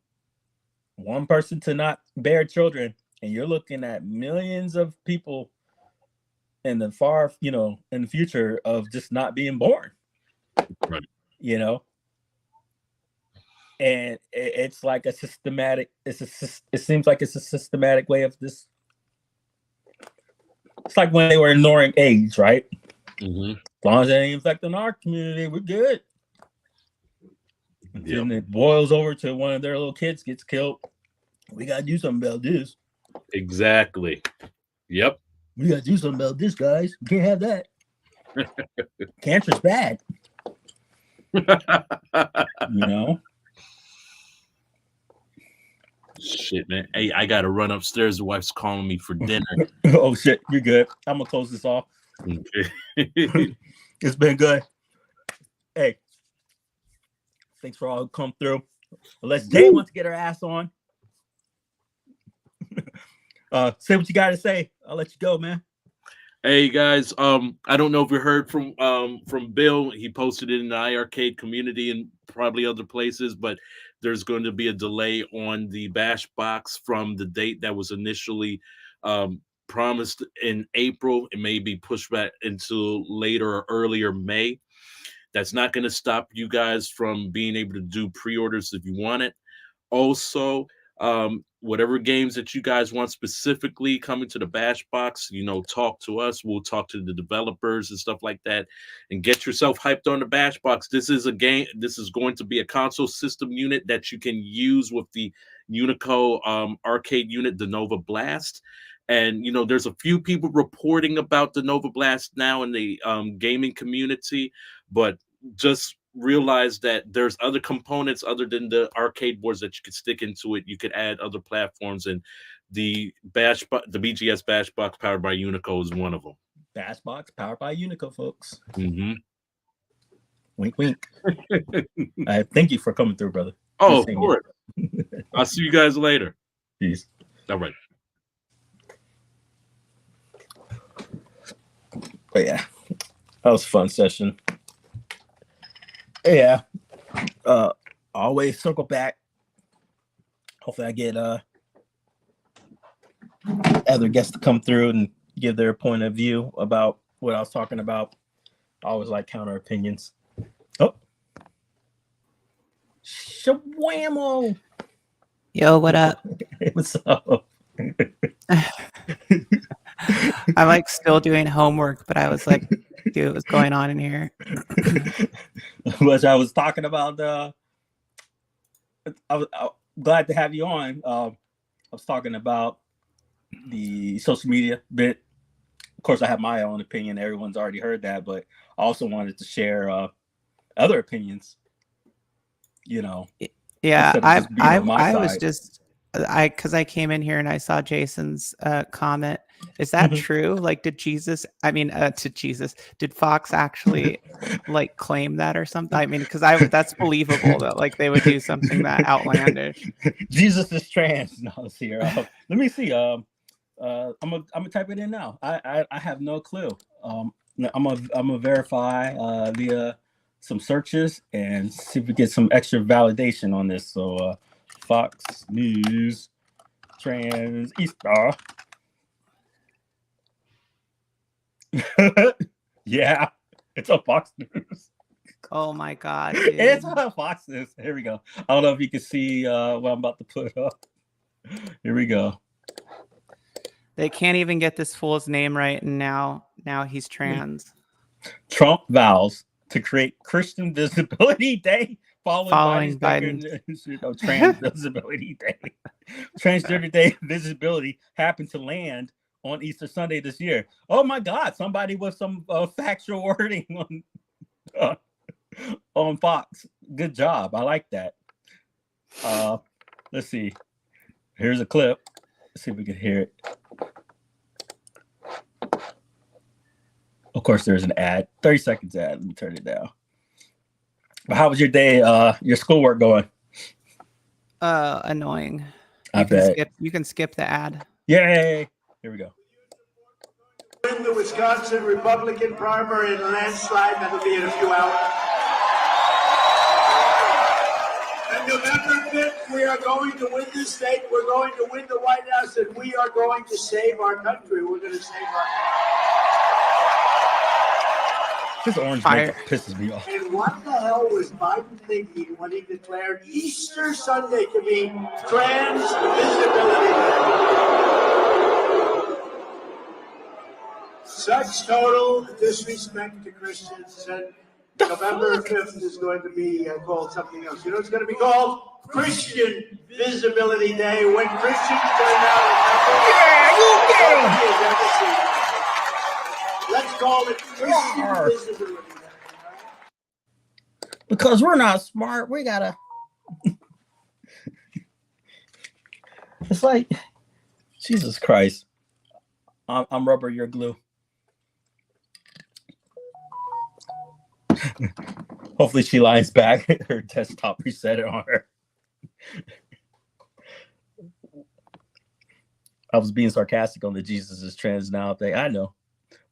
one person to not bear children, and you're looking at millions of people in the far, in the future of just not being born. Right. And it's like a systematic. It seems like it's a systematic way of this. It's like when they were ignoring AIDS, right? Mm-hmm. As long as it ain't affecting our community, we're good. Yep. And it boils over to one of their little kids gets killed. We gotta do something about this. Exactly. Yep. We gotta do something about this, guys. We can't have that. Cancer's bad. Shit, man. Hey, I gotta run upstairs. The wife's calling me for dinner. Oh shit, you're good. I'm gonna close this off. Okay. It's been good. Hey, thanks for all who come through. Unless Jay wants to get her ass on. Say what you gotta say. I'll let you go, man. Hey guys, I don't know if you heard from Bill. He posted it in the iArcade community and probably other places, but there's going to be a delay on the Bash Box from the date that was initially promised in April. It may be pushed back into later or earlier May. That's not going to stop you guys from being able to do pre-orders if you want it. Also, whatever games that you guys want specifically coming to the Bash Box, talk to us. We'll talk to the developers and stuff like that, and get yourself hyped on the Bash Box. This is a game. This is going to be a console system unit that you can use with the Unico arcade unit, the Nova Blast. And there's a few people reporting about the Nova Blast now in the gaming community, but just realize that there's other components other than the arcade boards that you could stick into it. You could add other platforms, and the BGS Bash Box powered by Unico is one of them. Bash Box powered by Unico, folks. Mm-hmm. Wink, wink. Thank you for coming through, brother. Oh, of course. I'll see you guys later. Peace. All right. But yeah, that was a fun session. Yeah, always circle back. Hopefully I get other guests to come through and give their point of view about what I was talking about. I always like counter opinions. Oh, Shawamo. Yo, what up? What's up? I'm like still doing homework, but I was like, dude, what's going on in here? Which I was talking about. I'm glad to have you on. I was talking about the social media bit of course, I have my own opinion. Everyone's already heard that, but I also wanted to share other opinions. You know. Yeah, instead of just being on my I was side. just because I came in here and I saw Jason's comment. Is that true? Like, did Fox actually like claim that or something? I mean, because that's believable that like they would do something that outlandish. Jesus is trans. No, let's see here. Let me see. I'm gonna type it in now. I have no clue. I'm gonna verify via some searches and see if we get some extra validation on this. So Fox News trans Easter. Yeah, it's on Fox News. Oh my God. It's on Fox News. Here we go. I don't know if you can see what I'm about to put up. Here we go. They can't even get this fool's name right, and now he's trans. Trump vows to create Christian Visibility Day following Biden. Trans Visibility Day. Transgender Day visibility happened to land on Easter Sunday this year. Oh my God! Somebody with some factual wording on Fox. Good job. I like that. Let's see. Here's a clip. Let's see if we can hear it. Of course, there's an ad. 30 seconds ad. Let me turn it down. But how was your day? Your schoolwork going? Annoying. You can skip the ad. Yay! Here we go. Win the Wisconsin Republican primary in a landslide. That'll be in a few hours. And November 5th, we are going to win this state. We're going to win the White House, and we are going to save our country. We're going to save our country. This orange makeup pisses me off. And what the hell was Biden thinking when he declared Easter Sunday to be Trans Visibility Day? Such total disrespect to Christians. And November 5th is going to be called something else. You know, it's going to be called Christian Visibility Day when Christians turn out. Yeah, you get them. Let's call it Christian Visibility Day. Because we're not smart, we gotta. It's like, Jesus Christ. I'm rubber, you're glue. Hopefully she lines back. Her desktop reset it on her. I was being sarcastic on the Jesus is trans now thing. I know.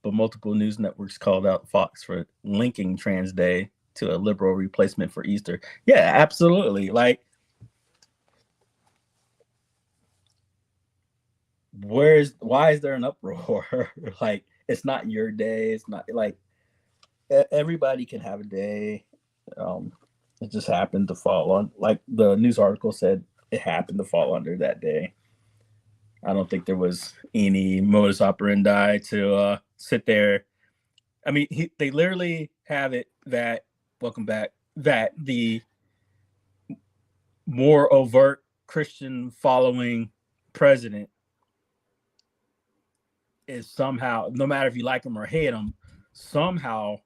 But multiple news networks called out Fox for linking Trans Day to a liberal replacement for Easter. Yeah, absolutely. Like, why is there an uproar? Like, it's not your day. It's not like everybody can have a day. It just happened to fall on, like the news article said, it happened to fall under that day. I don't think there was any modus operandi to sit there. I mean, they literally have it that, welcome back, that the more overt Christian following president is somehow, no matter if you like him or hate him, somehow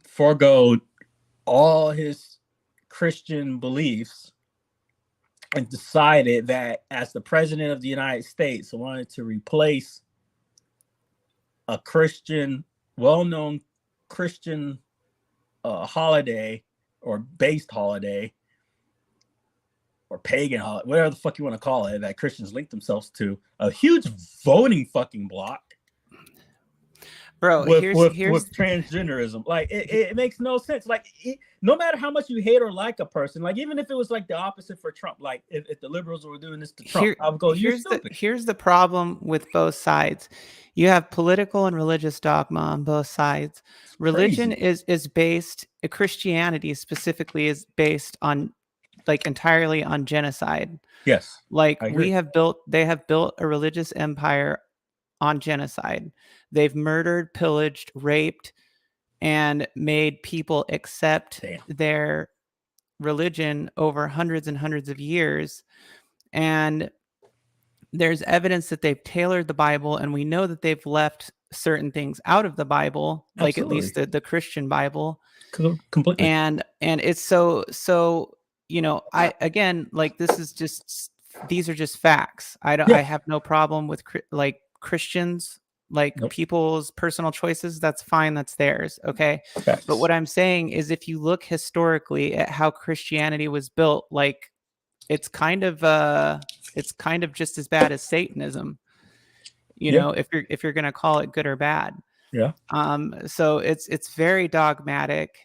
forego all his Christian beliefs and decided that as the president of the United States, wanted to replace a Christian, well-known Christian holiday or based holiday or pagan holiday, whatever the fuck you want to call it, that Christians link themselves to, a huge voting fucking block. Bro, with here's transgenderism. Like, it makes no sense. Like, no matter how much you hate or like a person, like, even if it was like the opposite for Trump, like if the liberals were doing this to Trump, I would go, you're stupid. Here's the problem with both sides. You have political and religious dogma on both sides. Religion is based, Christianity specifically is based on, like, entirely on genocide. Yes. Like, they have built a religious empire on genocide. They've murdered, pillaged, raped, and made people accept their religion over hundreds and hundreds of years. And there's evidence that they've tailored the Bible, and we know that they've left certain things out of the Bible, like at least the Christian Bible. Completely. And it's so, you know, I, again, like, these are just facts. I have no problem with like Christians, like people's personal choices. That's fine. That's theirs. Okay. Facts. But what I'm saying is, if you look historically at how Christianity was built, like, it's kind of just as bad as Satanism, you know, if you're going to call it good or bad. Yeah. So it's very dogmatic.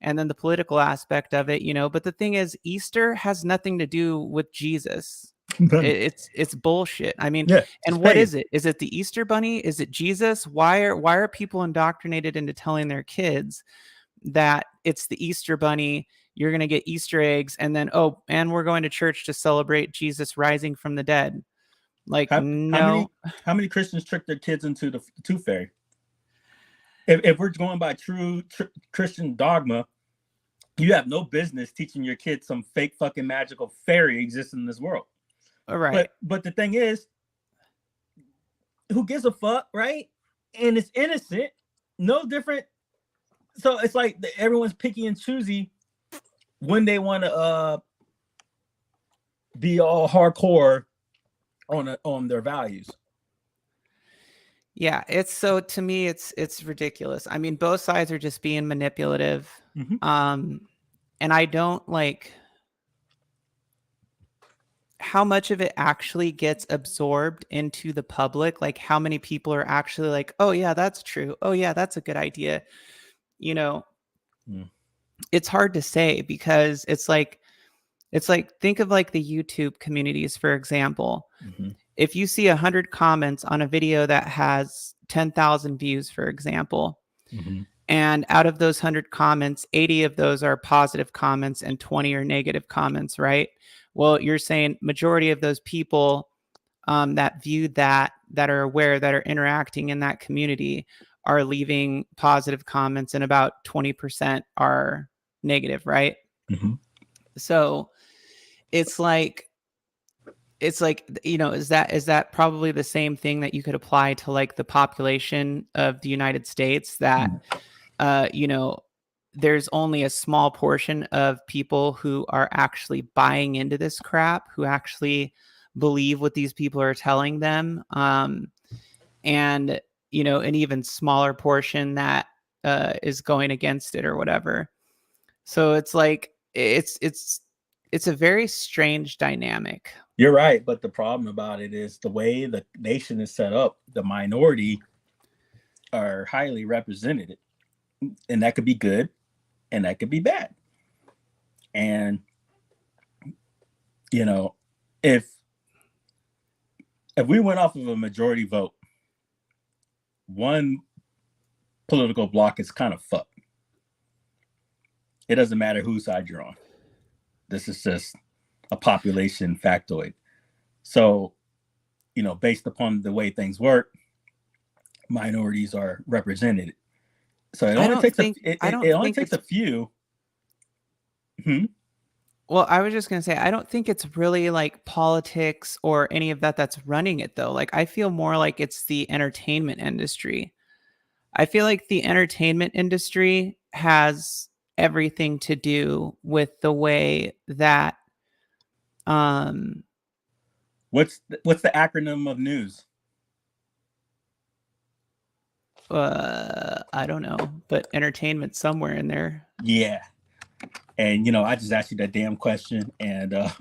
And then the political aspect of it, you know, but the thing is, Easter has nothing to do with Jesus. It's bullshit. I mean, and what is it? Is it the Easter bunny? Is it Jesus? Why are people indoctrinated into telling their kids that it's the Easter bunny? You're going to get Easter eggs, and then, and we're going to church to celebrate Jesus rising from the dead. Like, how many Christians trick their kids into the Tooth Fairy? If we're going by true Christian dogma, you have no business teaching your kids some fake fucking magical fairy exists in this world. All right. But the thing is, who gives a fuck, right? And it's innocent, no different. So it's like everyone's picky and choosy when they want to be all hardcore on their values. Yeah, to me, it's ridiculous. I mean, both sides are just being manipulative. And I don't like how much of it actually gets absorbed into the public. Like, how many people are actually like, oh yeah, that's true. Oh yeah, that's a good idea. You know, it's hard to say, because it's like, think of like the YouTube communities, for example. If you see 100 comments on a video that has 10,000 views, for example, and out of those 100 comments, 80 of those are positive comments and 20 are negative comments, right? Well, you're saying majority of those people that viewed that are aware, that are interacting in that community, are leaving positive comments, and about 20% are negative, right? So it's like, you know, is that probably the same thing that you could apply to like the population of the United States, that you know, there's only a small portion of people who are actually buying into this crap, who actually believe what these people are telling them, and you know, an even smaller portion that is going against it or whatever. So it's like, it's a very strange dynamic. You're right, but the problem about it is the way the nation is set up, the minority are highly represented, and that could be good and that could be bad. And you know, if we went off of a majority vote, one political bloc is kind of fucked. It doesn't matter whose side you're on. This is just a population factoid. So, you know, based upon the way things work, minorities are represented. So it only takes a few. Well, I was just going to say, I don't think it's really like politics or any of that that's running it, though. Like, I feel more like it's the entertainment industry. I feel like the entertainment industry has everything to do with the way that what's the acronym of news? I don't know, but entertainment somewhere in there. Yeah. And you know, I just asked you that damn question, and I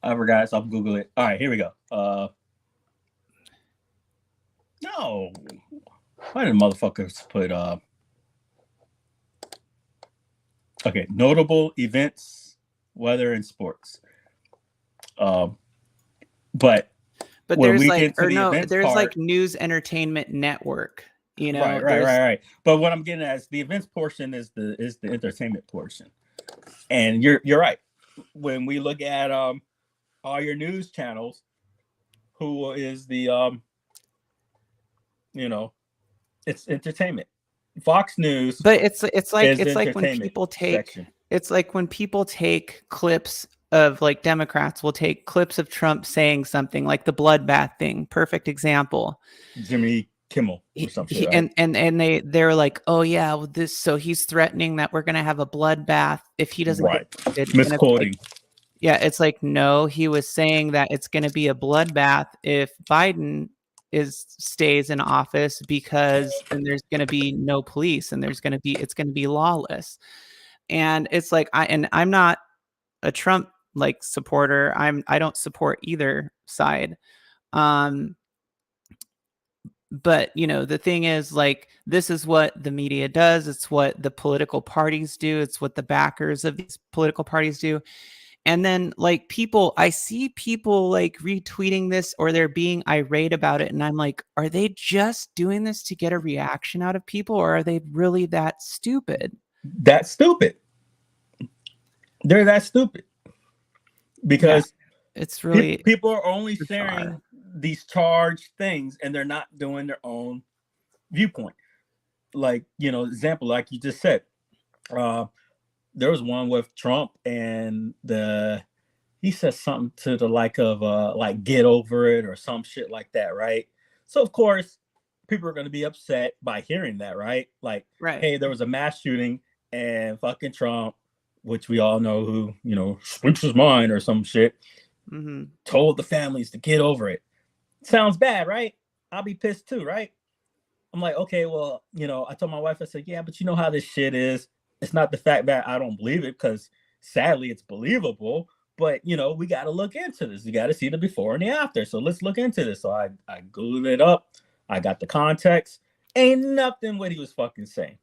forgot, so I'll Google it. All right, here we go. No, why did motherfuckers put okay, notable events, weather, and sports. But there's like, or no, there's like news entertainment network. You know, right. But what I'm getting at is the events portion is the entertainment portion, and you're right. When we look at all your news channels, who is the you know, it's entertainment. Fox News, but it's like when people take clips of like Democrats will take clips of Trump saying something like the bloodbath thing. Perfect example. Jimmy Kimmel or something, right? And they're like, oh yeah, well, so he's threatening that we're gonna have a bloodbath if he doesn't right. get elected. And it's Misquoting. like, yeah, it's like, no, he was saying that it's gonna be a bloodbath if Biden stays in office, because then there's gonna be no police and it's gonna be lawless. And it's like, I'm not a Trump like supporter. I don't support either side. But you know, the thing is, like, this is what the media does. It's what the political parties do. It's what the backers of these political parties do. And then like I see people like retweeting this, or they're being irate about it. And I'm like, are they just doing this to get a reaction out of people, or are they really that stupid? That's stupid. They're that stupid. Because it's really people are only sharing these charged things, and they're not doing their own viewpoint. Like, you know, example, like you just said, there was one with Trump, and he said something to the like of like get over it or some shit like that, right? So of course people are going to be upset by hearing that, right? Like, hey, there was a mass shooting, and fucking Trump, which we all know who, you know, speaks his mind or some shit, told the families to get over it. Sounds bad, right? I'll be pissed too, right? I'm like, okay, well, you know, I told my wife, I said, yeah, but you know how this shit is. It's not the fact that I don't believe it, because sadly it's believable, but you know, we got to look into this. You got to see the before and the after. So let's look into this. So I Googled it up. I got the context. Ain't nothing what he was fucking saying.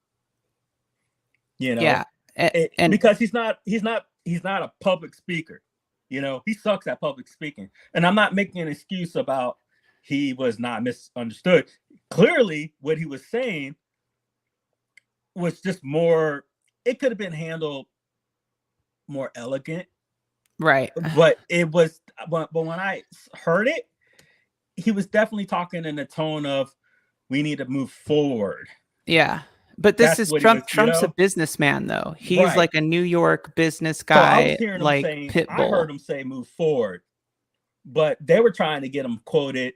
You know? Yeah. And because he's not a public speaker. You know, he sucks at public speaking. And I'm not making an excuse about he was not misunderstood. Clearly, what he was saying was just more, it could have been handled more elegant. Right. But it was, but when I heard it, he was definitely talking in the tone of, we need to move forward. Yeah. But this is Trump. Trump's a businessman, though. He's like a New York business guy, like Pitbull. I heard him say move forward, but they were trying to get him quoted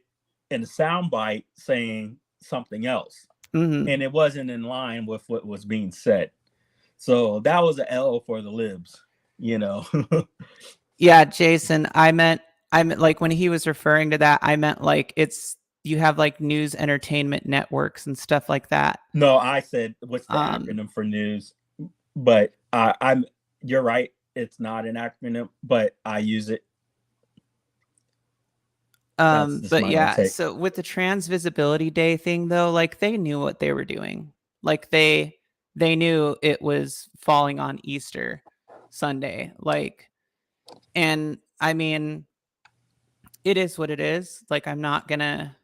in a soundbite saying something else. And it wasn't in line with what was being said. So that was an L for the libs, you know. Yeah, Jason, I meant like when he was referring to that, I meant like you have like news entertainment networks and stuff like that. No, I said what's the acronym for news, but you're right, it's not an acronym, but I use it. But yeah, so with the Trans Visibility Day thing though, like they knew what they were doing. Like they knew it was falling on Easter Sunday. Like, and I mean, it is what it is. Like I'm not gonna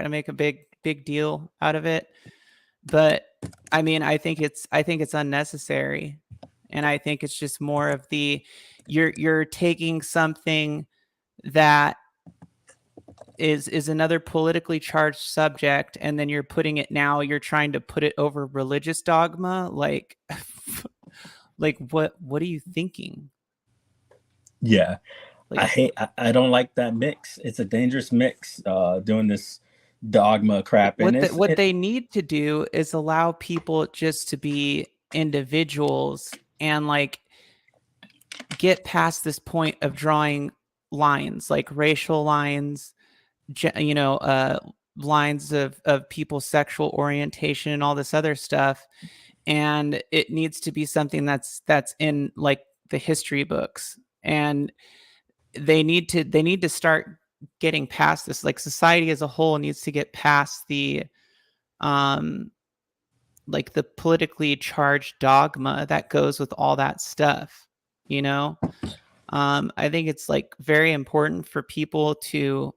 make a big deal out of it, but I mean, I think it's unnecessary, and I think it's just more of you're taking something that is another politically charged subject, and then you're trying to put it over religious dogma. Like, like what are you thinking? Yeah. I don't like that mix. It's a dangerous mix, doing this dogma crap. What they need to do is allow people just to be individuals and like get past this point of drawing lines, like racial lines, you know, lines of people's sexual orientation and all this other stuff. And it needs to be something that's in like the history books, and they need to start getting past this. Like society as a whole needs to get past the like the politically charged dogma that goes with all that stuff, you know. I think it's like very important for people to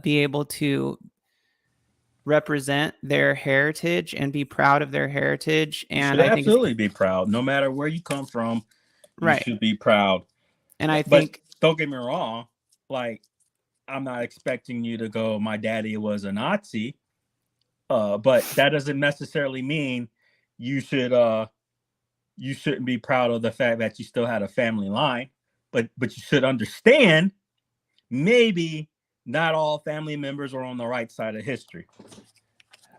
be able to represent their heritage and be proud of their heritage. And I think absolutely be proud, no matter where you come from. You should be proud. And I think, don't get me wrong, like I'm not expecting you to go, my daddy was a Nazi, but that doesn't necessarily mean you should you shouldn't be proud of the fact that you still had a family line, but you should understand maybe not all family members are on the right side of history.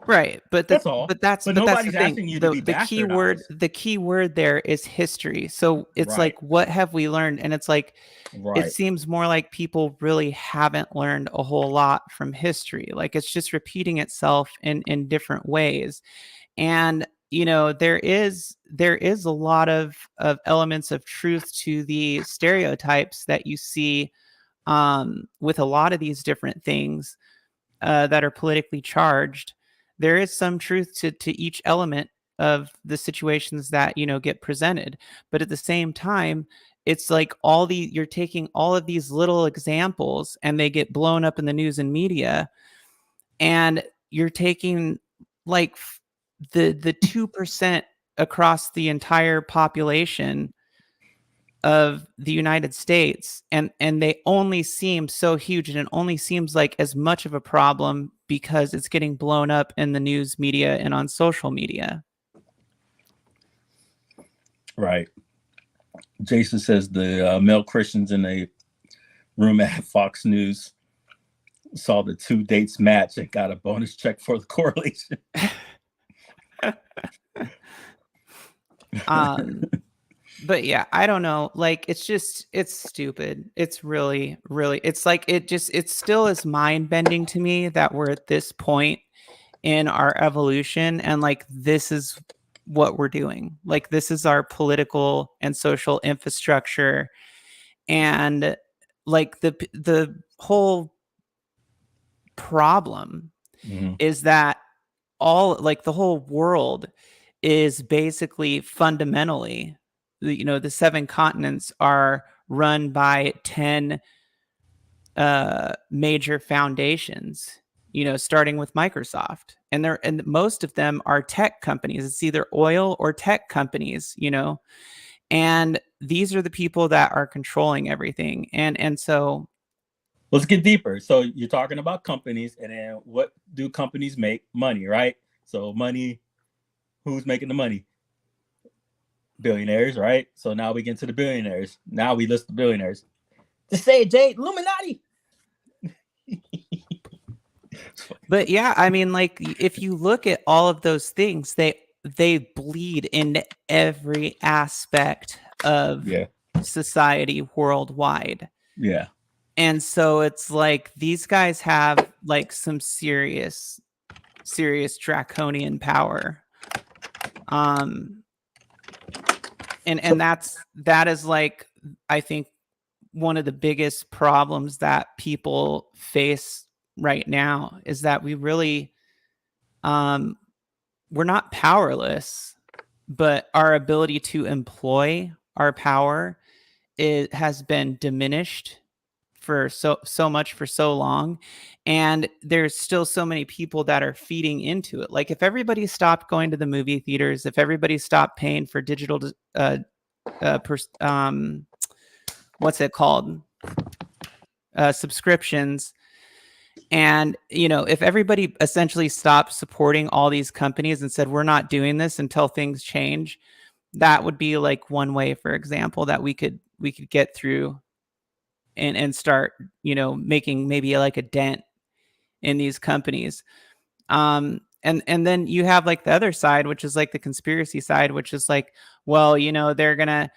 Right, but that's all. But that's but that's nobody's the thing. asking you to be The key word there is history. So it's Right. like, what have we learned? And it's like, Right. it seems more like people really haven't learned a whole lot from history. Like it's just repeating itself in different ways. And you know, there is a lot of elements of truth to the stereotypes that you see with a lot of these different things that are politically charged. There is some truth to each element of the situations that, you know, get presented. But at the same time, it's like you're taking all of these little examples and they get blown up in the news and media. And you're taking like the 2% across the entire population of the United States, and they only seem so huge, and it only seems like as much of a problem because it's getting blown up in the news media and on social media. Right. Jason says the male Christians in a room at Fox News saw the two dates match and got a bonus check for the correlation. But yeah, I don't know. Like, it's stupid. It's really, it's like, it still is mind bending to me that we're at this point in our evolution. And like, this is what we're doing. Like, this is our political and social infrastructure. And like the whole problem is that the whole world is basically fundamentally, you know, the 7 continents are run by 10 major foundations, you know, starting with Microsoft. And most of them are tech companies. It's either oil or tech companies, you know, and these are the people that are controlling everything. And so let's get deeper. So you're talking about companies, and then what do companies make? Money, right? So money, who's making the money? Billionaires, right? So now we get into the billionaires. Now we list the billionaires. Just say it, Jay, Illuminati. But yeah, I mean, like, if you look at all of those things, they bleed into every aspect of society worldwide. Yeah. And so it's like these guys have like some serious draconian power. And that is like, I think, one of the biggest problems that people face right now is that we really we're not powerless, but our ability to employ our power has been diminished for so much for so long, and there's still so many people that are feeding into it. Like, if everybody stopped going to the movie theaters, if everybody stopped paying for digital what's it called, subscriptions, and you know, if everybody essentially stopped supporting all these companies and said, we're not doing this until things change, that would be like one way, for example, that we could get through and start, you know, making maybe like a dent in these companies. And then you have like the other side, which is like the conspiracy side, which is like, well, you know, they're gonna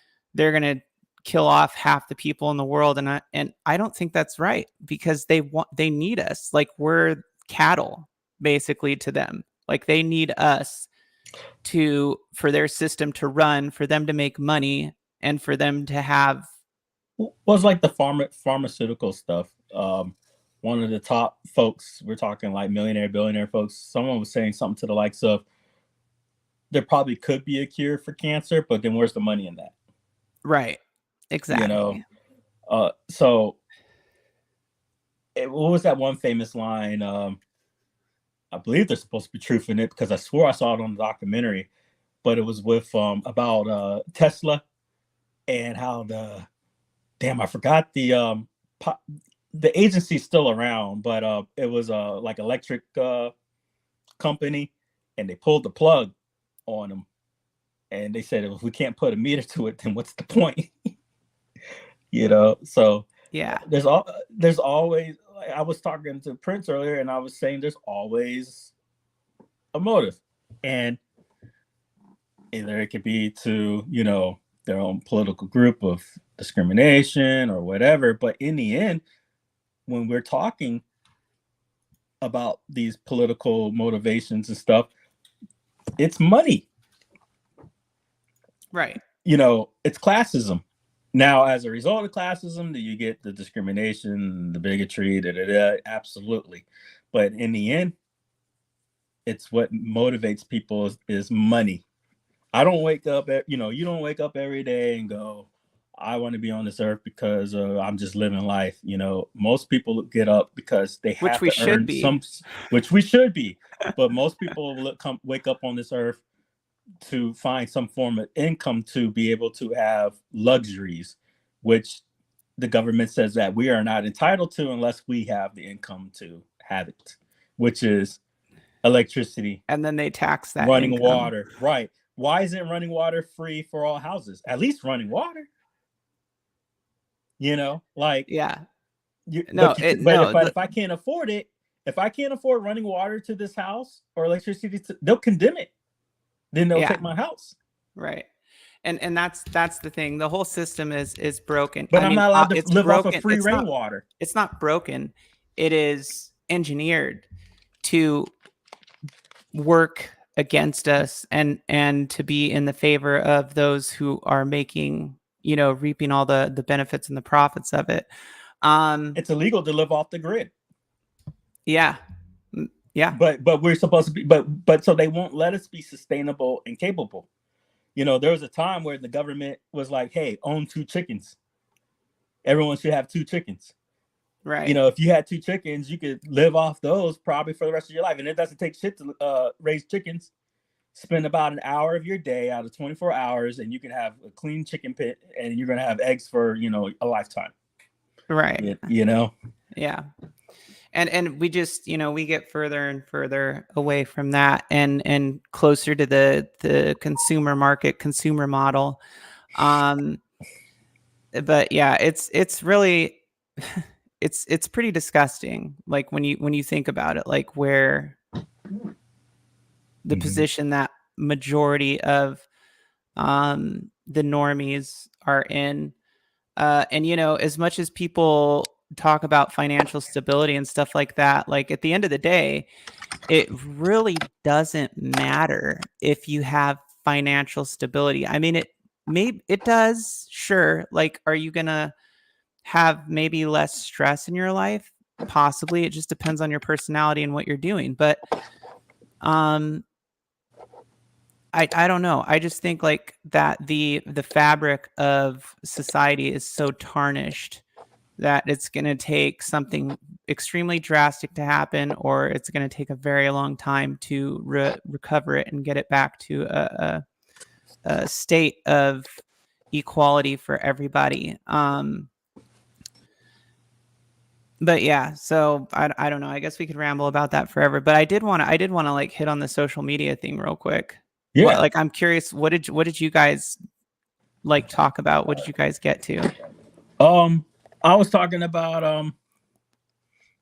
kill off half the people in the world, and I don't think that's right, because they need us. Like, we're cattle basically to them. Like, they need us for their system to run, for them to make money, and for them to have. Well, it's like the pharmaceutical stuff. One of the top folks, we're talking like millionaire, billionaire folks, someone was saying something to the likes of, there probably could be a cure for cancer, but then where's the money in that? Right. Exactly. You know, so what was that one famous line? I believe there's supposed to be truth in it, because I swore I saw it on the documentary, but it was with about Tesla and how I forgot the agency's still around, but it was like electric company, and they pulled the plug on them And they said, if we can't put a meter to it, then what's the point? You know, so yeah, there's always, I was talking to Prince earlier and I was saying there's always a motive. And either it could be to, you know, their own political group of discrimination or whatever. But in the end, when we're talking about these political motivations and stuff, it's money. Right. You know, it's classism. Now, as a result of classism, do you get the discrimination, the bigotry, absolutely. But in the end, it's what motivates people is money. I don't wake up, you know, you don't wake up every day and go, I want to be on this earth because I'm just living life. You know, most people get up because they have to earn some, which we should be. But most people wake up on this earth to find some form of income to be able to have luxuries, which the government says that we are not entitled to unless we have the income to have it, which is electricity. And then they tax that. Running income. water. Right. Why isn't running water free for all houses? At least running water. You know, like, yeah. If I can't afford it, if I can't afford running water to this house or electricity, they'll condemn it. Then they'll take my house. Right. And that's the thing. The whole system is broken. But I'm not allowed to live off of free rainwater. It's not broken. It is engineered to work against us and to be in the favor of those who are making, you know, reaping all the benefits and the profits of it. It's illegal to live off the grid. Yeah. Yeah. But we're supposed to be, but so they won't let us be sustainable and capable. You know, there was a time where the government was like, hey, own 2 chickens. Everyone should have 2 chickens. Right. You know, if you had 2 chickens, you could live off those probably for the rest of your life. And it doesn't take shit to raise chickens. Spend about an hour of your day out of 24 hours and you can have a clean chicken pit and you're going to have eggs for, you know, a lifetime. Right. You know? Yeah. And we just, you know, we get further and further away from that and closer to the consumer market, consumer model. But yeah, it's really, it's pretty disgusting. Like when you think about it, like where the position that majority of the normies are in. And, you know, as much as people talk about financial stability and stuff like that, like at the end of the day, it really doesn't matter if you have financial stability. I mean, it does, sure. Like, are you gonna have maybe less stress in your life? Possibly. It just depends on your personality and what you're doing. But I don't know. I just think like that the fabric of society is so tarnished that it's going to take something extremely drastic to happen, or it's going to take a very long time to recover it and get it back to a state of equality for everybody. But yeah, so I don't know. I guess we could ramble about that forever. But I did want to like hit on the social media thing real quick. Yeah. Like I'm curious, what did you guys like talk about? What did you guys get to? I was talking about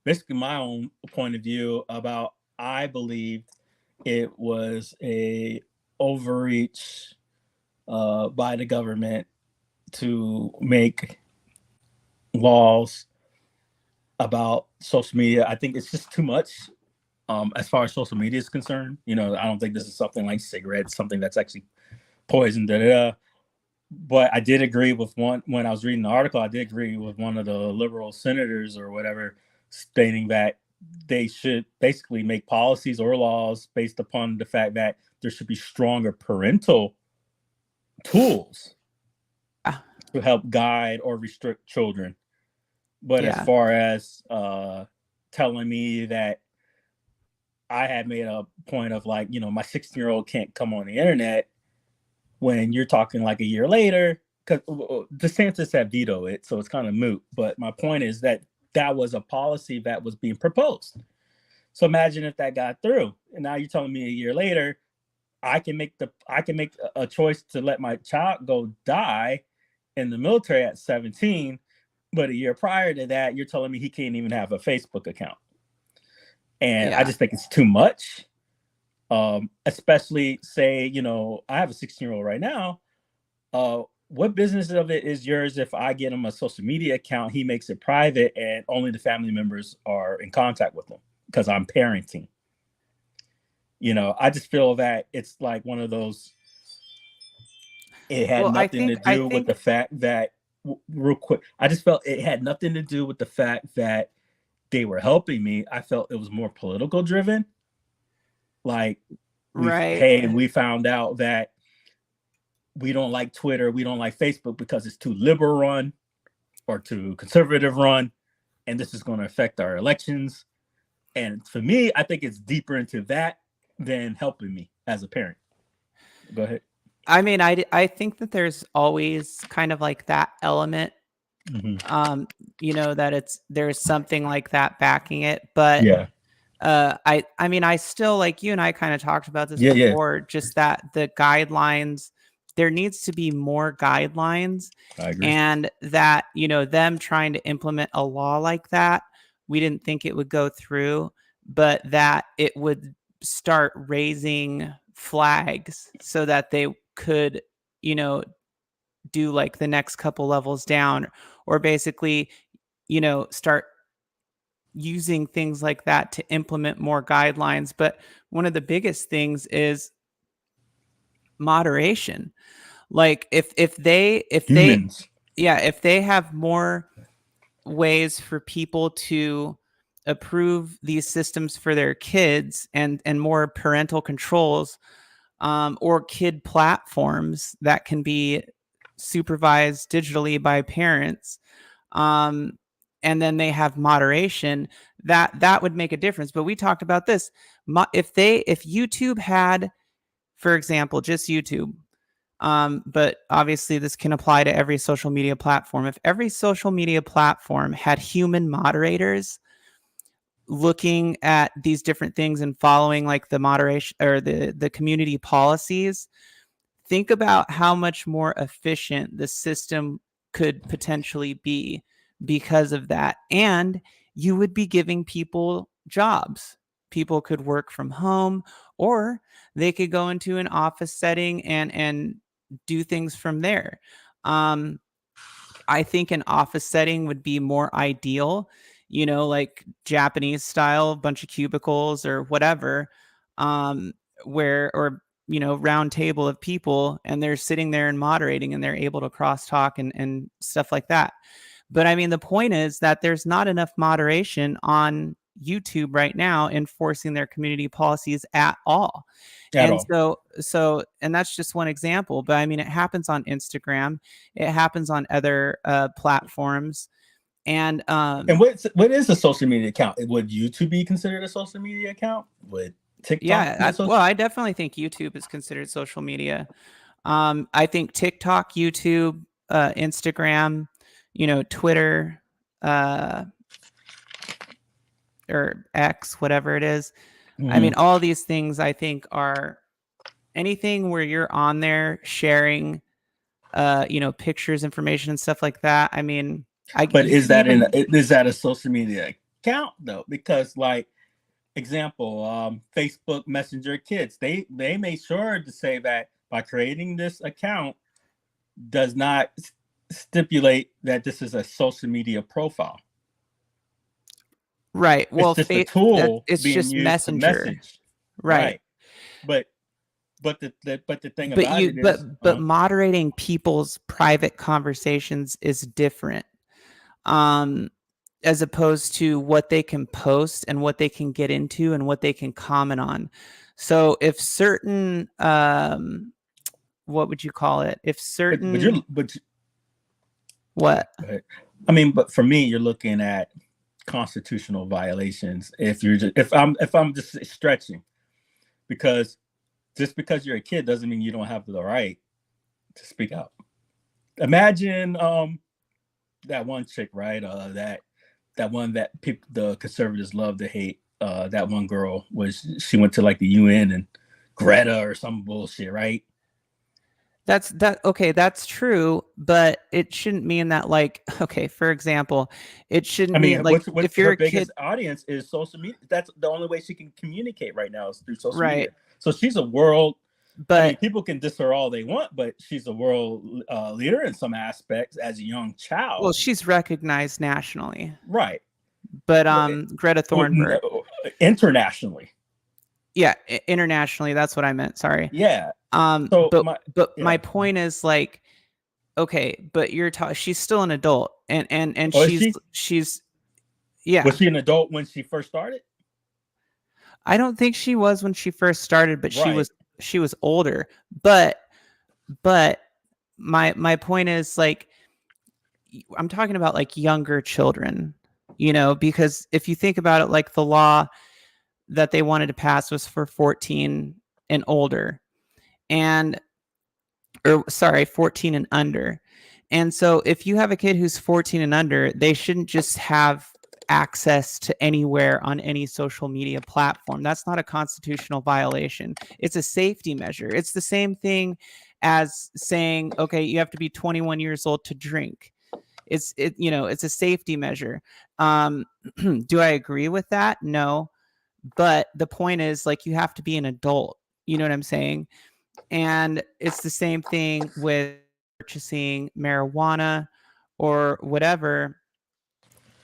basically my own point of view about I believed it was a overreach by the government to make laws about social media. I think it's just too much as far as social media is concerned. You know, I don't think this is something like cigarettes, something that's actually poison. But I did agree with one, when I was reading the article, I did agree with one of the liberal senators or whatever, stating that they should basically make policies or laws based upon the fact that there should be stronger parental tools to help guide or restrict children. But as far as telling me that I had made a point of like, you know, my 16-year-old can't come on the internet, when you're talking like a year later, because DeSantis had vetoed it, so it's kind of moot. But my point is that was a policy that was being proposed. So imagine if that got through. And now you're telling me a year later, I can make a choice to let my child go die in the military at 17, but a year prior to that, you're telling me he can't even have a Facebook account. And I just think it's too much. Especially say, I have a 16-year-old right now. What business of it is yours if I get him a social media account, he makes it private, and only the family members are in contact with him because I'm parenting? I just feel that it's like one of those, it had nothing to do with the fact that, real quick, I just felt it had nothing to do with the fact that they were helping me. I felt it was more political driven. Like, hey, we found out that we don't like Twitter, we don't like Facebook because it's too liberal run or too conservative run, and this is going to affect our elections. And for me, I think it's deeper into that than helping me as a parent. Go ahead. I mean, I think that there's always kind of like that element, that there's something like that backing it. But I mean, I still, like you and I kind of talked about this before, just that the guidelines, there needs to be more guidelines. I agree. And that, them trying to implement a law like that, we didn't think it would go through, but that it would start raising flags so that they could, do like the next couple levels down, or basically, start using things like that to implement more guidelines. But one of the biggest things is moderation. Like if they have more ways for people to approve these systems for their kids and more parental controls, or kid platforms that can be supervised digitally by parents, and then they have moderation, that would make a difference. But we talked about this. If YouTube had, for example, just YouTube, but obviously this can apply to every social media platform. If every social media platform had human moderators looking at these different things and following like the moderation or the community policies, think about how much more efficient the system could potentially be because of that. And you would be giving people jobs. People could work from home, or they could go into an office setting and do things from there. I think an office setting would be more ideal, like Japanese style, bunch of cubicles or whatever, round table of people, and they're sitting there and moderating, and they're able to crosstalk and stuff like that. But I mean, the point is that there's not enough moderation on YouTube right now enforcing their community policies at all. And that's just one example, but I mean, it happens on Instagram, it happens on other platforms. And what is a social media account? Would YouTube be considered a social media account? Would TikTok? I definitely think YouTube is considered social media. I think TikTok, YouTube, Instagram, Twitter, or X, whatever it is. I mean, all these things I think are anything where you're on there sharing, pictures, information, and stuff like that. I mean, is that a social media account though? Because like, example, Facebook Messenger Kids, they made sure to say that by creating this account does not stipulate that this is a social media profile. Right. Well, it's just a tool. It's just Messenger. Right. But the thing about it is, but moderating people's private conversations is different, as opposed to what they can post and what they can get into and what they can comment on. So if certain, what would you call it? If certain, what? I mean, but for me, you're looking at constitutional violations. If I'm just stretching, because just because you're a kid doesn't mean you don't have the right to speak out. Imagine that one chick, right? That one that the conservatives love to hate. That one girl she went to like the UN and Greta or some bullshit, right? Okay, that's true, but it shouldn't mean that, like, okay, for example, it shouldn't I mean, mean like what's if you're her a kid, biggest audience is social media. That's the only way she can communicate right now is through social right? media. So she's a world. But I mean, people can diss her all they want, but she's a world leader in some aspects as a young child. Well, she's recognized nationally, right? But Greta Thunberg, internationally. Yeah, internationally. That's what I meant. Sorry. Yeah. So my point is like, okay, but she's still an adult, and she's yeah. Was she an adult when she first started? I don't think she was when she first started, but she was older. But my point is like, I'm talking about like younger children, because if you think about it, like the law that they wanted to pass was for 14 and older, 14 and under. And so if you have a kid who's 14 and under, they shouldn't just have access to anywhere on any social media platform. That's not a constitutional violation. It's a safety measure. It's the same thing as saying, okay, you have to be 21 years old to drink. It's a safety measure. Do I agree with that? No. But the point is, like, you have to be an adult. You know what I'm saying? And it's the same thing with purchasing marijuana or whatever.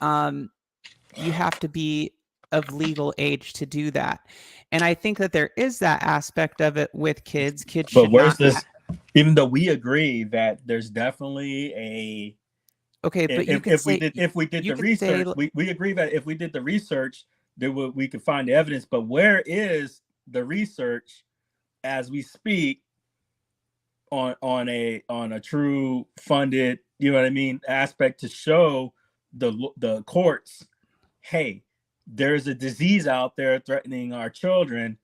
You have to be of legal age to do that. And I think that there is that aspect of it with kids. But where's this? Even though we agree that there's definitely a okay, but if we did the research, we agree that if we did the research, we could find the evidence. But where is the research as we speak on a true funded, aspect to show the courts, hey, there's a disease out there threatening our children,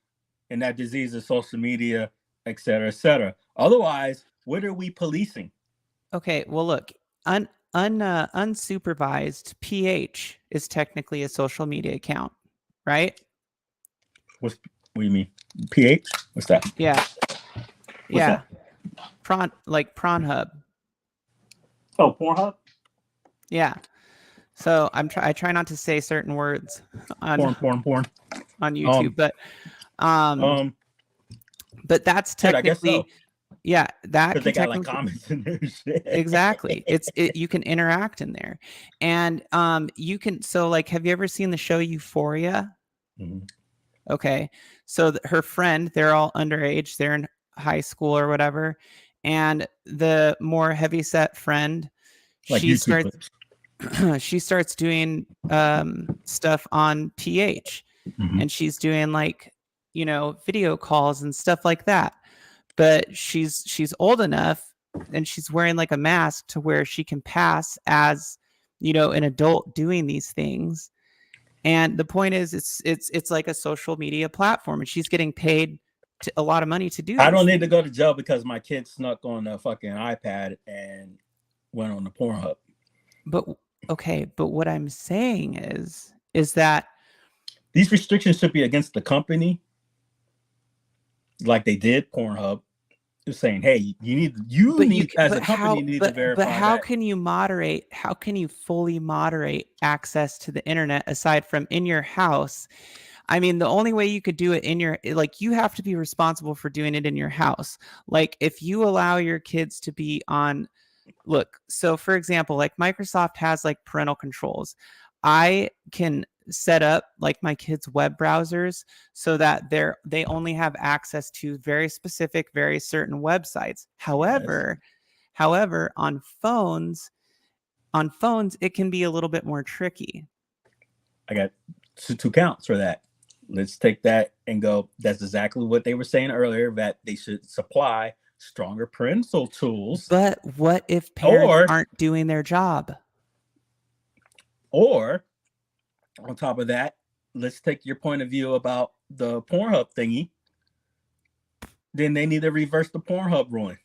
and that disease is social media, et cetera, et cetera. Otherwise, what are we policing? Okay, well, look, unsupervised PH is technically a social media account, right? What do you mean? PH? What's that? Yeah. What's that? Pornhub. Oh, Pornhub? Yeah. So I try not to say certain words on porn on YouTube, but that's technically yeah, that can they got like comments in there. Shit. Exactly. You can interact in there, and you can. So like, have you ever seen the show Euphoria? Mm-hmm. Okay, so her friend, they're all underage, they're in high school or whatever, and the more heavyset friend, like she starts doing stuff on PH, and she's doing like video calls and stuff like that. But she's old enough, and she's wearing like a mask to where she can pass as an adult doing these things. And the point is, it's like a social media platform, and she's getting paid a lot of money to do. I don't need to go to jail because my kid snuck on a fucking iPad and went on the Pornhub. But what I'm saying is that these restrictions should be against the company, like they did Pornhub. They're saying, hey, you need as a company need to verify. But how can you moderate? How can you fully moderate access to the internet aside from in your house? I mean, the only way you could do it you have to be responsible for doing it in your house. Like if you allow your kids to be on, so for example, like Microsoft has like parental controls. I can set up like my kids' web browsers so that they only have access to very specific, very certain websites. However, on phones, it can be a little bit more tricky. I got two counts for that. Let's take that and go. That's exactly what they were saying earlier, that they should supply stronger parental tools. But what if parents aren't doing their job? Or on top of that, let's take your point of view about the Pornhub thingy. Then they need to reverse the Pornhub ruling.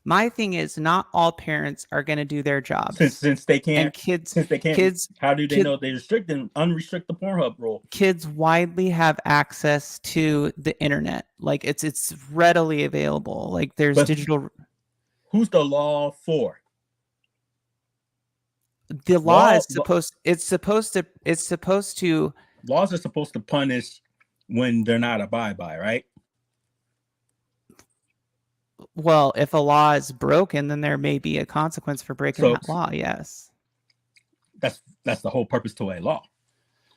My thing is, not all parents are going to do their jobs. Since they can't, and kids, since they can't, kids, how do they know they restrict and unrestrict the Pornhub rule? Kids widely have access to the internet. Like it's readily available. Like there's digital. Who's the law for? The law is supposed. It's supposed to. Laws are supposed to punish when they're not abide by, right? Well, if a law is broken, then there may be a consequence for breaking that law. Yes. That's the whole purpose to a law.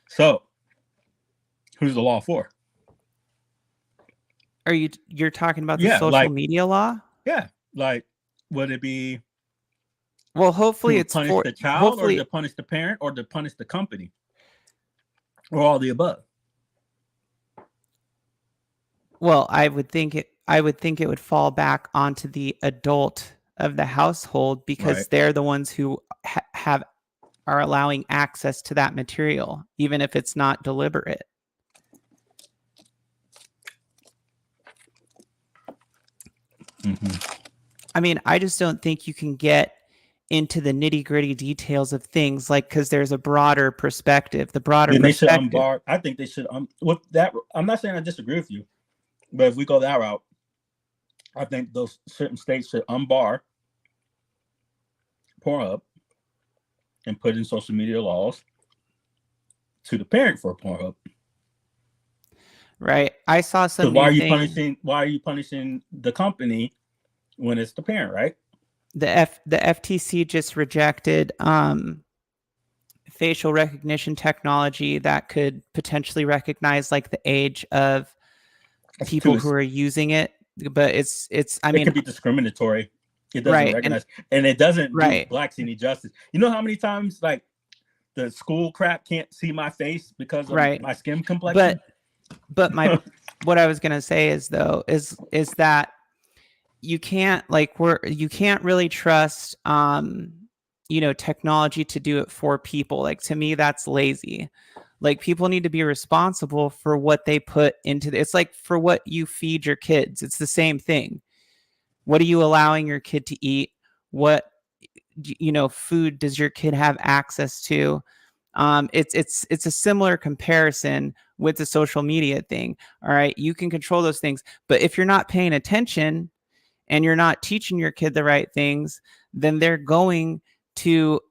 So, who's the law for? You're talking about the social media law? Yeah, like would it be? Well, hopefully to it's punish for the child, hopefully, or to punish the parent, or to punish the company, or all the above. Well, I would think it would fall back onto the adult of the household because they're the ones who are allowing access to that material, even if it's not deliberate. Mm-hmm. I mean, I just don't think you can get into the nitty-gritty details of things, like, because there's a broader perspective. The broader perspective. I think they should. With that, I'm not saying I disagree with you, but if we go that route, I think those certain states should unbar Pornhub and put in social media laws to the parent for Pornhub. Right. I saw some. Why are you punishing the company when it's the parent, right? The FTC just rejected facial recognition technology that could potentially recognize like the age of people who are using it, but it's I mean, it could be discriminatory. It doesn't recognize, and it doesn't do blacks any justice. You know how many times like the school crap can't see my face because of my skin complexion? But my what I was gonna say is though is that you can't you can't really trust technology to do it for people. Like, to me, that's lazy. Like, people need to be responsible for what they put into it's like for what you feed your kids. It's the same thing. What are you allowing your kid to eat? What food does your kid have access to? It's a similar comparison with the social media thing. All right, you can control those things, but if you're not paying attention and you're not teaching your kid the right things, then they're going to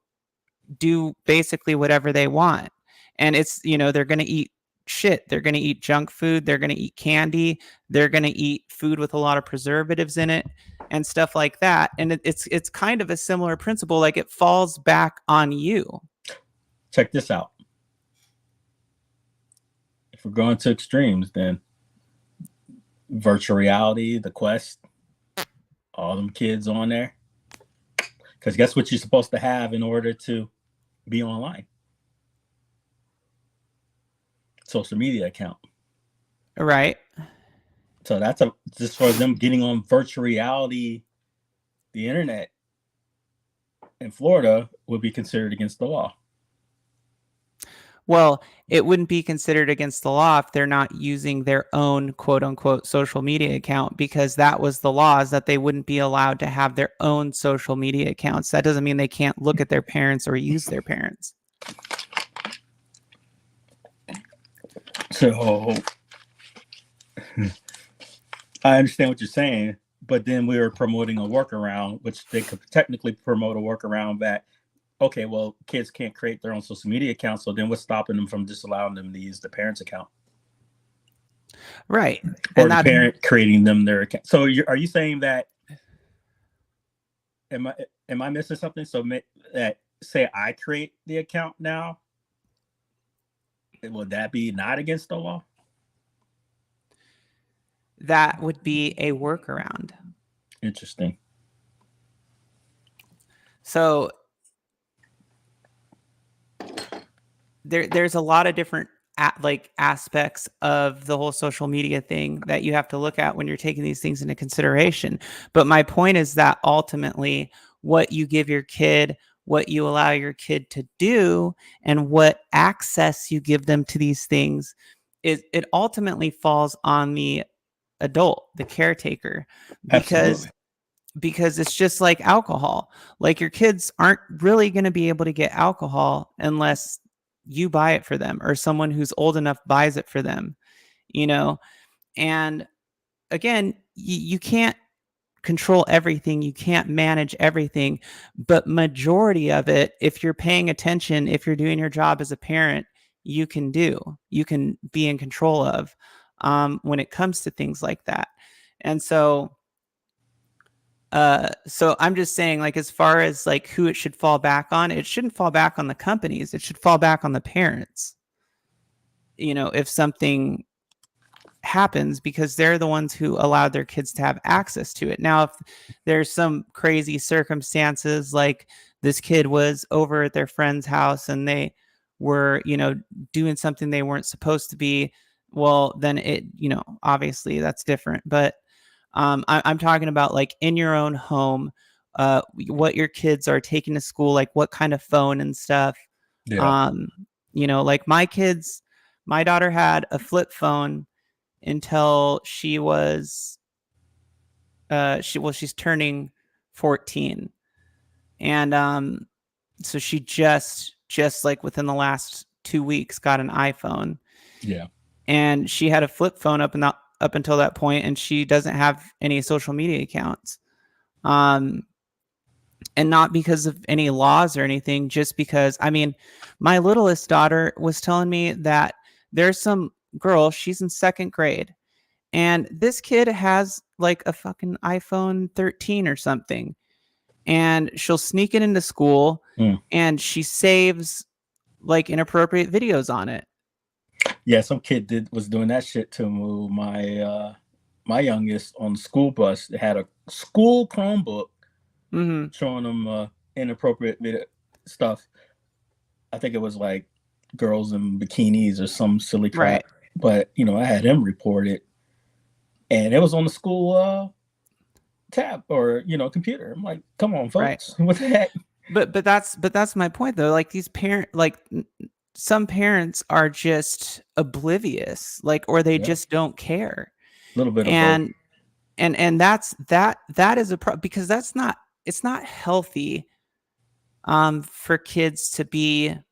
do basically whatever they want. And it's, they're going to eat shit. They're going to eat junk food. They're going to eat candy. They're going to eat food with a lot of preservatives in it and stuff like that. And it's kind of a similar principle. Like, it falls back on you. Check this out. If we're going to extremes, then virtual reality, the Quest, all them kids on there. Because guess what you're supposed to have in order to be online? Social media account. Right. So that's just for them getting on virtual reality, the internet in Florida would be considered against the law. Well, it wouldn't be considered against the law if they're not using their own quote unquote social media account, because that was the law, is that they wouldn't be allowed to have their own social media accounts. That doesn't mean they can't look at their parents or use their parents. So I understand what you're saying, but then we were promoting a workaround, which they could technically promote a workaround that, okay, well, kids can't create their own social media accounts, so then what's stopping them from just allowing them to use the parent's account? Right. Or the parent creating them their account. So are you saying that, am I missing something? So that, say I create the account now, would that be not against the law? That would be a workaround. Interesting. So there's a lot of different aspects of the whole social media thing that you have to look at when you're taking these things into consideration. But my point is that ultimately what you give your kid, what you allow your kid to do, and what access you give them to these things, it ultimately falls on the adult, the caretaker, because because it's just like alcohol. Like your kids aren't really going to be able to get alcohol unless you buy it for them or someone who's old enough buys it for them, you know? And again, you can't control everything. You can't manage everything, but majority of it, if you're paying attention, if you're doing your job as a parent, you can be in control of when it comes to things like that. And so I'm just saying, like, as far as like who it should fall back on, it shouldn't fall back on the companies. It should fall back on the parents, you know, if something happens, because they're the ones who allowed their kids to have access to it. Now, if there's some crazy circumstances, like this kid was over at their friend's house and they were, you know, doing something they weren't supposed to be, well, then it, you know, obviously that's different. But I'm talking about like in your own home, what your kids are taking to school, like what kind of phone and stuff. Yeah. You know, like my daughter had a flip phone until she was she's turning 14. And so she just like within the last 2 weeks got an iPhone. Yeah. And she had a flip phone up until that point, and she doesn't have any social media accounts. And not because of any laws or anything, just because, I mean, my littlest daughter was telling me that there's some girl, she's in 2nd grade, and this kid has like a fucking iPhone 13 or something, and she'll sneak it into school and she saves like inappropriate videos on it. Yeah, some kid was doing that shit to my my youngest on the school bus. They had a school Chromebook showing them inappropriate video stuff. I think it was like girls in bikinis or some silly crap. Right. But you know, I had him report it, and it was on the school tab or, you know, computer. I'm like, come on, folks, what the heck? But that's my point though. Like these some parents are just oblivious, like, or they just don't care. A little bit of and that is a problem, because it's not healthy for kids to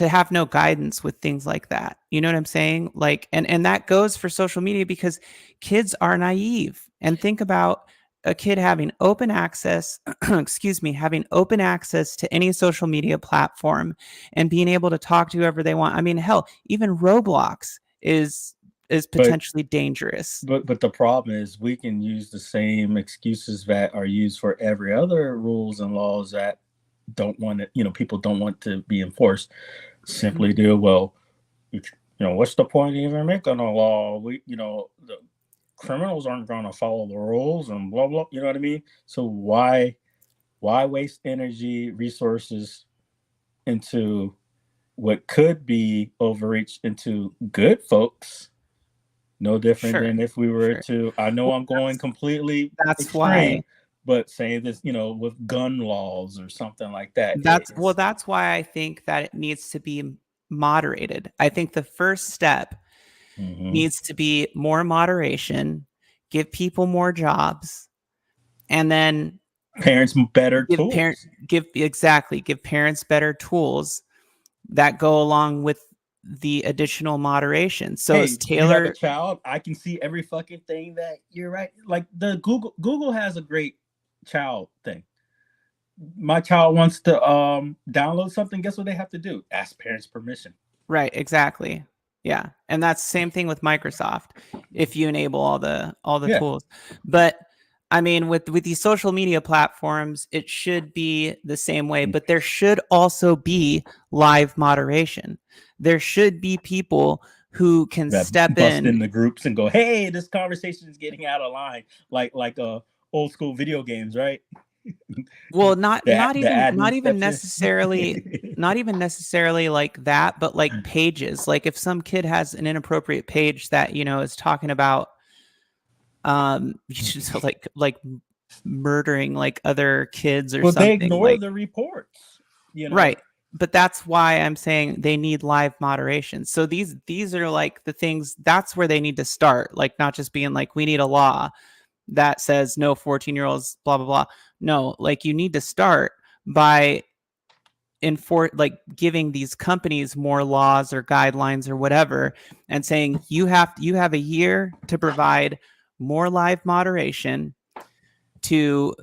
have no guidance with things like that. You know what I'm saying? Like, and that goes for social media, because kids are naive. And think about a kid having open access, having open access to any social media platform and being able to talk to whoever they want. I mean, hell, even Roblox is potentially dangerous. But the problem is we can use the same excuses that are used for every other rules and laws that don't want to, you know, people don't want to be enforced. Simply do, well, you know, what's the point of even making a law? You know, the criminals aren't going to follow the rules and blah blah. You know what I mean? So why waste energy, resources into what could be overreach into good folks? No different than if we were to. I know I'm going completely. That's extreme, why. But saying this, you know, with gun laws or something like that. That's why I think that it needs to be moderated. I think the first step needs to be more moderation, give people more jobs, and then parents better tools. Give parents better tools that go along with the additional moderation. So it's Taylor, you have a child, I can see every fucking thing that you're right. Like the Google has a great child thing. My child wants to download something, guess what they have to do? Ask parents permission. Right, exactly. Yeah. And that's the same thing with Microsoft, if you enable all the tools. But I mean, with these social media platforms, it should be the same way, but there should also be live moderation. There should be people who can step in the groups and go, hey, this conversation is getting out of line, like old school video games, right? Well, not even necessarily like that, but like pages. Like if some kid has an inappropriate page that, you know, is talking about like murdering like other kids or something. They ignore the reports, you know? Right. But that's why I'm saying they need live moderation. So these are like the things, that's where they need to start. Like not just being like, we need a law, that says no 14-year-olds, blah, blah, blah. No, like you need to start by giving these companies more laws or guidelines or whatever, and saying you have a year to provide more live moderation, to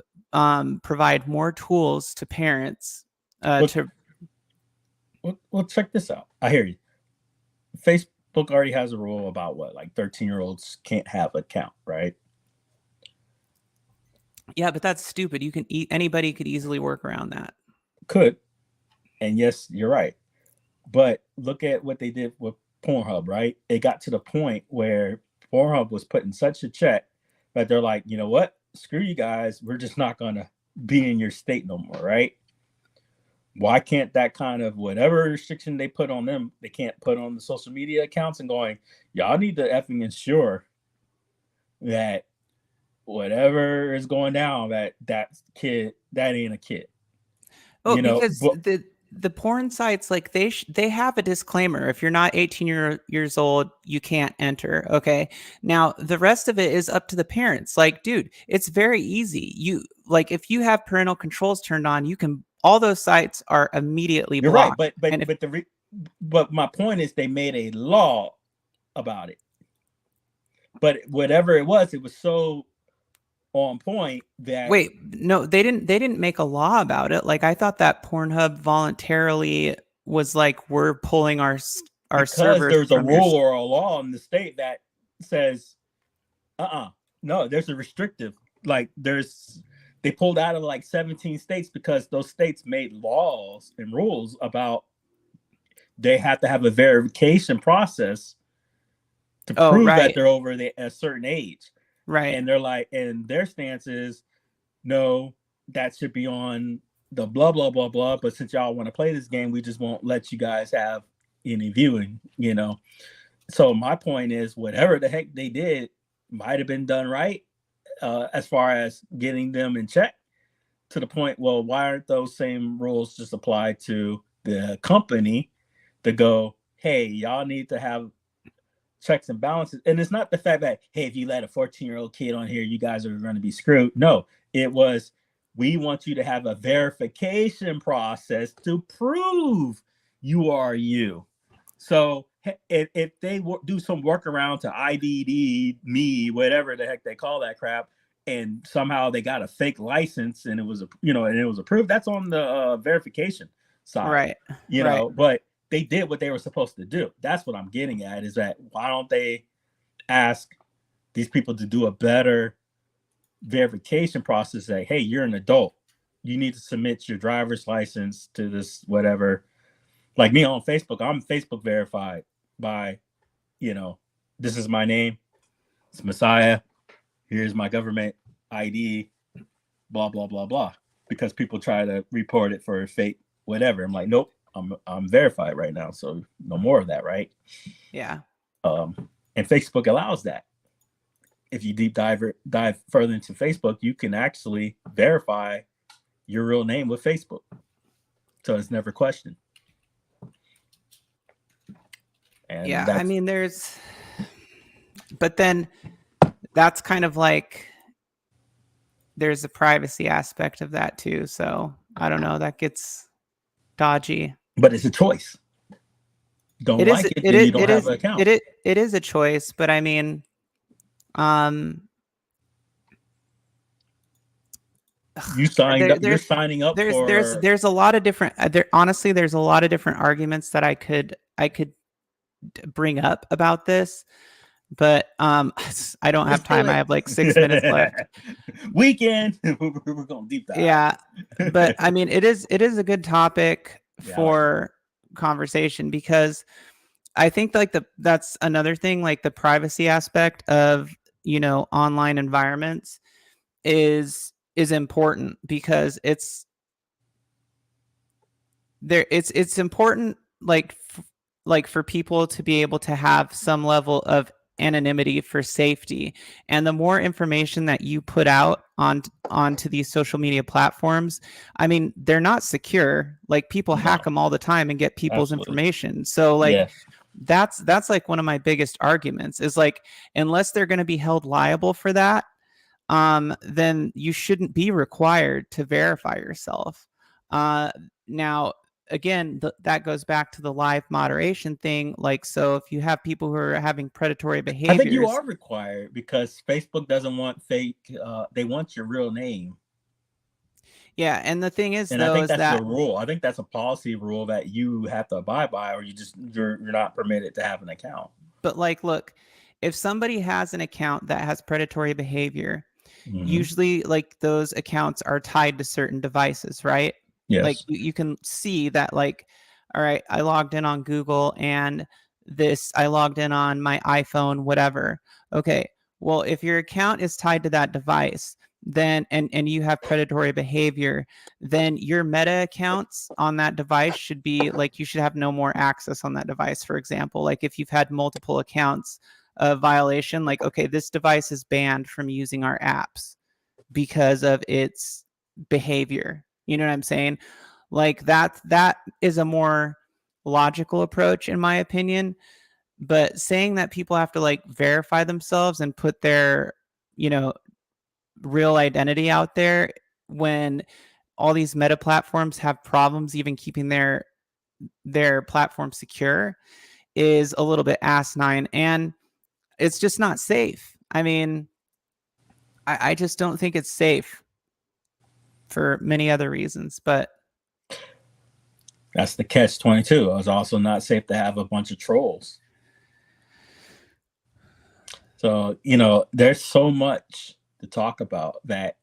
provide more tools to parents Well, check this out. I hear you. Facebook already has a rule about what, like 13-year-olds can't have an account, right? Yeah, but that's stupid. Anybody could easily work around that. Could. And yes, you're right. But look at what they did with Pornhub, right? It got to the point where Pornhub was putting such a check that they're like, you know what? Screw you guys. We're just not going to be in your state no more, right? Why can't that kind of whatever restriction they put on them, they can't put on the social media accounts and going, y'all need to effing ensure that whatever is going down, that kid, that ain't a kid. Oh, because the porn sites, like they have a disclaimer. If you're not 18 years old, you can't enter. Okay. Now the rest of it is up to the parents. Like, dude, it's very easy. If you have parental controls turned on, all those sites are immediately blocked. You're right. But my point is they made a law about it. But whatever it was so on point that no, they didn't make a law about it. Like, I thought that Pornhub voluntarily was like, we're pulling our servers. There's a rule or a law in the state that says no, there's a restrictive, like they pulled out of like 17 states because those states made laws and rules about they have to have a verification process to prove that they're over a certain age. Right. And they're like, and their stance is, no, that should be on the blah, blah, blah, blah. But since y'all want to play this game, we just won't let you guys have any viewing, So my point is, whatever the heck they did might have been done right as far as getting them in check, to the point, well, why aren't those same rules just applied to the company to go, hey, y'all need to have checks and balances? And it's not the fact that, hey, if you let a 14-year-old kid on here, you guys are going to be screwed. No, it was, we want you to have a verification process to prove you are you. So if they do some workaround to IDD me, whatever the heck they call that crap, and somehow they got a fake license and it was and it was approved, that's on the verification side, right? But they did what they were supposed to do. That's what I'm getting at, is that why don't they ask these people to do a better verification process? Say, hey, you're an adult, you need to submit your driver's license to this whatever. Like me on Facebook, I'm Facebook verified by, this is my name, it's Messiah, here's my government ID, blah, blah, blah, blah. Because people try to report it for fake whatever. I'm like, nope, I'm verified right now, so no more of that, right? Yeah. And Facebook allows that. If you dive further into Facebook, you can actually verify your real name with Facebook, so it's never questioned. And yeah, I mean, but then that's kind of like, there's a privacy aspect of that too. So I don't know, that gets dodgy. But it's a choice. You don't have an account. It is a choice, but I mean, you're signing up. There's a lot of different. Honestly, there's a lot of different arguments that I could bring up about this, but I don't have time. I have like 6 minutes left. Weekend. We're going deep dive. Yeah, but I mean, it is a good topic for conversation, because I think like that's another thing, like the privacy aspect of online environments is important, because it's important like for people to be able to have some level of anonymity for safety. And the more information that you put out onto these social media platforms, I mean, they're not secure. Like, people hack them all the time and get people's information. So like, that's like one of my biggest arguments, is like, unless they're going to be held liable for that, then you shouldn't be required to verify yourself. Now, again, that goes back to the live moderation thing. Like, so if you have people who are having predatory behaviors, I think you are required because Facebook doesn't want fake. They want your real name. Yeah, and the thing is, And though, I think is that's that the rule. I think that's a policy rule that you have to abide by, or you're not permitted to have an account. But like, look, if somebody has an account that has predatory behavior, usually like those accounts are tied to certain devices, right? Like Yes. you can see that, like, all right, I logged in on Google and I logged in on my iPhone, whatever. Okay. Well, if your account is tied to that device, then and you have predatory behavior, then your Meta accounts on that device should be like, you should have no more access on that device. For example, like if you've had multiple accounts of violation, like, okay, this device is banned from using our apps because of its behavior. You know what I'm saying? Like that is a more logical approach, in my opinion. But saying that people have to like verify themselves and put their, real identity out there when all these Meta platforms have problems even keeping their platform secure is a little bit asinine, and it's just not safe. I mean, I just don't think it's safe for many other reasons, but that's the catch-22. It was also not safe to have a bunch of trolls. So, there's so much to talk about that,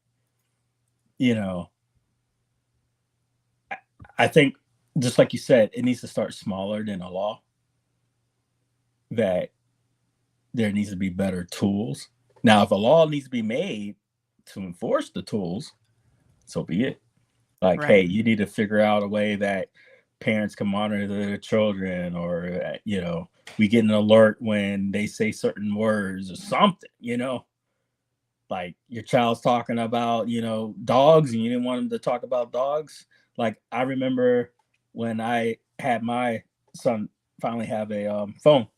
I think, just like you said, it needs to start smaller than a law, that there needs to be better tools. Now, if a law needs to be made to enforce the tools, so be it. Like, Right. hey, you need to figure out a way that parents can monitor their children, or, we get an alert when they say certain words or something, like your child's talking about, dogs, and you didn't want them to talk about dogs. Like, I remember when I had my son finally have a phone,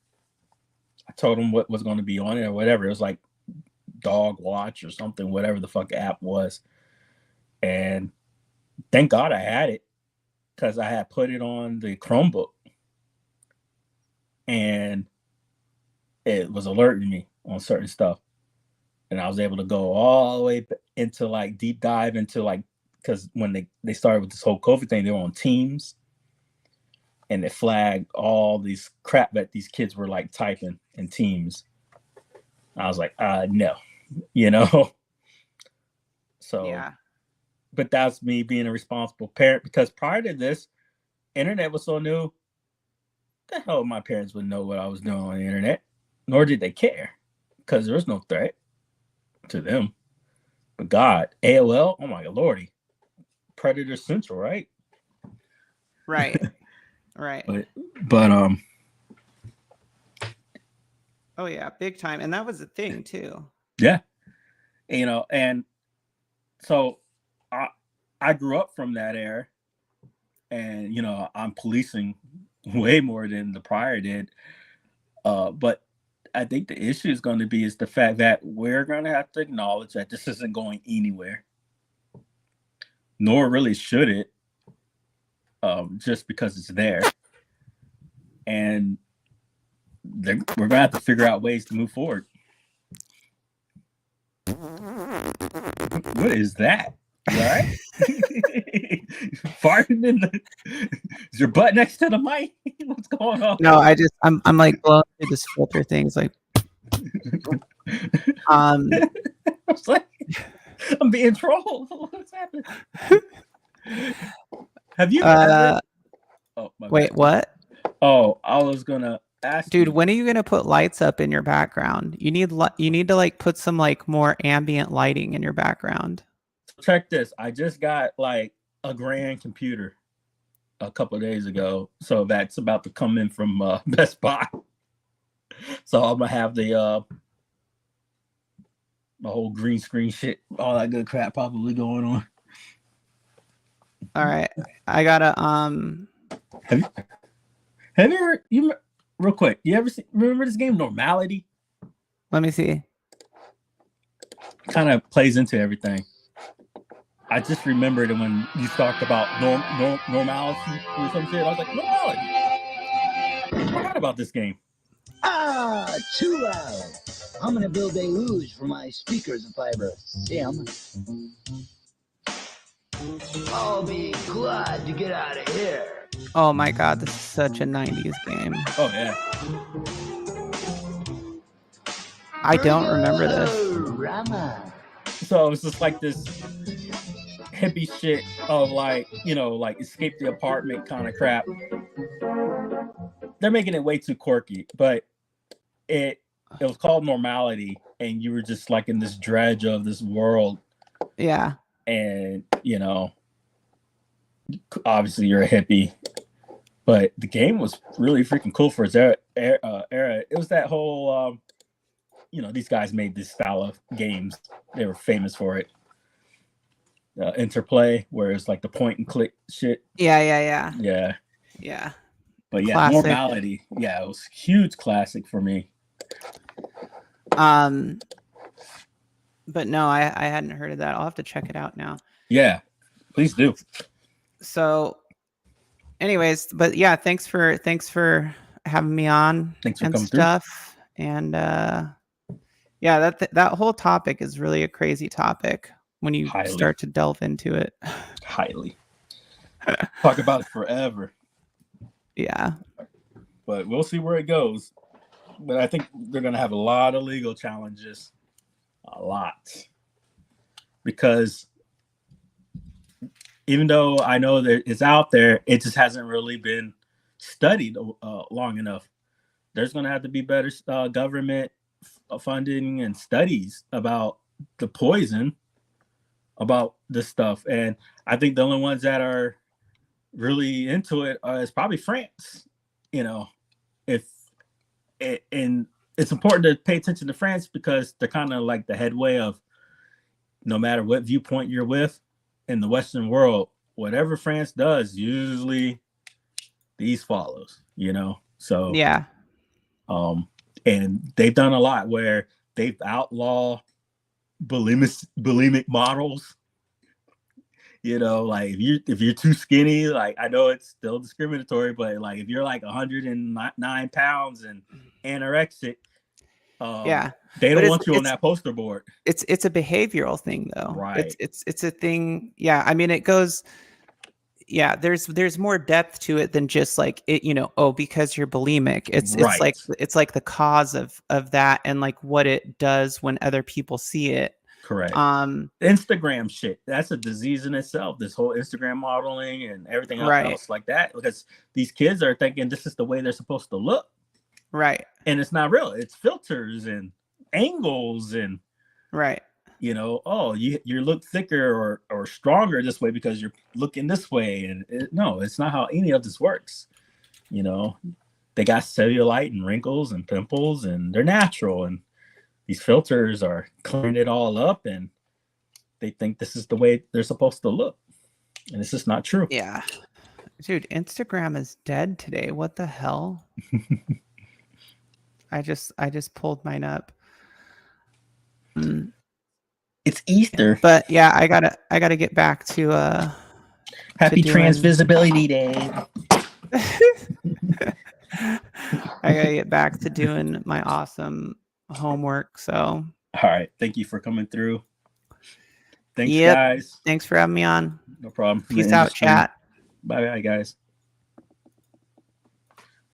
I told him what was going to be on it or whatever. It was like Dog Watch or something, whatever the fuck app was. And thank God I had it, because I had put it on the Chromebook and it was alerting me on certain stuff. And I was able to go all the way into like deep dive into like, because when they started with this whole COVID thing, they were on Teams, and it flagged all these crap that these kids were like typing in Teams. I was like, no, So, yeah. But that's me being a responsible parent, because prior to this, internet was so new. The hell, my parents wouldn't know what I was doing on the internet, nor did they care, because there was no threat to them. But God, AOL, oh my lordy, Predator Central, right? Right. Right. But Oh yeah, big time. And that was a thing too. yeah, and so I grew up from that era, and I'm policing way more than the prior did. But I think the issue is going to be the fact that we're going to have to acknowledge that this isn't going anywhere, nor really should it, just because it's there. And we're going to have to figure out ways to move forward. What is that? You all right? Farting in the... Is your butt next to the mic? What's going on? No, I'm like blowing through this filter thing. It's like I was like, I'm being trolled. What's happening? Have you ever... Oh, my wait, bad. what? Oh, I was gonna ask Dude, you. when are you gonna put lights up in your background? You need to like put some like more ambient lighting in your background. Check this. I just got like a grand computer a couple of days ago, so that's about to come in from Best Buy. So I'm gonna have the whole green screen shit, all that good crap probably going on. All right, I gotta Have you ever, real quick, you ever remember this game Normality? Let me see. kind of plays into everything. I just remembered when you talked about normality or some shit. I was like, normality. I forgot about this game. Ah, too loud. I'm gonna build a luge for my speakers if I ever see 'em. I'll be glad to get out of here. Oh my god, this is such a 90s game. Oh yeah. I don't remember this. So it's just like this hippie shit of like, you know, like escape the apartment kind of crap. They're making it way too quirky, but it was called Normality, and you were just like in this dredge of this world. Yeah. And, you know, obviously you're a hippie, but the game was really freaking cool for its era. It was that whole, you know, these guys made this style of games. They were famous for it. Interplay, where it's like the point and click shit. Yeah. But yeah, Classic. Normality. Yeah, it was a huge classic for me. But no, I hadn't heard of that. I'll have to check it out now. Yeah, please do. So, anyways, but yeah, thanks for having me on. Thanks for and coming stuff. And yeah, that whole topic is really a crazy topic when you start to delve into it. Highly. Talk about it forever. Yeah. But we'll see where it goes. But I think they're going to have a lot of legal challenges. A lot. Because even though I know that it's out there, it just hasn't really been studied long enough. There's going to have to be better government funding and studies about the poison, about this stuff. And I think the only ones that are really into it is probably France. You know, and it's important to pay attention to France because they're kind of like the headway of no matter what viewpoint you're with in the Western world, whatever France does, usually these follows, you know? So, yeah. And they've done a lot where they've outlawed bulimic models. You know, like if you're too skinny, like I know it's still discriminatory, but like if you're like 109 pounds and anorexic, yeah, they don't want you on that poster board. It's a behavioral thing though, right? It's a thing. Yeah, I mean it goes. Yeah, there's more depth to it than just like it. You know, oh, because you're bulimic. It's like the cause of that and like what it does when other people see it. Correct. Instagram shit. That's a disease in itself. This whole Instagram modeling and everything else like that. Because these kids are thinking this is the way they're supposed to look. Right. And it's not real. It's filters and angles and you know, oh, you look thicker or stronger this way because you're looking this way. And no, it's not how any of this works. You know, they got cellulite and wrinkles and pimples and they're natural, and these filters are clearing it all up, and they think this is the way they're supposed to look. And it's just not true. Yeah. Dude, Instagram is dead today. What the hell? I just pulled mine up. It's Easter. But yeah, I gotta get back to Happy Trans Visibility Day. I gotta get back to doing my awesome homework. So all right, thank you for coming through. Thanks, guys. Thanks for having me on. No problem. Peace out, chat. Bye, guys.